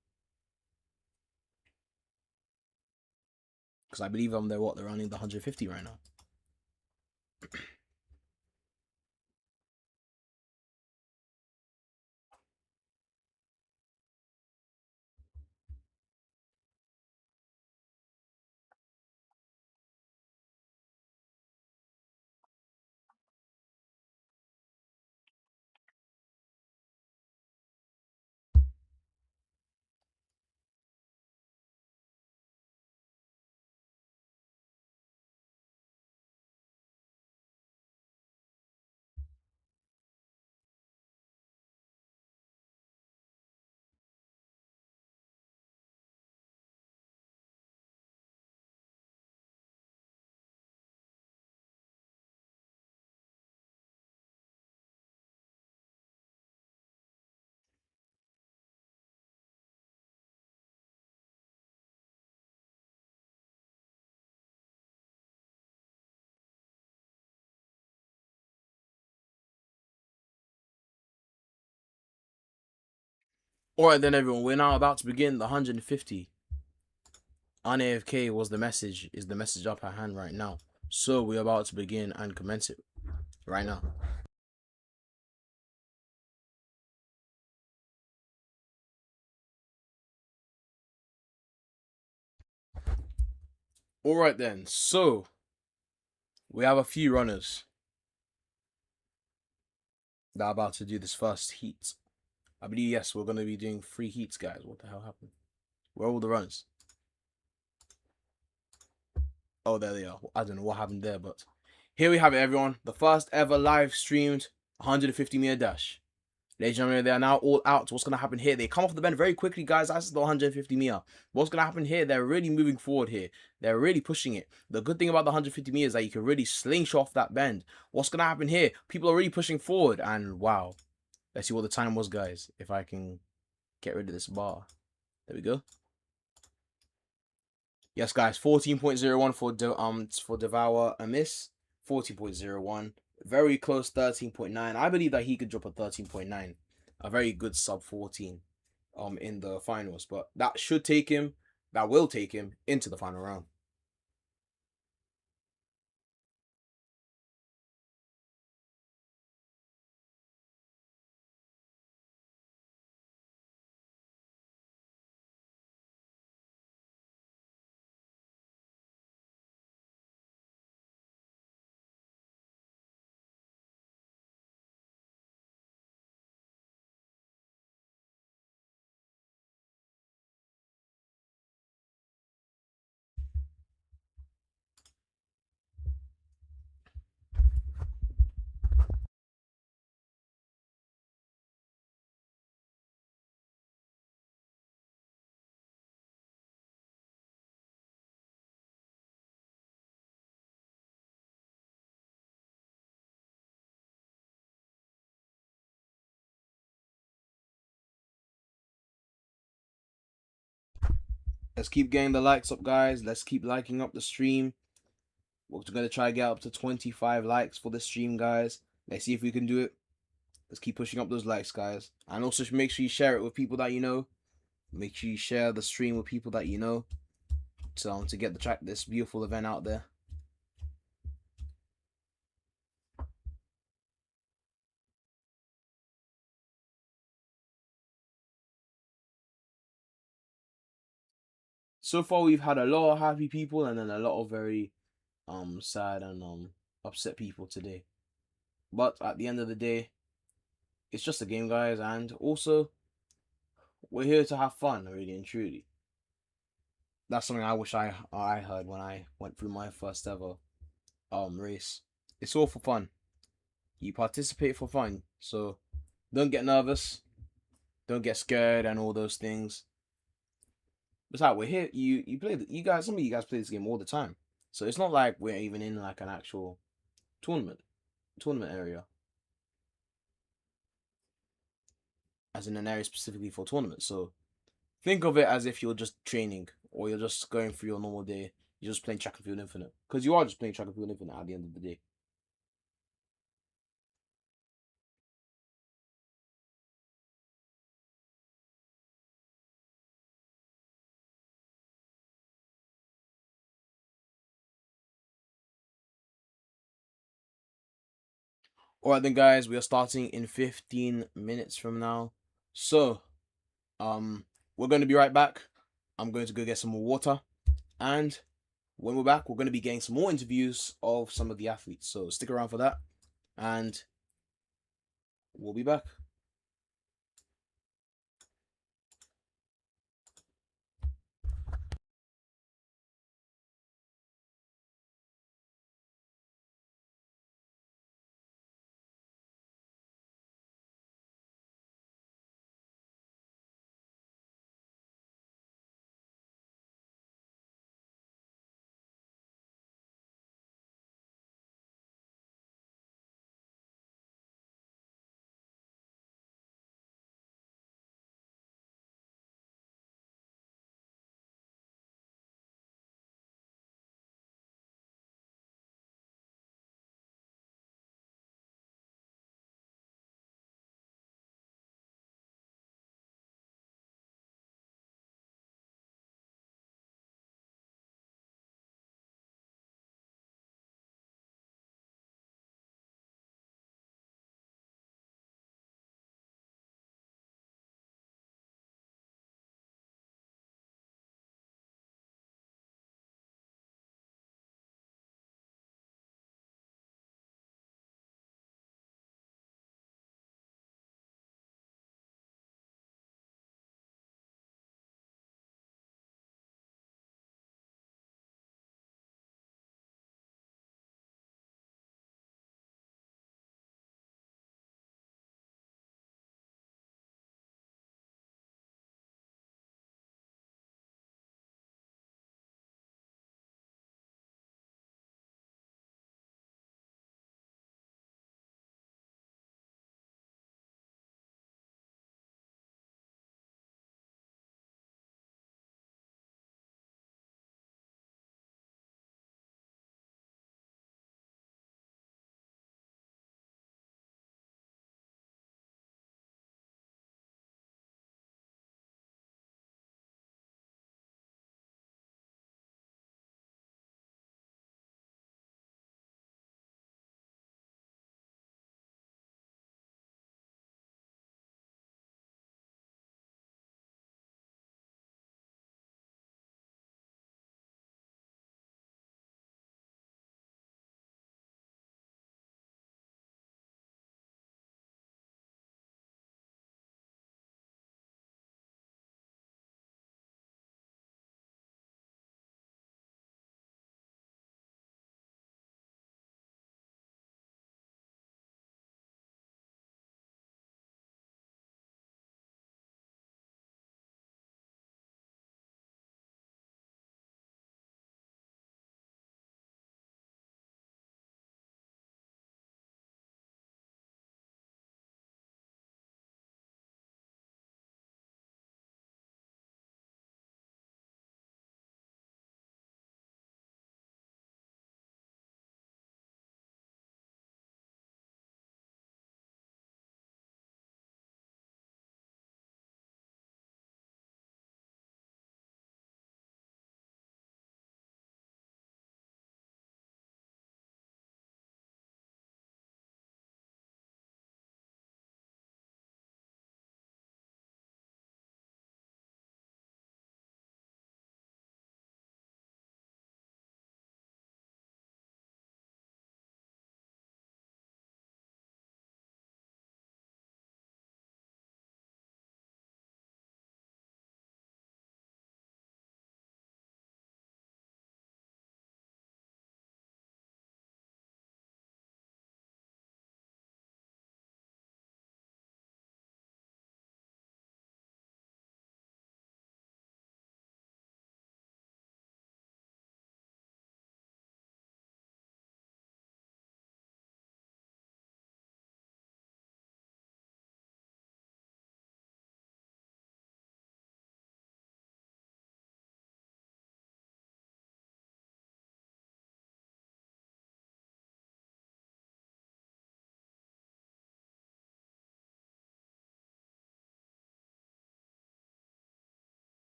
Because I believe they're running the 150 right now. Alright then everyone, we're now about to begin the 150. On AFK was the message, is the message up at hand right now. So we're about to begin and commence it right now. Alright then, so we have a few runners that are about to do this first heat. I believe, yes, we're going to be doing 3 heats, guys. What the hell happened? Where are all the runners? Oh, there they are. I don't know what happened there, but here we have it, everyone. The first ever live streamed 150 meter dash. Ladies and gentlemen, they are now all out. What's going to happen here? They come off the bend very quickly, guys. That's the 150 meter. What's going to happen here? They're really moving forward here. They're really pushing it. The good thing about the 150 meters is that you can really slingshot off that bend. What's going to happen here? People are really pushing forward. And wow. Let's see what the time was, guys. If I can get rid of this bar. There we go. Yes, guys. 14.01 for Devour a miss. 14.01. Very close 13.9. I believe that he could drop a 13.9. A very good sub 14 in the finals. But that should take him, that will take him into the final round. Let's keep getting the likes up, guys. Let's keep liking up the stream. We're going to try to get up to 25 likes for the stream, guys. Let's see if we can do it. Let's keep pushing up those likes, guys. And also make sure you share it with people that you know. Make sure you share the stream with people that you know. To get this beautiful event out there. So far we've had a lot of happy people and then a lot of very sad and upset people today. But at the end of the day, it's just a game, guys, and also we're here to have fun, really and truly. That's something I wish I heard when I went through my first ever race. It's all for fun. You participate for fun, so don't get nervous, don't get scared, and all those things. Besides, we're here. You play. You guys, some of you guys play this game all the time, so it's not like we're even in like an actual tournament area, as in an area specifically for tournaments. So think of it as if you're just training or you're just going through your normal day. You're just playing Track and Field Infinite because you are just playing Track and Field Infinite at the end of the day. Alright then, guys, we are starting in 15 minutes from now. So, we're going to be right back. I'm going to go get some more water. And when we're back, we're going to be getting some more interviews of some of the athletes. So stick around for that. And we'll be back.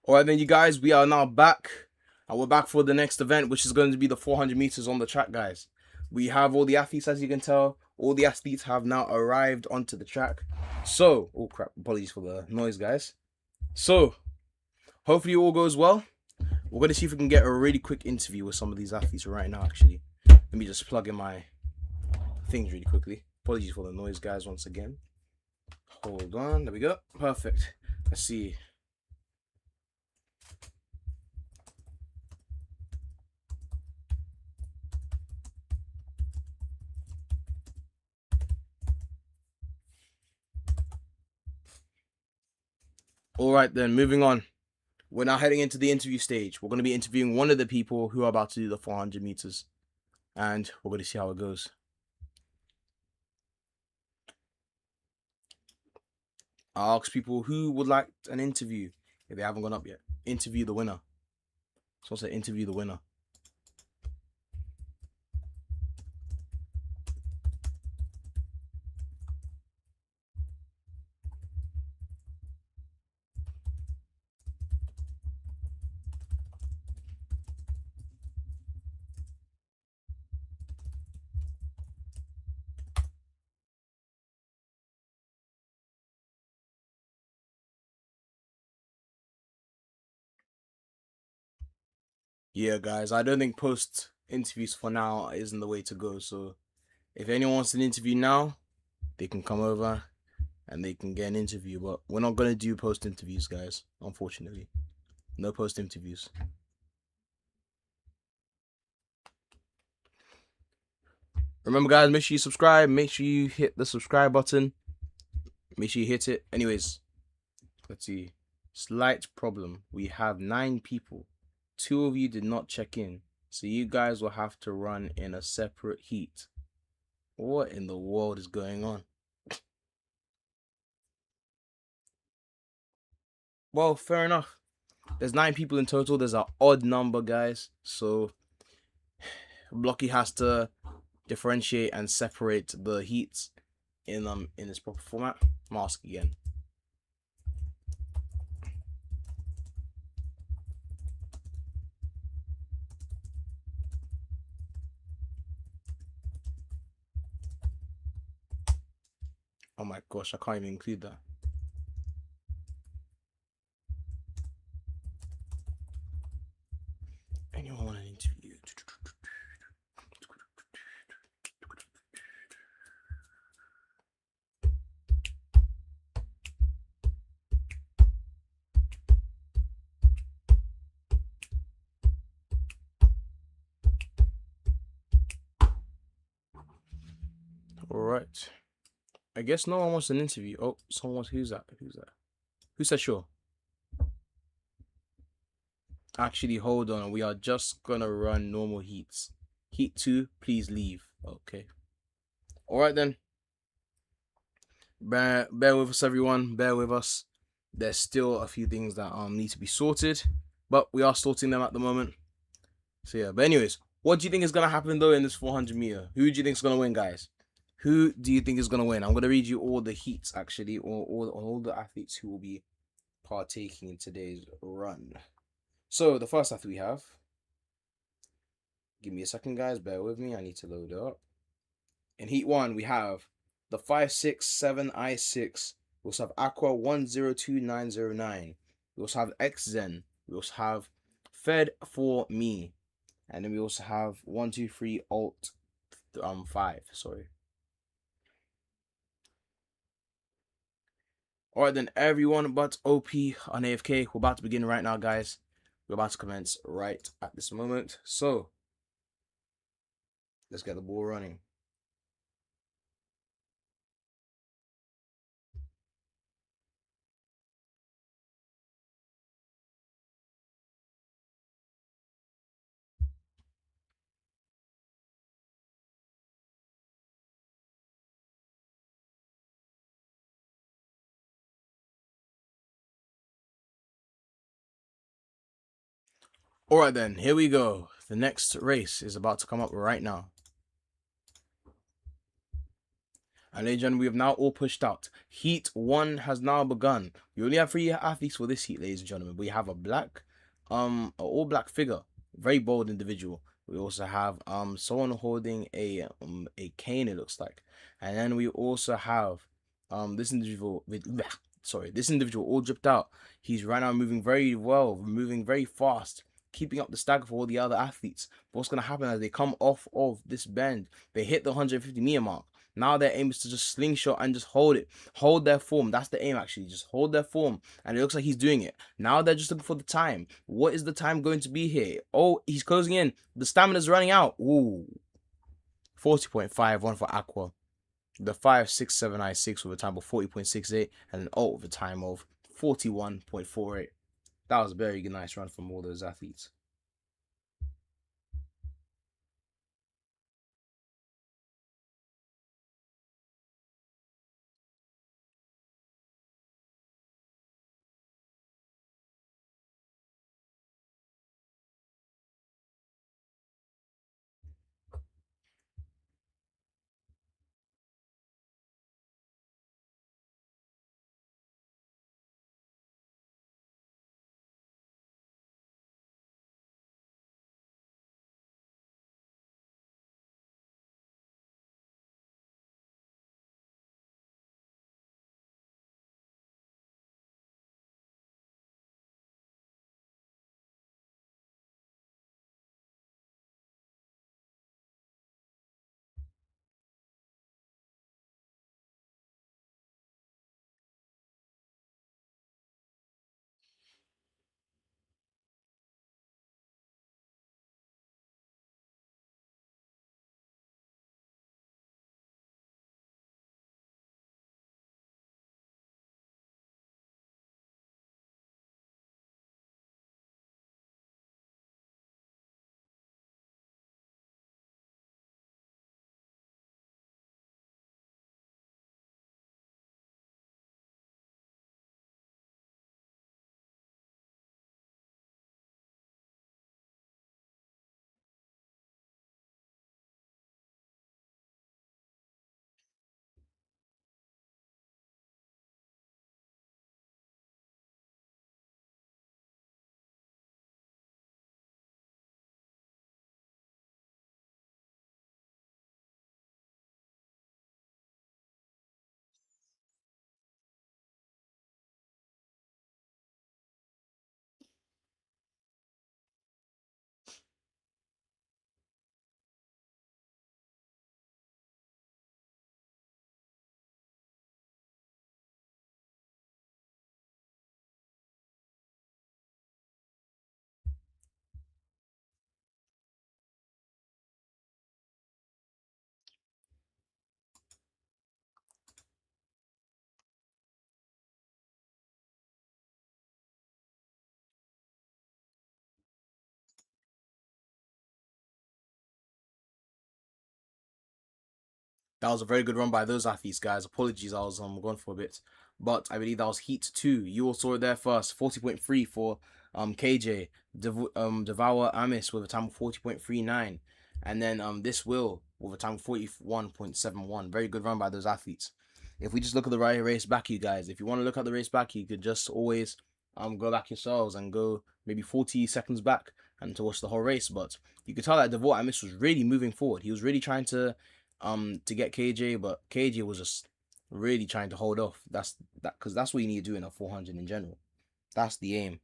All right, then, you guys, we are now back. And we're back for the next event, which is going to be the 400 meters on the track, guys. We have all the athletes, as you can tell. All the athletes have now arrived onto the track. So, oh crap, apologies for the noise, guys. So, hopefully all goes well. We're going to see if we can get a really quick interview with some of these athletes right now, actually. Let me just plug in my things really quickly. Apologies for the noise, guys, once again. Hold on, there we go. Perfect. Let's see. All right, then, moving on. We're now heading into the interview stage. We're going to be interviewing one of the people who are about to do the 400 meters. And we're going to see how it goes. I ask people who would like an interview if they haven't gone up yet. Interview the winner. So I'll say interview the winner. Yeah, guys, I don't think post interviews for now isn't the way to go. So if anyone wants an interview now, they can come over and they can get an interview. But we're not going to do post interviews, guys, unfortunately. No post interviews. Remember, guys, make sure you subscribe. Make sure you hit the subscribe button. Make sure you hit it. Anyways, let's see. Slight problem. We have 9 people. 2 of you did not check in. So you guys will have to run in a separate heat. What in the world is going on? Well, fair enough. There's 9 people in total. There's an odd number, guys. So Blocky has to differentiate and separate the heats in its proper format. Mask again. Oh my gosh, I can't even include that. Anyone want an interview? All right. I guess no one wants an interview. Oh, someone wants. Who's that? Who's that? Who said sure? Actually, hold on. We are just gonna run normal heats. Heat 2, please leave. Okay. All right then. Bear with us, everyone. Bear with us. There's still a few things that need to be sorted, but we are sorting them at the moment. So yeah. But anyways, what do you think is gonna happen though in this 400 meter? Who do you think is gonna win, guys? Who do you think is gonna win? I'm gonna read you all the heats actually, or all the athletes who will be partaking in today's run. So the first athlete we have. Give me a second, guys. Bear with me. I need to load it up. In heat 1, we have the 567 I6. We also have Aqua 102909. We also have XZen. We also have Fed for Me. And then we also have 123 Alt 5. Sorry. Alright then, everyone but OP on AFK. We're about to begin right now, guys. We're about to commence right at this moment. So let's get the ball running. Alright then, here we go. The next race is about to come up right now. And ladies and gentlemen, we have now all pushed out. Heat 1 has now begun. We only have 3 athletes for this heat, ladies and gentlemen. We have an all black figure, very bold individual. We also have someone holding a cane, it looks like. And then we also have this individual with this individual all dripped out. He's right now moving very well, moving very fast, keeping up the stagger for all the other athletes. But what's gonna happen as they come off of this bend, they hit the 150-meter mark. Now their aim is to just slingshot and just hold it. Hold their form. That's the aim, actually. Just hold their form. And it looks like he's doing it. Now they're just looking for the time. What is the time going to be here? Oh, he's closing in. The stamina's running out. Ooh. 40.51 for Aqua. The 5.6796 with a time of 40.68. And an ult with a time of 41.48. That was a very nice run from all those athletes. That was a very good run by those athletes, guys. Apologies, I was gone for a bit. But I believe that was Heat 2. You all saw it there first. 40.3 for KJ. Devour Amis with a time of 40.39. And then this Will with a time of 41.71. Very good run by those athletes. If we just look at the right race back, you guys, if you want to look at the race back, you could just always go back yourselves and go maybe 40 seconds back and to watch the whole race. But you could tell that Devour Amis was really moving forward. He was really trying to get KJ, but KJ was just really trying to hold off. That's because that's what you need to do in a 400 in general. That's the aim.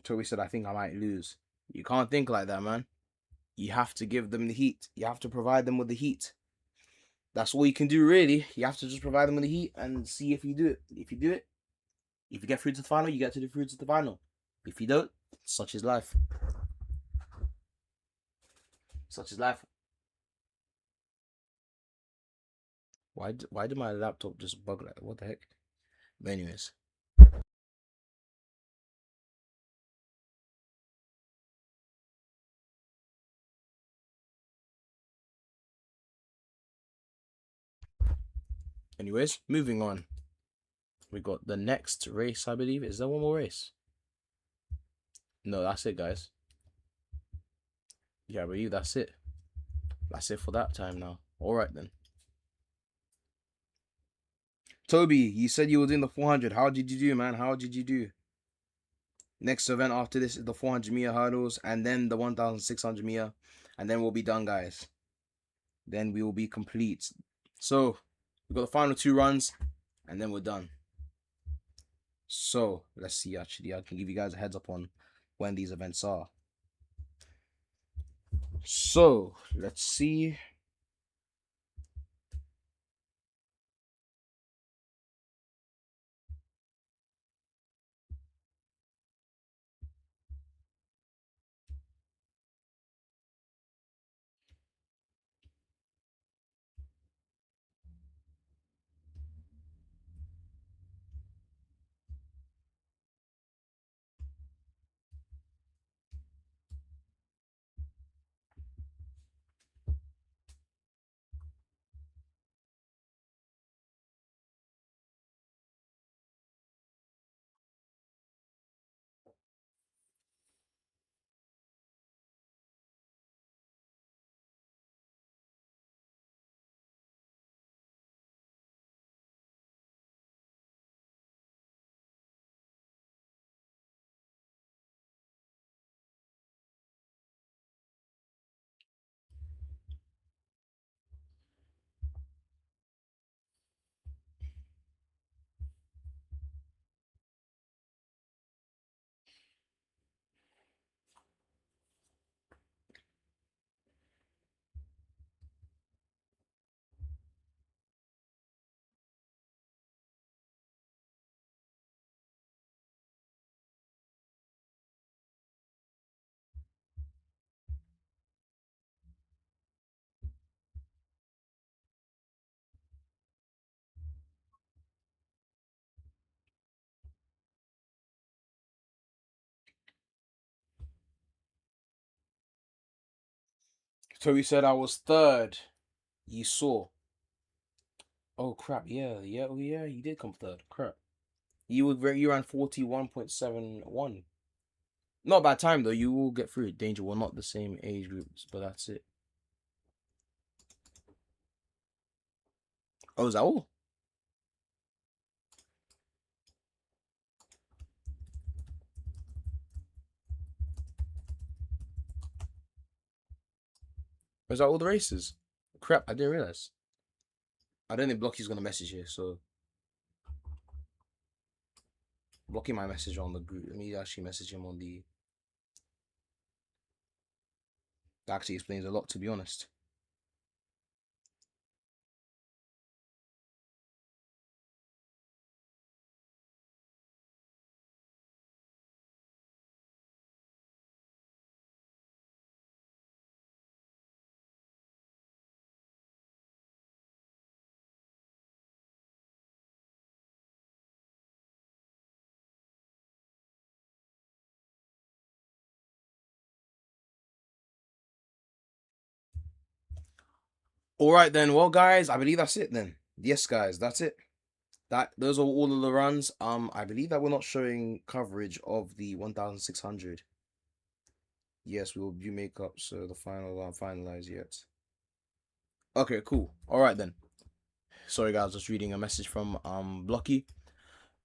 Toby said, I think I might lose. You can't think like that, man. You have to give them the heat. You have to provide them with the heat. That's all you can do, really. You have to just provide them with the heat and see if you do it. If you do it, if you get through to the final, you get to the through to the final. If you don't, such is life. Such is life. Why did my laptop just bug like that? What the heck? But anyways. Anyways, moving on. We got the next race, I believe. Is there one more race? No, that's it, guys. Yeah, I believe that's it. That's it for that time now. All right, then. Toby, you said you were doing the 400. How did you do, man? How did you do? Next event after this is the 400-meter hurdles, and then the 1,600-meter, and then we'll be done, guys. Then we will be complete. So, we've got the final 2 runs, and then we're done. So, let's see, actually. I can give you guys a heads up on when these events are. So, let's see. Toby said I was third. You saw. Oh, crap. Yeah, oh, yeah, you did come third. Crap. You ran 41.71. Not a bad time though. You will get through it. Danger. We're not the same age groups, but that's it. Oh, is that all? Is that all the races? Crap, I didn't realize. I don't think Blocky's gonna message here, so Blocky my message on the group. Let me actually message him on the. That actually explains a lot, to be honest. All right then. Well, guys, I believe that's it then. Yes, guys, that's it. Those are all of the runs. I believe that we're not showing coverage of the 1,600. Yes, we will do makeup, so the final aren't finalized yet. Okay, cool. All right then. Sorry, guys, just reading a message from Blocky.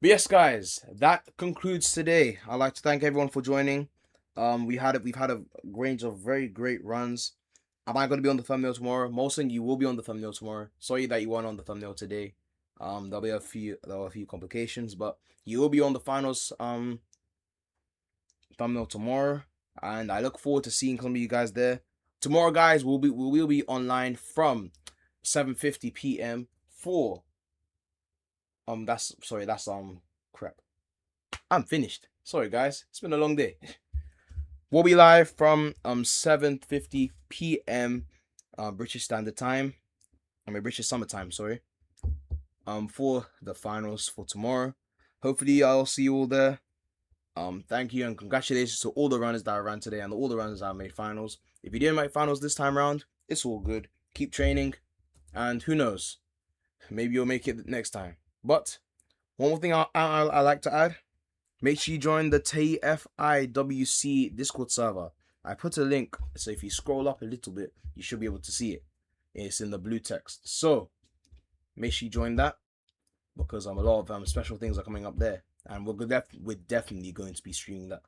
But yes, guys, that concludes today. I'd like to thank everyone for joining. We've had a range of very great runs. Am I going to be on the thumbnail tomorrow? Molson, you will be on the thumbnail tomorrow. Sorry that you weren't on the thumbnail today. There'll be a few complications, but you will be on the finals thumbnail tomorrow, and I look forward to seeing some of you guys there. Tomorrow, guys, we will be online from 7:50 p.m. for that's crap. I'm finished. Sorry, guys. It's been a long day. We'll be live from 7:50 p.m. British Standard Time. British Summer Time, sorry. For the finals for tomorrow. Hopefully I'll see you all there. Thank you and congratulations to all the runners that I ran today and all the runners that made finals. If you didn't make finals this time around, it's all good. Keep training, and who knows, maybe you'll make it next time. But One more thing I like to add. Make sure you join the TFIWC Discord server. I put a link, so if you scroll up a little bit, you should be able to see it. It's in the blue text. So make sure you join that, because a lot of special things are coming up there, and we're definitely going to be streaming that.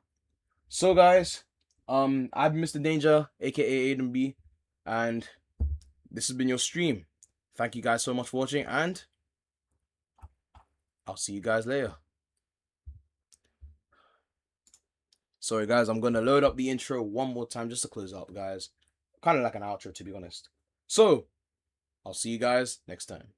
So guys, I've been Mr. Danger, aka Aiden B, and this has been your stream. Thank you guys so much for watching, and I'll see you guys later. Sorry guys, I'm gonna load up the intro one more time just to close out, guys. Kind of like an outro, to be honest. So I'll see you guys next time.